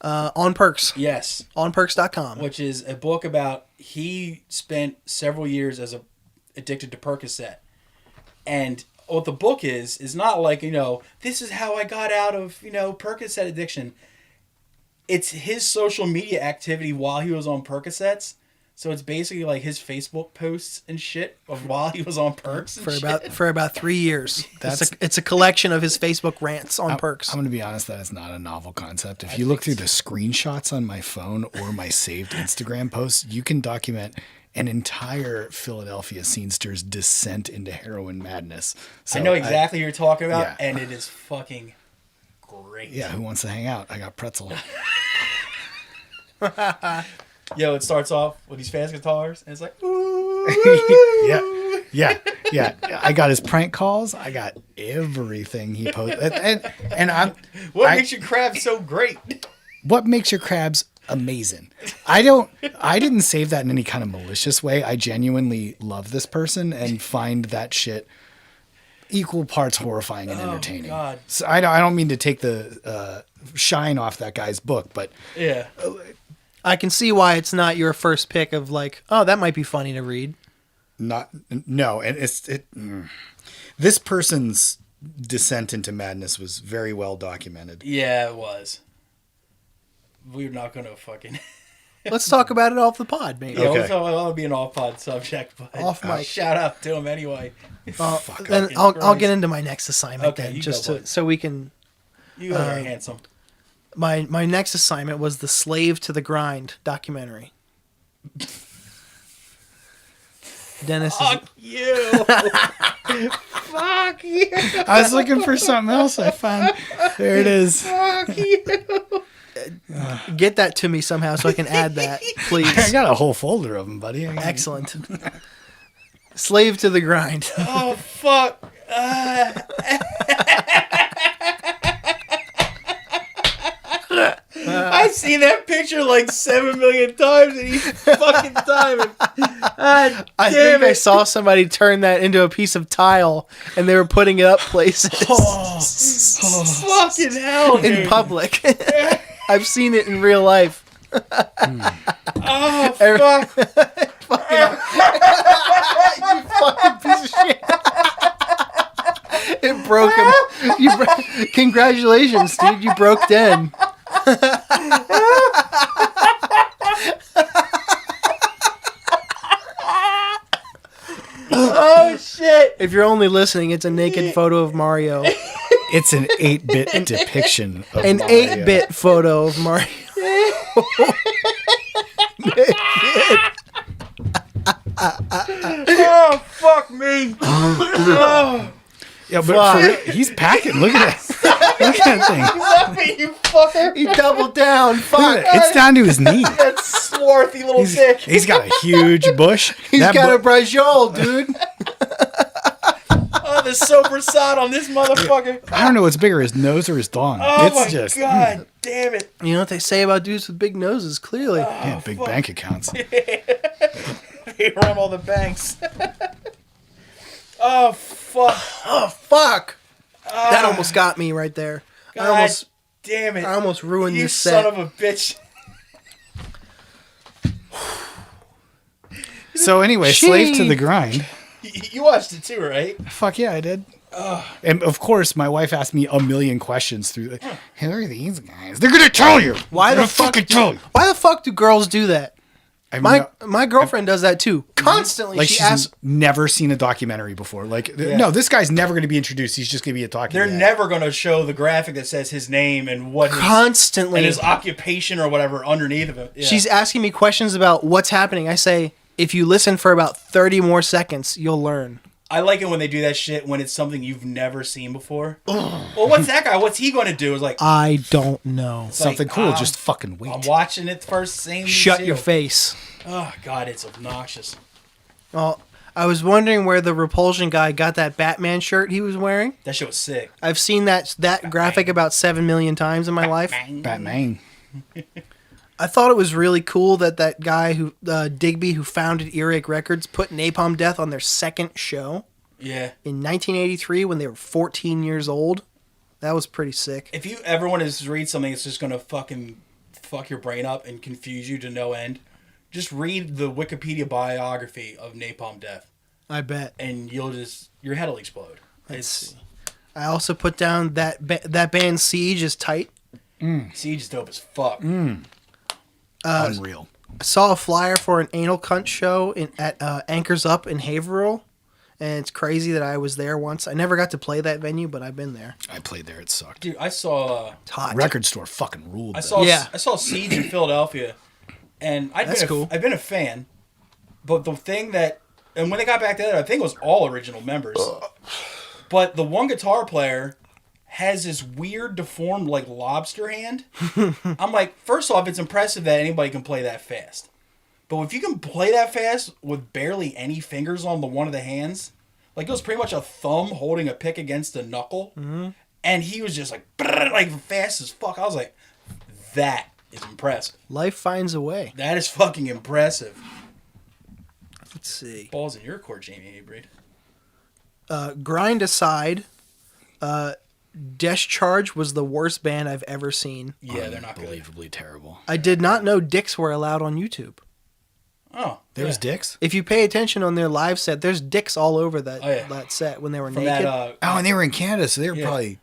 On Perks. Yes. On Perks.com. Which is a book about he spent several years as addicted to Percocet. And what the book is not like, this is how I got out of, Percocet addiction. It's his social media activity while he was on Percocets. So it's basically like his Facebook posts and shit of while he was on Perks and for about 3 years. It's a collection of his Facebook rants on Perks. I'm going to be honest, that is not a novel concept. If you look through the screenshots on my phone or my saved Instagram posts, you can document an entire Philadelphia scenster's descent into heroin madness. So I know exactly what you're talking about, yeah. and it is fucking great. Yeah, who wants to hang out? I got pretzel. Yo, it starts off with these fast guitars, and it's like, ooh. yeah. I got his prank calls. I got everything he posted. And what makes your crabs so great? What makes your crabs amazing? I didn't save that in any kind of malicious way. I genuinely love this person and find that shit equal parts horrifying and entertaining. God. So I don't mean to take the shine off that guy's book, but yeah. I can see why it's not your first pick of like, oh, that might be funny to read. No, and this person's descent into madness was very well documented. Yeah, it was. We're not gonna fucking. Let's talk about it off the pod, maybe. Yeah, Okay. it'll be an off-pod subject, but Off mic. shout out to him anyway. Then I'll get into my next assignment Okay, then, you just go, bud. so we can. You are handsome. My next assignment was the Slave to the Grind documentary. Dennis Fuck you. Fuck you. I was looking for something else. I found there it is. Fuck you. get that to me somehow so I can add that, please. I got a whole folder of them, buddy. Excellent. Slave to the Grind. Oh, fuck. I've seen that picture like 7 million times and each fucking time. I think I saw somebody turn that into a piece of tile and they were putting it up places. Fucking hell, dude. In public. I've seen it in real life. Oh, fuck. You fucking piece of shit. It broke him. Congratulations, dude. You broke Den. Oh, shit. If you're only listening, it's a naked photo of Mario. It's an 8-bit depiction of An Mario. 8-bit photo of Mario. Oh, fuck me. Oh. Yeah, but for real, he's packing. Look at that. Look at that thing. You fucker. He doubled down. Look Fuck. at it. It's down to his knee. That swarthy little dick. He's got a huge bush. He's That got a bu- brajol, dude. Oh, the soprasad on this motherfucker. I don't know what's bigger, his nose or his dong. Oh, It's my just God. Damn it. You know what they say about dudes with big noses, clearly. yeah, big bank accounts. They run all the banks. Oh, fuck. Oh, fuck. That almost got me right there. God damn it. I almost ruined You this set. son of a bitch. So anyway, slave to the grind. You watched it too, right? Fuck yeah, I did. And of course, my wife asked me a million questions through. Who are these guys? They're gonna tell you. Why They're the fuck? fucking tell you? Why the fuck do girls do that? I mean, My girlfriend does that too. Constantly, like she she's asks. never seen a documentary before. Like, no, this guy's never going to be introduced. He's just going to be a talking. They're head. never going to show the graphic that says his name and what Constantly. and his occupation or whatever underneath of it. Yeah. She's asking me questions about what's happening. I say, if you listen for about 30 more seconds, you'll learn. I like it when they do that shit when it's something you've never seen before. Well, what's that guy? What's he going to do? It's like, I don't know. Something like, cool. Just fucking wait. I'm watching it first. Same. Shut your face. Oh God, it's obnoxious. Well, I was wondering where the Repulsion guy got that Batman shirt he was wearing. That shit was sick. I've seen that graphic about 7 million times in my life. Batman. I thought it was really cool that guy who Digby, who founded Earache Records, put Napalm Death on their second show. Yeah. In 1983 when they were 14 years old. That was pretty sick. If you ever want to read something that's just gonna fucking fuck your brain up and confuse you to no end, just read the Wikipedia biography of Napalm Death. I bet. And your head will explode. Let's see. I also put down that band Siege is tight. Siege is dope as fuck. Unreal. I saw a flyer for an Anal Cunt show at Anchors Up in Haverhill, and it's crazy that I was there once. I never got to play that venue, but I've been there. I played there. It sucked. Dude, I saw It's hot. Record store fucking ruled. I though. saw Siege in Philadelphia, and That's cool. I've been a fan, but the thing that, and when they got back together, I think it was all original members, but the one guitar player has this weird deformed like lobster hand. I'm like, first off, it's impressive that anybody can play that fast, but if you can play that fast with barely any fingers on one of the hands, like it was pretty much a thumb holding a pick against a knuckle, and he was just like fast as fuck. I was like, that is impressive. Life finds a way. That is fucking impressive. Let's see. Balls in your court, Jamie Abreed. Grind aside, Discharge was the worst band I've ever seen. Yeah, they're not good. Unbelievably terrible. I did not know dicks were allowed on YouTube. Oh, There was yeah. dicks. If you pay attention on their live set, there's dicks all over that, Oh, yeah. that set when they were From naked. that, Oh, and they were in Canada, so they were Yeah. probably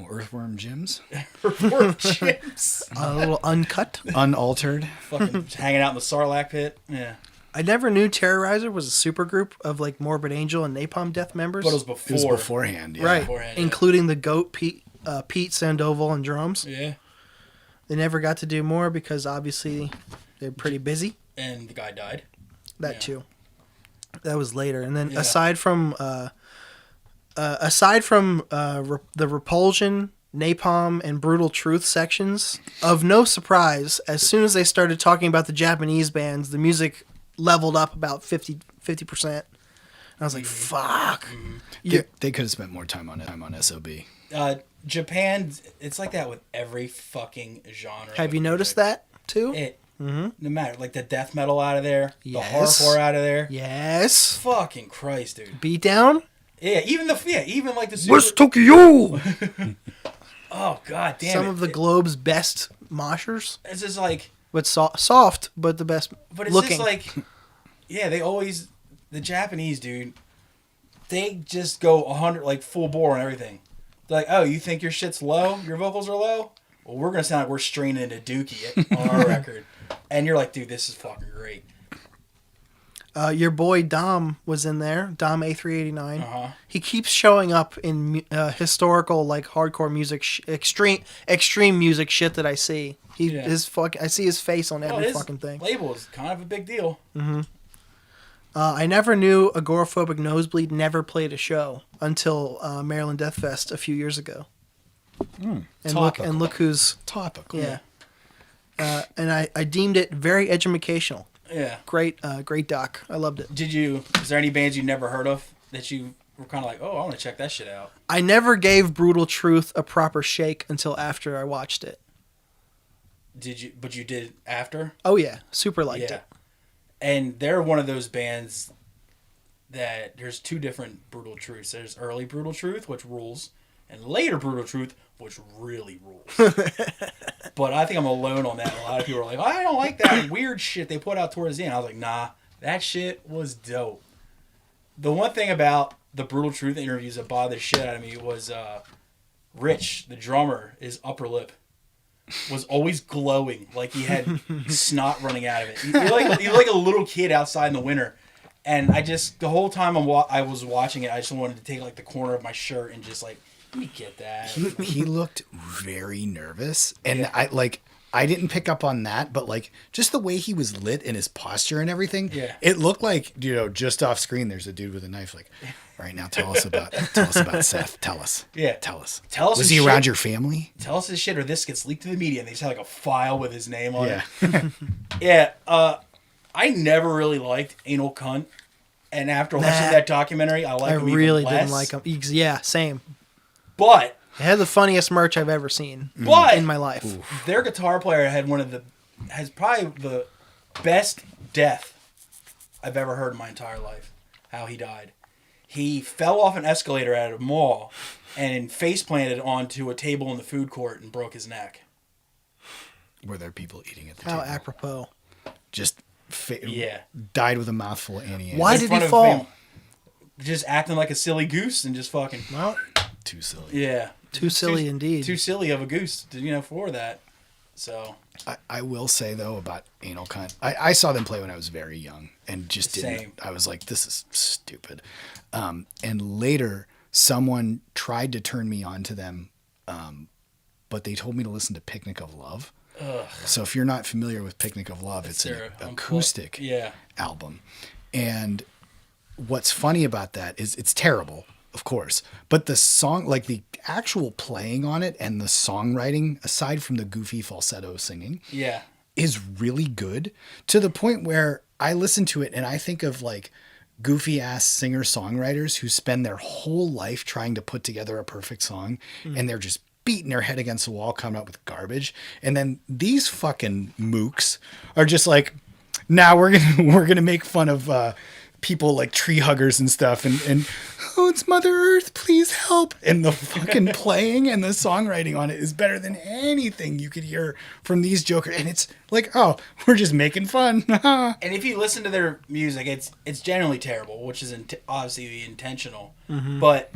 Earthworm Jims, Report chips. A little uncut. unaltered. Fucking just hanging out in the Sarlacc pit. Yeah. I never knew Terrorizer was a supergroup of like Morbid Angel and Napalm Death members. But it was It before. was beforehand. Yeah. right, beforehand, yeah. including the goat Pete Sandoval on drums. Yeah. They never got to do more because obviously they're pretty busy. And the guy died. That Yeah. too. That was later, and then Yeah. aside from the Repulsion, Napalm, and Brutal Truth sections, of no surprise, as soon as they started talking about the Japanese bands, the music leveled up about 50%. I was like, "Fuck!" They could have spent more time on SOB. Japan, it's like that with every fucking genre. Have of you noticed music. that too? No matter, like the death metal out of there, Yes. the hardcore out of there. Yes. Fucking Christ, dude. Beatdown. Yeah, even like the super... Tokyo? Oh god damn Some it. of the globe's best moshers, It's just like, but soft, but the best but it's looking. just like, yeah, the Japanese, dude, they just go 100 like full bore on everything. They're like, oh, you think your shit's low? Your vocals are low? Well, we're gonna sound like we're straining into Dookie on our record, and you're like, dude, this is fucking great. Your boy Dom was in there. Dom A389. Uh-huh. He keeps showing up in historical, like hardcore music, extreme music shit that I see. Yeah. I see his face on every His fucking thing. label is kind of a big deal. I never knew Agoraphobic Nosebleed never played a show until Maryland Death Fest a few years ago. And look who's Topical. yeah. And I deemed it very educational. Yeah. Great doc. I loved it. Is there any bands you never heard of that you were kind of like, oh, I want to check that shit out? I never gave Brutal Truth a proper shake until after I watched it. But you did after? Oh yeah, super liked it. And they're one of those bands that there's two different Brutal Truths. There's early Brutal Truth, which rules, and later Brutal Truth, which really rules. But I think I'm alone on that. A lot of people are like, I don't like that weird shit they put out towards the end. I was like, nah, that shit was dope. The one thing about the Brutal Truth interviews that bothered the shit out of me was Rich, the drummer, his upper lip was always glowing, like he had snot running out of it. He like a little kid outside in the winter. And the whole time I was watching it, I just wanted to take like the corner of my shirt and just like Let me get that. He looked very nervous, and I didn't pick up on that, but like just the way he was lit and his posture and everything, it looked like, just off screen there's a dude with a knife like, all right, now tell us about Seth. Tell us. Yeah. Tell us. Was he around your family? Tell us his shit or this gets leaked to the media and they just have like a file with his name on it. Yeah. I never really liked Anal Cunt. And after watching that documentary, I liked him really even less. didn't like him. Yeah, same. But they had the funniest merch I've ever seen in my life. Their guitar player has probably the best death I've ever heard in my entire life. How he died. He fell off an escalator at a mall and face planted onto a table in the food court and broke his neck. Were there people eating at the How table? apropos. Just died with a mouthful of annie. Why did he fall? Just acting like a silly goose and just fucking... Well, too silly. Yeah. Too silly indeed. Too silly of a goose, for that. So... I will say, though, about Anal Cunt, I saw them play when I was very young and just didn't... Same. I was like, this is stupid. And later, someone tried to turn me on to them, but they told me to listen to Picnic of Love. Ugh. So if you're not familiar with Picnic of Love, it's an acoustic album. And what's funny about that is it's terrible, of course, but the song, like the actual playing on it and the songwriting, aside from the goofy falsetto singing, is really good, to the point where I listen to it and I think of like goofy ass singer-songwriters who spend their whole life trying to put together a perfect song, and they're just beating their head against the wall, coming up with garbage. And then these fucking mooks are just like, now we're gonna make fun of people like tree huggers and stuff, and oh, it's Mother Earth, please help. And the fucking playing and the songwriting on it is better than anything you could hear from these jokers. And it's like, oh, we're just making fun. And if you listen to their music, it's generally terrible, which is obviously intentional. Mm-hmm. But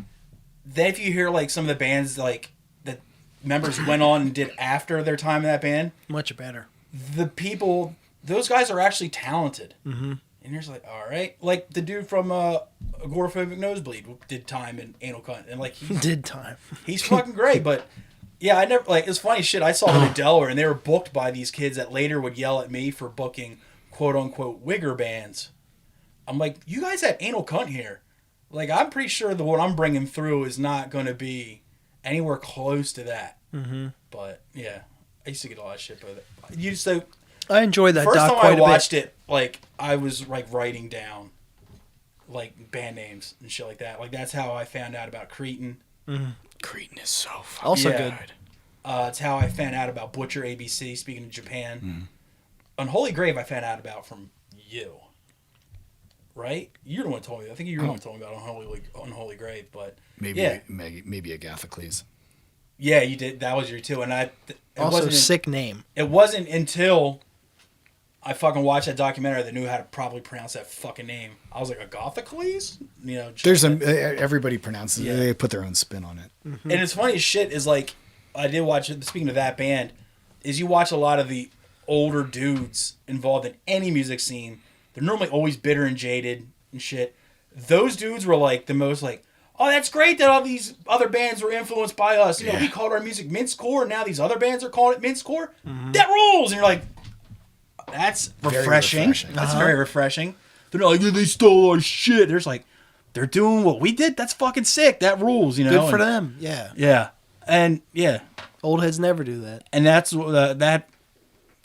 then if you hear like some of the bands like that members went on and did after their time in that band, much better. The people, those guys are actually talented. Mm-hmm. And you're just like, all right. Like the dude from Agoraphobic Nosebleed did time in Anal Cunt. And like, he did time. He's fucking great. But yeah, I never, like, it's funny shit. I saw them in Delaware and they were booked by these kids that later would yell at me for booking quote unquote wigger bands. I'm like, you guys have Anal Cunt here. Like, I'm pretty sure that what I'm bringing through is not going to be anywhere close to that. Mm-hmm. But yeah, I used to get a lot of shit with it. I enjoyed that first doc time quite I a bit. watched it, like, I was, like, writing down, like, band names and shit like that. Like, that's how I found out about Cretin. Mm-hmm. Cretin is so fucking also good. It's how I found out about Butcher ABC, speaking of Japan. Mm. Unholy Grave I found out about from you. Right? You're the one who told me. I think you're the one who told me about Unholy Grave, but... Maybe Agathocles. Yeah, you did. That was your two. And also, sick name. It wasn't until I fucking watched that documentary that knew how to probably pronounce that fucking name. I was like, Agathocles? There's everybody pronounces it. They put their own spin on it. Mm-hmm. And it's funny as shit is like, I did watch it, speaking of that band, is you watch a lot of the older dudes involved in any music scene. They're normally always bitter and jaded and shit. Those dudes were like the most like, oh, that's great that all these other bands were influenced by us. We called our music mincecore, and now these other bands are calling it mincecore. Mm-hmm. That rules! And you're like, that's refreshing. That's very refreshing. They're not like, they stole our shit. They're just like, they're doing what we did? That's fucking sick. That rules, Good for them. Yeah. Yeah. And, yeah. Old heads never do that. And that's that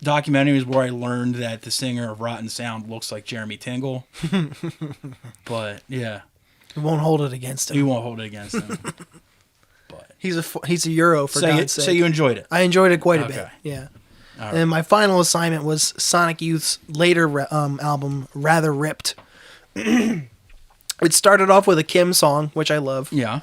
documentary is where I learned that the singer of Rotten Sound looks like Jeremy Tingle. But, yeah. We won't hold it against him. We won't hold it against him. But he's a Euro, for God's sake. So you enjoyed it? I enjoyed it quite a bit, yeah. Right. And my final assignment was Sonic Youth's later album, Rather Ripped. It started off with a Kim song, which I love. Yeah.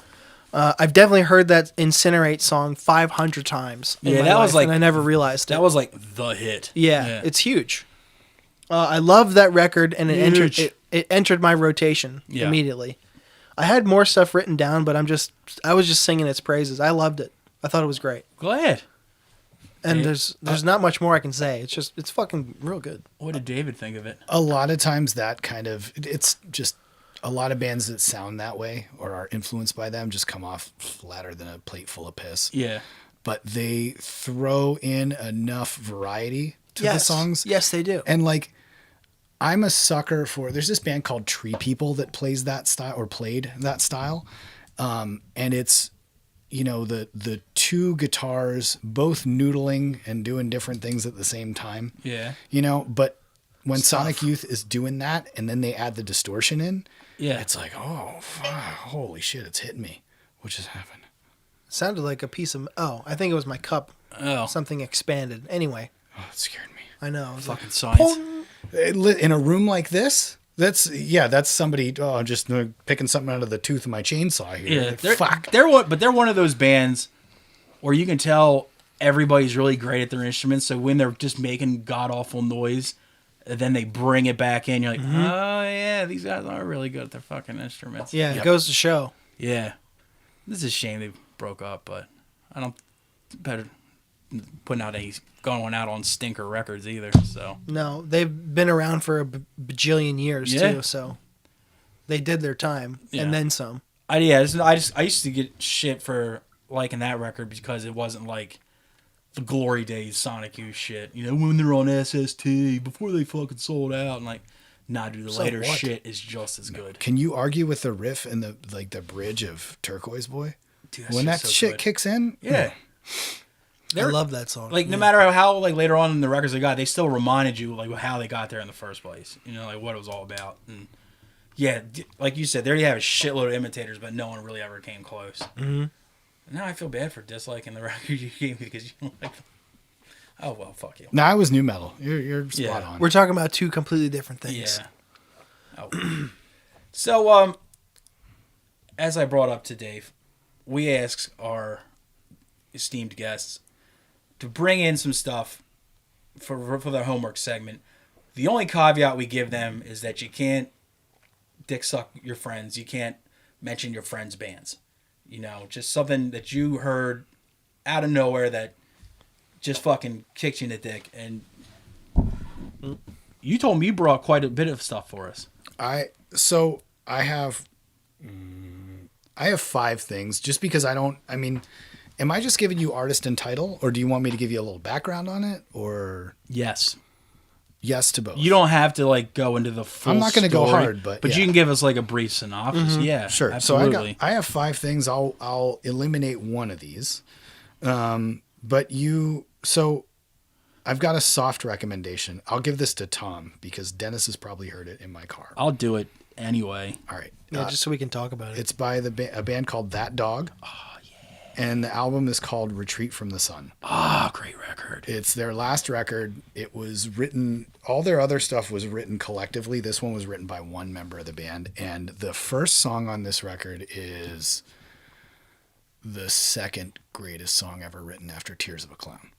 I've definitely heard that Incinerate song 500 times in my life, and I never realized it. That was like the hit. Yeah. It's huge. I love that record, and it entered my rotation immediately. I had more stuff written down, but I was just singing its praises. I loved it. I thought it was great. Glad. And there's not much more I can say. It's fucking real good. What did David think of it? A lot of times that kind of, it's just a lot of bands that sound that way or are influenced by them just come off flatter than a plate full of piss. Yeah. But they throw in enough variety to the songs. Yes, they do. And like, I'm a sucker for, there's this band called Tree People that plays that style or played that style. And it's, you know, the two guitars both noodling and doing different things at the same time. Yeah. You know, but when Sonic Youth is doing that and then they add the distortion in, it's like, oh, fuck, holy shit, it's hitting me. What just happened? Sounded like a piece of... Oh, I think it was my cup. Oh. Something expanded. Anyway. Oh, it scared me. I know. Fucking science. In a room like this, that's somebody just picking something out of the tooth of my chainsaw here. Yeah, Fuck. They're one of those bands where you can tell everybody's really great at their instruments. So when they're just making god awful noise, then they bring it back in. You're like, oh yeah, these guys are really good at their fucking instruments. Yeah, it goes to show. Yeah, this is a shame they broke up, but I don't better putting out going out on stinker records either. So No, they've been around for a bajillion years too, so they did their time and then some. I used to get shit for liking that record because it wasn't like the glory days Sonic Youth shit. You know, when they're on SST before they fucking sold out, and like, nah, dude, the later shit is just as good. Can you argue with the riff and the bridge of Turquoise Boy? Dude, when that so shit good. kicks in? Yeah. I love that song. Like, no matter how like later on in the records they got, they still reminded you like how they got there in the first place. You know, like what it was all about. And yeah, like you said, there you have a shitload of imitators, but no one really ever came close. Mm-hmm. Now I feel bad for disliking the record you gave me because you don't like them. Oh well, fuck you. No, I was new metal. You're spot on. We're talking about two completely different things. Yeah. Oh. So, as I brought up to Dave, we asked our esteemed guests to bring in some stuff for their homework segment. The only caveat we give them is that you can't dick suck your friends. You can't mention your friends' bands. You know, just something that you heard out of nowhere that just fucking kicked you in the dick. And you told me you brought quite a bit of stuff for us. I have 5 things just because am I just giving you artist and title, or do you want me to give you a little background on it, or Yes to both? You don't have to like go into the full I'm not going to go hard, but you can give us like a brief synopsis. Yeah, sure. Absolutely. So I have 5 things. I'll eliminate one of these. So I've got a soft recommendation. I'll give this to Tom because Dennis has probably heard it in my car. I'll do it anyway. All right. Yeah, just so we can talk about it. It's by a band called That Dog. Oh, yeah. And the album is called Retreat from the Sun. Ah, great record. It's their last record. It was written, all their other stuff was written collectively. This one was written by one member of the band. And the first song on this record is the second greatest song ever written after Tears of a Clown.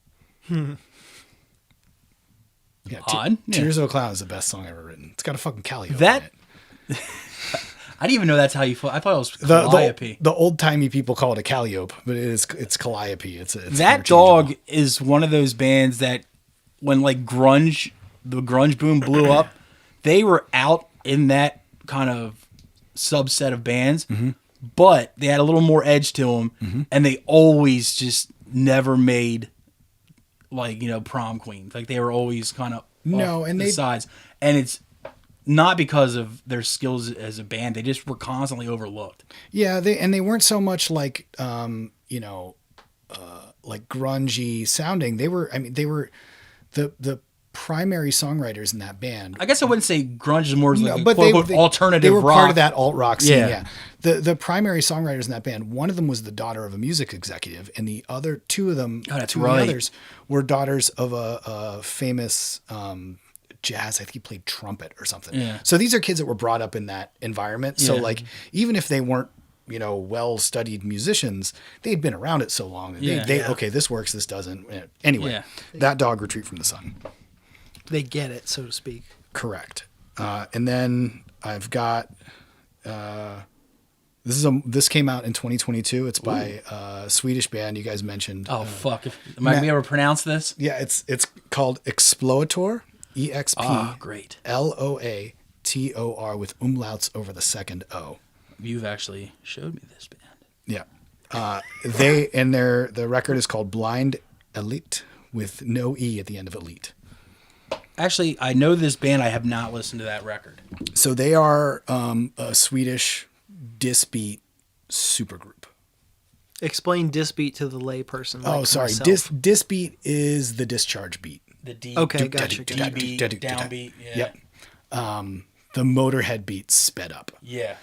Yeah, Tears of a Clown is the best song ever written. It's got a fucking Calliope in it. I didn't even know that's how you. I thought it was Calliope. The old timey people call it a Calliope, but it's Calliope. It's That Dog is one of those bands that when like the grunge boom blew up, they were out in that kind of subset of bands, but they had a little more edge to them, and they always just never made like prom queens. Like they were always kind of the sides, and it's not because of their skills as a band. They just were constantly overlooked. Yeah, they weren't so much like like grungy sounding. They were the primary songwriters in that band. I guess I wouldn't say grunge is more like quote alternative They were rock. part of that alt rock scene. Yeah. The primary songwriters in that band, one of them was the daughter of a music executive, and the other two of them, the others were daughters of a famous jazz. I think he played trumpet or something. Yeah. So these are kids that were brought up in that environment. So like, even if they weren't, well-studied musicians, they'd been around it so long. Okay, this works, this doesn't. Anyway, That Dog, Retreat from the Sun. They get it, so to speak. Correct. And then I've got, this came out in 2022. It's by a Swedish band you guys mentioned. Oh, fuck. Am I going to be able to pronounce this? Yeah, it's called Exploator. EXP. Great. LOATOR. T-O-R with umlauts over the second O. You've actually showed me this band. Yeah. The record is called Blind Elit with no E at the end of Elite. Actually, I know this band. I have not listened to that record. So they are a Swedish disc-beat supergroup. Explain disc beat to the lay person. Sorry. Disc beat is the discharge beat. The D. Okay, gotcha. D beat, downbeat. Yeah. Yep. The Motorhead beat sped up. Yeah.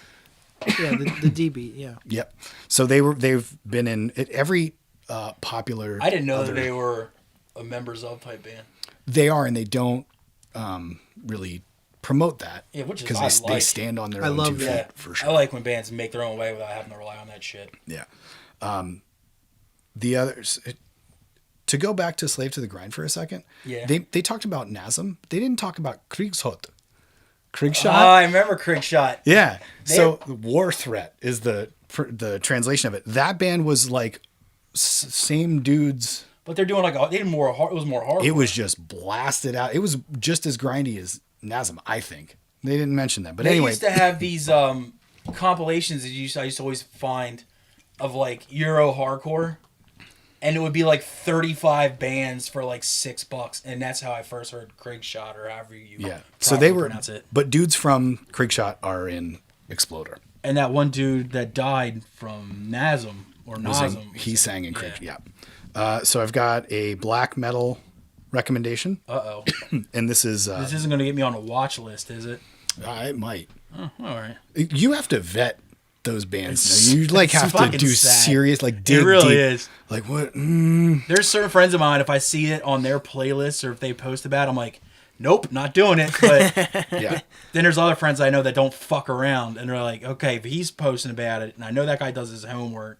Yeah, the D beat. Yeah. Yep. So they've been in every popular. I didn't know that they were a members of type band. They are, and they don't really promote that. Yeah, which is because I like. They stand on their I own love 2 that. feet for sure. I like when bands make their own way without having to rely on that shit. Yeah. The others, to go back to Slave to the Grind for a second, Yeah. they talked about Nazem. They didn't talk about Kriegshot. Oh, Kriegshot? I remember Kriegshot. Yeah. So war threat is the translation of it. That band was like same dudes. But they're doing like they did more. It was more hard. It was just blasted out. It was just as grindy as Nazem, I think. They didn't mention that, but They anyway. used to have these compilations that I used to always find of like Euro hardcore, and it would be like 35 bands for like $6, and that's how I first heard Kriegshot or however you So they were, pronounce it. but dudes from Kriegshot are in Exploator. And that one dude that died from Nazem or Nazem, He sang in Krieg. Yeah. So I've got a black metal recommendation, Uh-oh. and this is This isn't going to get me on a watch list, is it? it might. Oh, all right. You have to vet those bands. It's- You like it's have to fucking do sad. serious, like dig It really deep. is. Like what? There's certain friends of mine, if I see it on their playlists or if they post about it, I'm like, nope, not doing it. But Yeah. then there's other friends I know that don't fuck around, and they're like, okay, if he's posting about it, and I know that guy does his homework,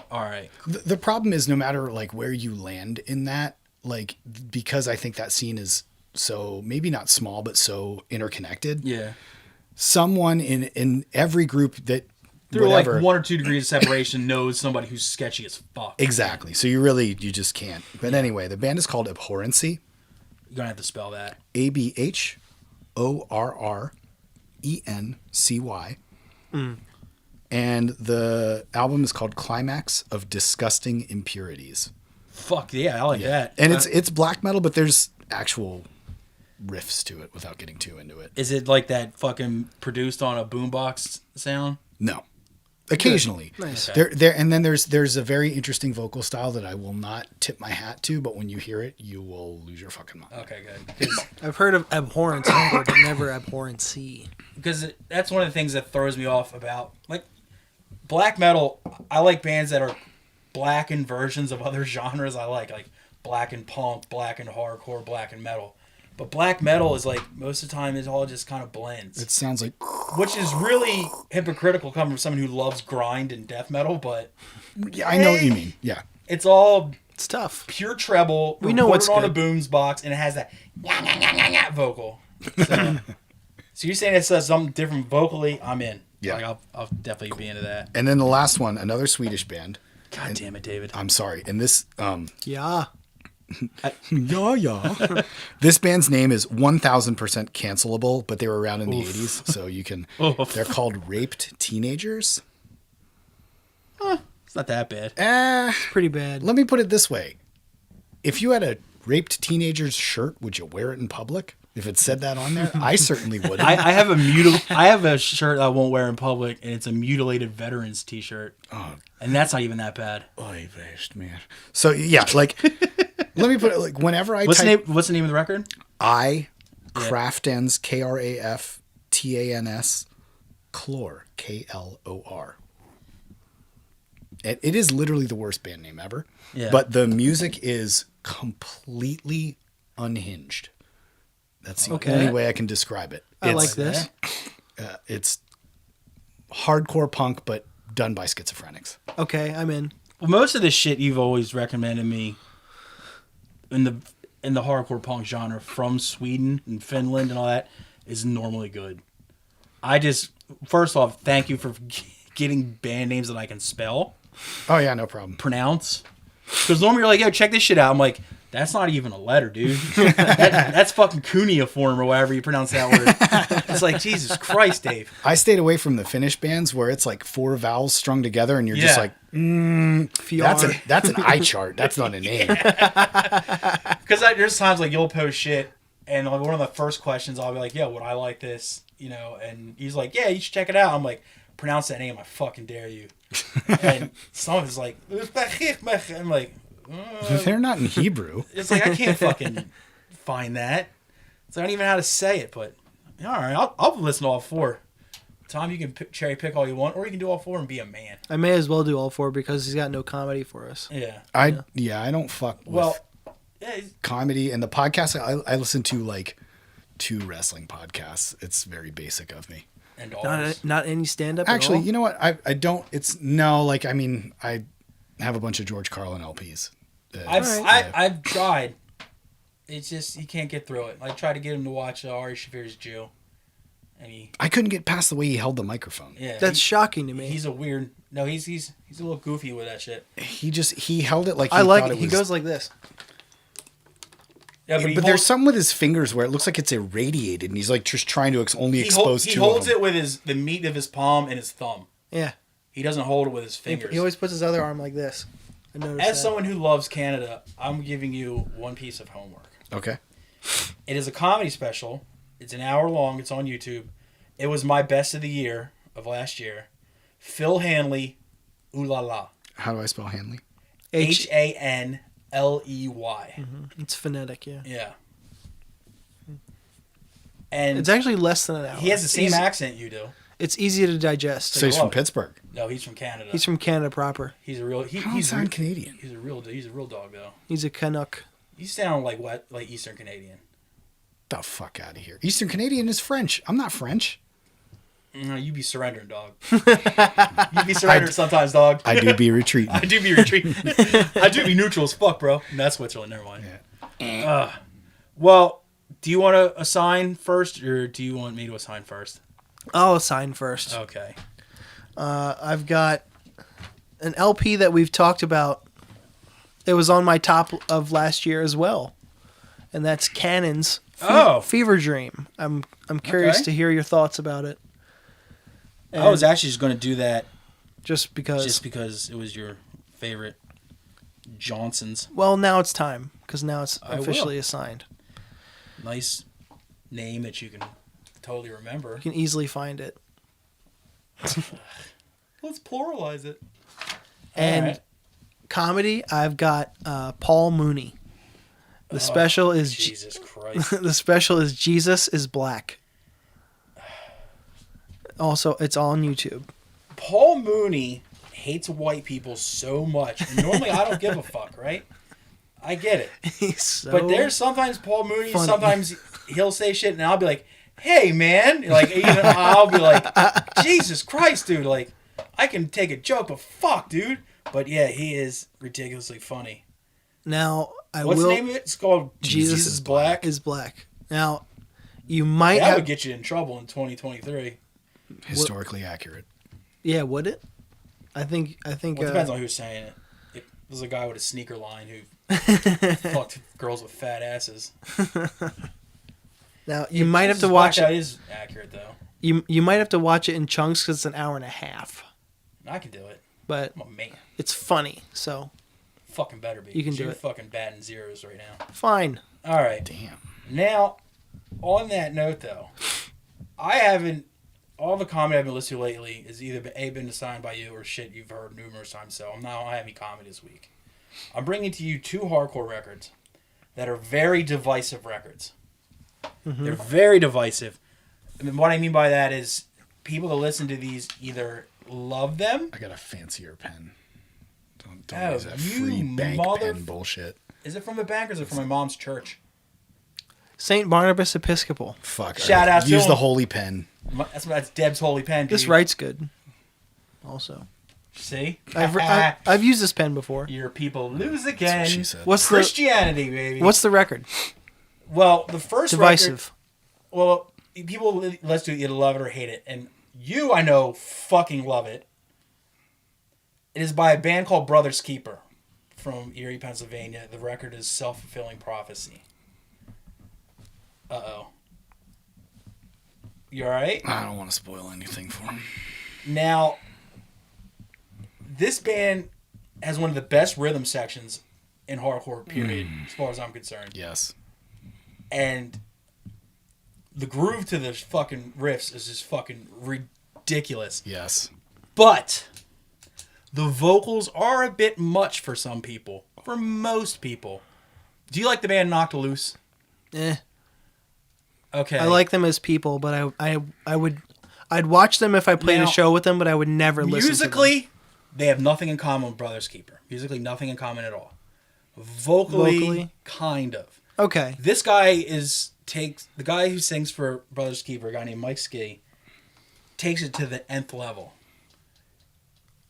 all right. The problem is no matter like where you land in that, like because I think that scene is so maybe not small but so interconnected. Yeah. Someone in every group that Through whatever, like 1 or 2 degrees of separation knows somebody who's sketchy as fuck. exactly. So you just can't. But anyway, the band is called Abhorrency. You're going to have to spell that. ABHORRENCY. And the album is called Climax of Disgusting Impurities. Fuck yeah, I like that. And it's black metal, but there's actual riffs to it without getting too into it. Is it like that fucking produced on a boombox sound? No. Occasionally. Nice. There and then there's a very interesting vocal style that I will not tip my hat to, but when you hear it, you will lose your fucking mind. Okay, good. 'Cause I've heard of abhorrence before, but never abhorrency. because that's one of the things that throws me off about like black metal. I like bands that are blackened versions of other genres. I like blackened punk, blackened hardcore, blackened metal. But black metal is like most of the time it all just kind of blends, It sounds like which is really hypocritical coming from someone who loves grind and death metal. But yeah, I know what you mean. Yeah. it's all It's tough. pure treble. We know recorded what's on a good. booms box, and it has that vocal. So you're saying it says something different vocally? I'm in. Yeah. Like, I'll definitely be into that. And then the last one, another Swedish band. God damn it, David. I'm sorry. And this Yeah. yeah. This band's name is 1000% cancelable, but they were around in the 80s, so you can they're called Raped Teenagers. It's not that bad. Pretty bad. Let me put it this way. If you had a Raped Teenagers shirt, would you wear it in public? If it said that on there, I certainly wouldn't. I have a shirt I won't wear in public, and it's a mutilated veterans T-shirt, and that's not even that bad. Oy vest, man. So yeah, like let me put it like whenever I What's type the name of the record? Craftens Kraftans Chlor KLOR. It is literally the worst band name ever. Yeah. But the music is completely unhinged. That's the Okay. only way I can describe it. I like this. It's hardcore punk, but done by schizophrenics. Okay, I'm in. Well, most of the shit you've always recommended me in the hardcore punk genre from Sweden and Finland and all that is normally good. I just first off, thank you for getting band names that I can spell, Oh yeah, no problem. pronounce. Because normally you're like, yo, check this shit out. I'm like, That's not even a letter, dude. That's fucking cuneiform or whatever you pronounce that word. It's like, Jesus Christ, Dave. I stayed away from the Finnish bands where it's like 4 vowels strung together and you're just like, that's an eye chart. That's not a name. Because there's times like you'll post shit and like one of the first questions I'll be like, yo, would I like this? You know, and he's like, yeah, you should check it out. I'm like, pronounce that name. I fucking dare you. And someone is like, I'm like, they're not in Hebrew. It's like, I can't fucking find that. So I don't even know how to say it, but all right, I'll listen to all 4. Tom, you can cherry pick all you want, or you can do all 4 and be a man. I may as well do all 4 because he's got no comedy for us. Yeah. I don't fuck with yeah, comedy. And the podcast, I listen to like 2 wrestling podcasts. It's very basic of me. And dogs. Not any stand-up Actually, at all? you know what? I don't. I have a bunch of George Carlin LPs. I've tried. It's just, you can't get through it. I tried to get him to watch Ari Shaffir's Jew. And I couldn't get past the way he held the microphone. Yeah, That's shocking to me. He's a weird. No, he's a little goofy with that shit. He held it like I like it. He goes like this. Yeah, but there's something with his fingers where it looks like it's irradiated, and he's like just trying to only expose 2 of them. He holds it with the meat of his palm and his thumb. Yeah. He doesn't hold it with his fingers. He always puts his other arm like this. I noticed As someone who loves Canada, I'm giving you one piece of homework. Okay. It is a comedy special. It's an hour long. It's on YouTube. It was my best of the year of last year. Phil Hanley, Ooh La La. How do I spell Hanley? Hanley. Mm-hmm. It's phonetic, yeah. Yeah. And it's actually less than an hour. He has the same accent you do. It's easy to digest. So he's from Pittsburgh. No, he's from Canada. He's from Canada proper. He's a real. He's Canadian. He's a real dog though. He's a Canuck. You sound like Eastern Canadian. The fuck out of here. Eastern Canadian is French. I'm not French. No, you be surrendering, dog. You be surrendering sometimes, dog. I do be retreating. I do be retreating. I do be neutral as fuck, bro. And that's Switzerland. Never mind. Yeah. Well, do you want to assign first, or do you want me to assign first? I'll assign first. Okay. I've got an LP that we've talked about. It was on my top of last year as well, and that's Cannon's Fever Dream. I'm curious to hear your thoughts about it. And I was actually just going to do that just because it was your favorite Johnson's. Well, now it's time because now it's officially assigned. Nice name that you can totally remember. You can easily find it. Let's pluralize it. And comedy, I've got Paul Mooney. The special is Jesus Christ. The special is Jesus is Black. Also, it's on YouTube. Paul Mooney hates white people so much. And normally I don't give a fuck, right? I get it. He's so but there's sometimes Paul Mooney, funny. sometimes he'll say shit and I'll be like, hey, man. Like, I'll be like, Jesus Christ, dude. Like, I can take a joke, but fuck, dude. But yeah, he is ridiculously funny. Now, What's the name of it? It's called Jesus is Black. Is Black. Now, you might that would get you in trouble in 2023. Historically accurate. Yeah, would it? I think. Well, it depends on who's saying it. If there's a guy with a sneaker line who fucked girls with fat asses. Now you might have to watch it. That is accurate though. You might have to watch it in chunks because it's an hour and a half. I can do it. But I'm a man. It's funny, so fucking better be. You can do You're it. fucking batting zeros right now. Fine. All right. Damn. Now, on that note though, I haven't. All the comedy I've been listening to lately is either been assigned by you or shit you've heard numerous times. So I don't have any comedy this week. I'm bringing to you 2 hardcore records that are very divisive records. Mm-hmm. They're very divisive. And what I mean by that is people that listen to these either love them. I got a fancier pen. Don't use that free bank pen bullshit. Is it from the bank or is it from my mom's church? St. Barnabas Episcopal. Fuck. Shout out to use him. the holy pen. That's Deb's holy pen. Dude. This writes good. Also. See? I've used this pen before. Your people lose again. That's what she said. What's Christianity, baby. What's the record? Well, the first divisive. Record, well, people let's do either love it or hate it, and you, I know, fucking love it. It is by a band called Brother's Keeper. from Erie, Pennsylvania. The record is Self-Fulfilling Prophecy. Uh-oh. You alright? I don't want to spoil anything for him. Now, this band has one of the best rhythm sections in hardcore, period, as far as I'm concerned. Yes. And the groove to the fucking riffs is just fucking ridiculous. Yes. But the vocals are a bit much for some people. For most people. Do you like the band Knocked Loose? Okay. I like them as people, but I'd watch them if I played Now, a show with them, but I would never listen to them. Musically, they have nothing in common with Brothers Keeper. Musically, nothing in common at all. Vocally? Kind of. Okay. This guy the guy who sings for Brothers Keeper, a guy named Mike Ski, takes it to the nth level.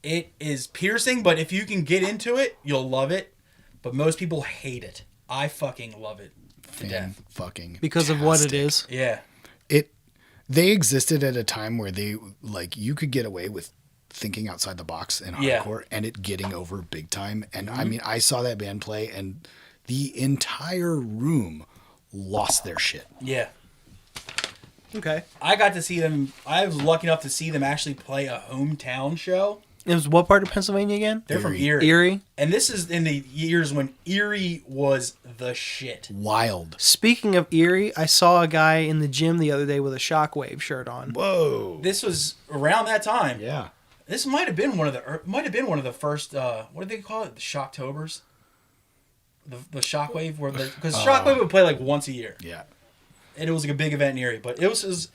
It is piercing, but if you can get into it, you'll love it. But most people hate it. I fucking love it to death. Fucking Because of what it is. Yeah. They existed at a time where they you could get away with thinking outside the box in hardcore and it getting over big time. And I mean, I saw that band play and the entire room lost their shit. Yeah. Okay. I got to see them. I was lucky enough to see them actually play a hometown show. It was what part of Pennsylvania again? They're from Erie. Erie. And this is in the years when Erie was the shit. Wild. Speaking of Erie, I saw a guy in the gym the other day with a Shockwave shirt on. Whoa. This was around that time. Yeah. This might have been one of the first. What do they call it? The Shocktobers. The Shockwave, because Shockwave would play like once a year. Yeah. And it was like a big event in Erie, but it was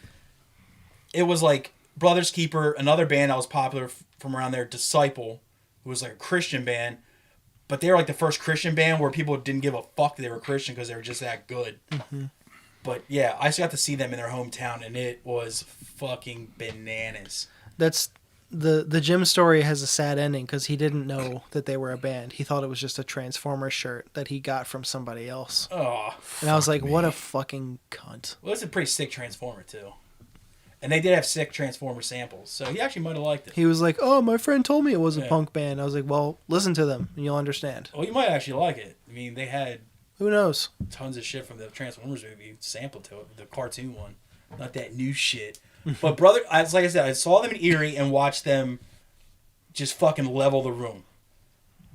like Brothers Keeper, another band that was popular from around there, Disciple, who was like a Christian band, but they were like the first Christian band where people didn't give a fuck they were Christian because they were just that good. Mm-hmm. But yeah, I just got to see them in their hometown, and it was fucking bananas. That's the gym story has a sad ending because he didn't know that they were a band. He thought it was just a Transformers shirt that he got from somebody else. Oh, and I was like, what a fucking cunt. Well, it's a pretty sick Transformer too. And they did have sick Transformer samples, so he actually might have liked it. He was like, oh, my friend told me it was a punk band. I was like, well, listen to them and you'll understand. Well, you might actually like it. I mean, they had... Who knows? Tons of shit from the Transformers movie sampled to it, the cartoon one. Not that new shit. But like I said, I saw them in Erie and watched them just fucking level the room.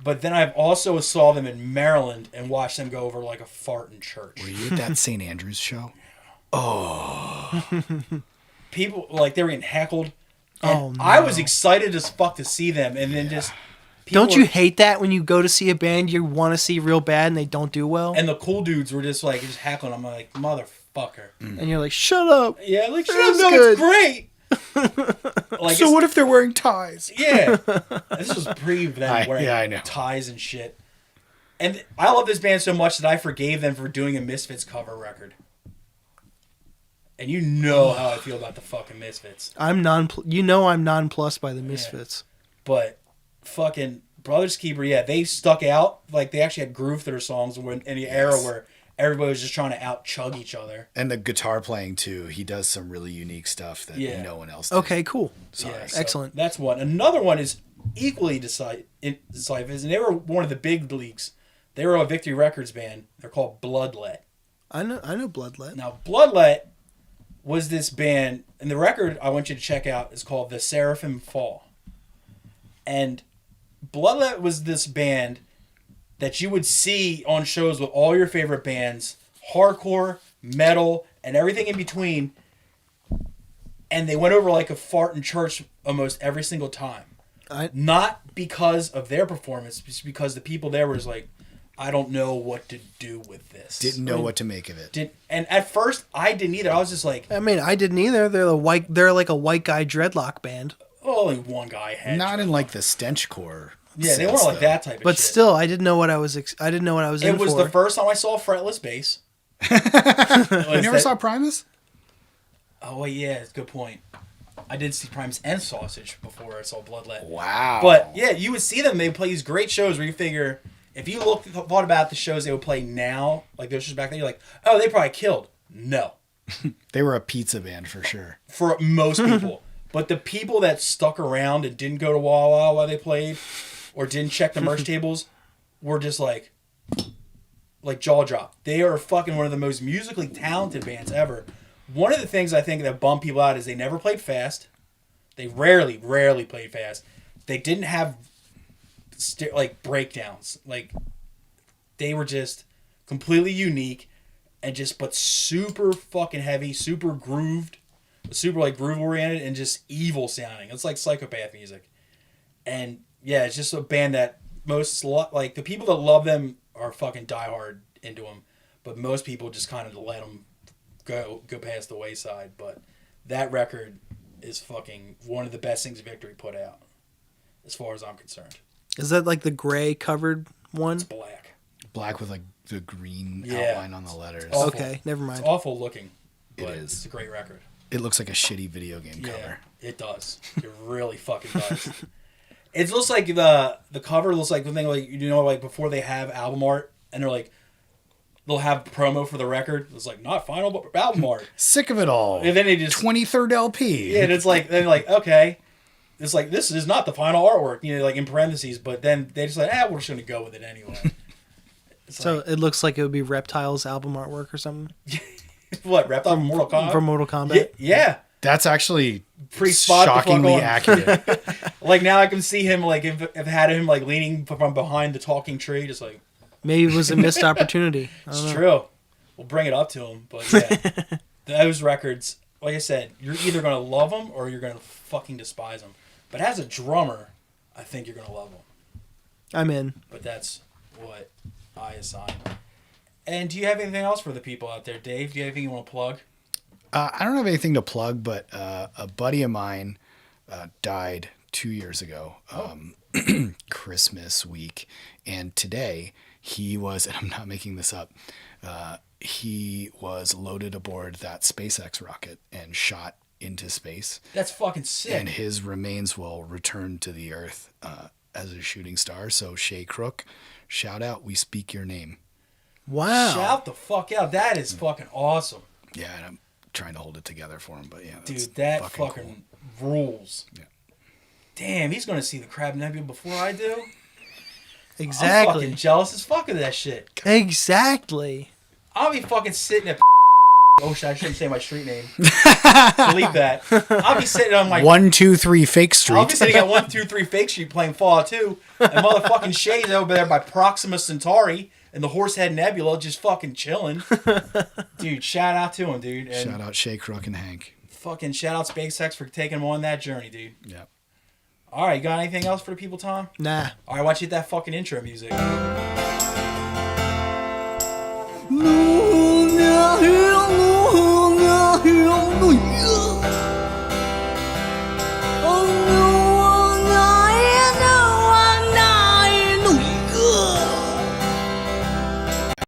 But then I've also saw them in Maryland and watched them go over like a fart in church. Were you at that St. Andrews show? Oh. People, like, they were getting heckled. Oh, no. I was excited as fuck to see them, and then just... Don't you hate that when you go to see a band you want to see real bad and they don't do well? And the cool dudes were just heckling. I'm like, motherfucker. And you're like, shut up. Yeah, like, shut That's up, no, good. it's great. Like, so what if they're wearing ties? Yeah. This was pre them wearing I know. ties and shit. And I love this band so much that I forgave them for doing a Misfits cover record. And you know how I feel about the fucking Misfits. I'm nonplussed by the Misfits. Yeah. But fucking Brothers Keeper, yeah, they stuck out. Like, they actually had groove to their songs in the era where everybody was just trying to out-chug each other. And the guitar playing, too. He does some really unique stuff that no one else did. Okay, cool. Sorry. Yeah, so excellent. That's one. Another one is equally decisive, and they were one of the big leagues. They were a Victory Records band. They're called Bloodlet. I know Bloodlet. Now, Bloodlet was this band, and the record I want you to check out is called The Seraphim Fall. And Bloodlet was this band that you would see on shows with all your favorite bands, hardcore, metal, and everything in between. And they went over like a fart in church almost every single time. Not because of their performance, just because the people there was like, I don't know what to do with this. Didn't know what to make of it. And at first, I didn't either. I was just like... I mean, I didn't either. They're like a white guy dreadlock band. Only one guy had. Not in like the stenchcore. Yeah, they weren't like that type of shit. But still, I didn't know what I was in for. It was the first time I saw fretless bass. You never saw Primus? Oh, wait, yeah, it's a good point. I did see Primus and Sausage before I saw Bloodlet. Wow. But, yeah, you would see them. They play these great shows where you figure, if you thought about the shows they would play now, like those shows back then, you're like, oh, they probably killed. No. They were a pizza band for sure. For most people. But the people that stuck around and didn't go to Wawa while they played, or didn't check the merch tables, were just like jaw drop. They are fucking one of the most musically talented bands ever. One of the things I think that bummed people out is they never played fast. They rarely played fast. They didn't have like breakdowns. Like they were just completely unique and but super fucking heavy, super grooved, super like groove oriented and just evil sounding. It's like psychopath music. And yeah, it's just a band that like the people that love them are fucking diehard into them, but most people just kind of let them go past the wayside. But that record is fucking one of the best things Victory put out, as far as I'm concerned. Is that like the gray covered one? It's black with like the green outline on the letters. Okay, never mind. It's awful looking, but It is. it's a great record. It looks like a shitty video game cover. It does. It really fucking does. It looks like the cover looks like the thing like like before they have album art and they're like they'll have promo for the record. It's like not final but album art. Sick of it all. And then they just 23rd LP. Yeah, and it's like then like okay, it's like this is not the final artwork. Like in parentheses, but then they just like we're just gonna go with it anyway. So it looks like it would be Reptile's album artwork or something. What Reptile from Mortal Kombat? From Mortal Kombat. Yeah. That's actually pretty shockingly accurate. Like now I can see him like if had him like leaning from behind the talking tree, just like maybe it was a missed opportunity. It's true. We'll bring it up to him, but yeah, those records, like I said, you're either gonna love them or you're gonna fucking despise them. But as a drummer, I think you're gonna love them. I'm in. But that's what I assign. And do you have anything else for the people out there, Dave? Do you have anything you want to plug? I don't have anything to plug, but a buddy of mine died 2 years ago, Christmas week. And today he was, and I'm not making this up, he was loaded aboard that SpaceX rocket and shot into space. That's fucking sick. And his remains will return to the Earth as a shooting star. So Shay Crook, shout out, we speak your name. Wow. Shout the fuck out. That is fucking awesome. Yeah, and I'm trying to hold it together for him, but yeah. Dude, that fucking cool. rules. Yeah. Damn, he's going to see the Crab Nebula before I do? Exactly. I'm fucking jealous as fuck of that shit. Exactly. I'll be fucking sitting at oh shit, I shouldn't say my street name. Delete that. I'll be sitting on my 123 Fake Street. I'll be sitting at 123 Fake Street playing Fallout 2, and motherfucking Shay's over there by Proxima Centauri and the Horsehead Nebula just fucking chilling. Dude, shout out to him, dude. And shout out Shay Crook and Hank. fucking shout out SpaceX for taking him on that journey, dude. Yep. All right, you got anything else for the people, Tom? Nah. All right, why don't you hit that fucking intro music? Mooney.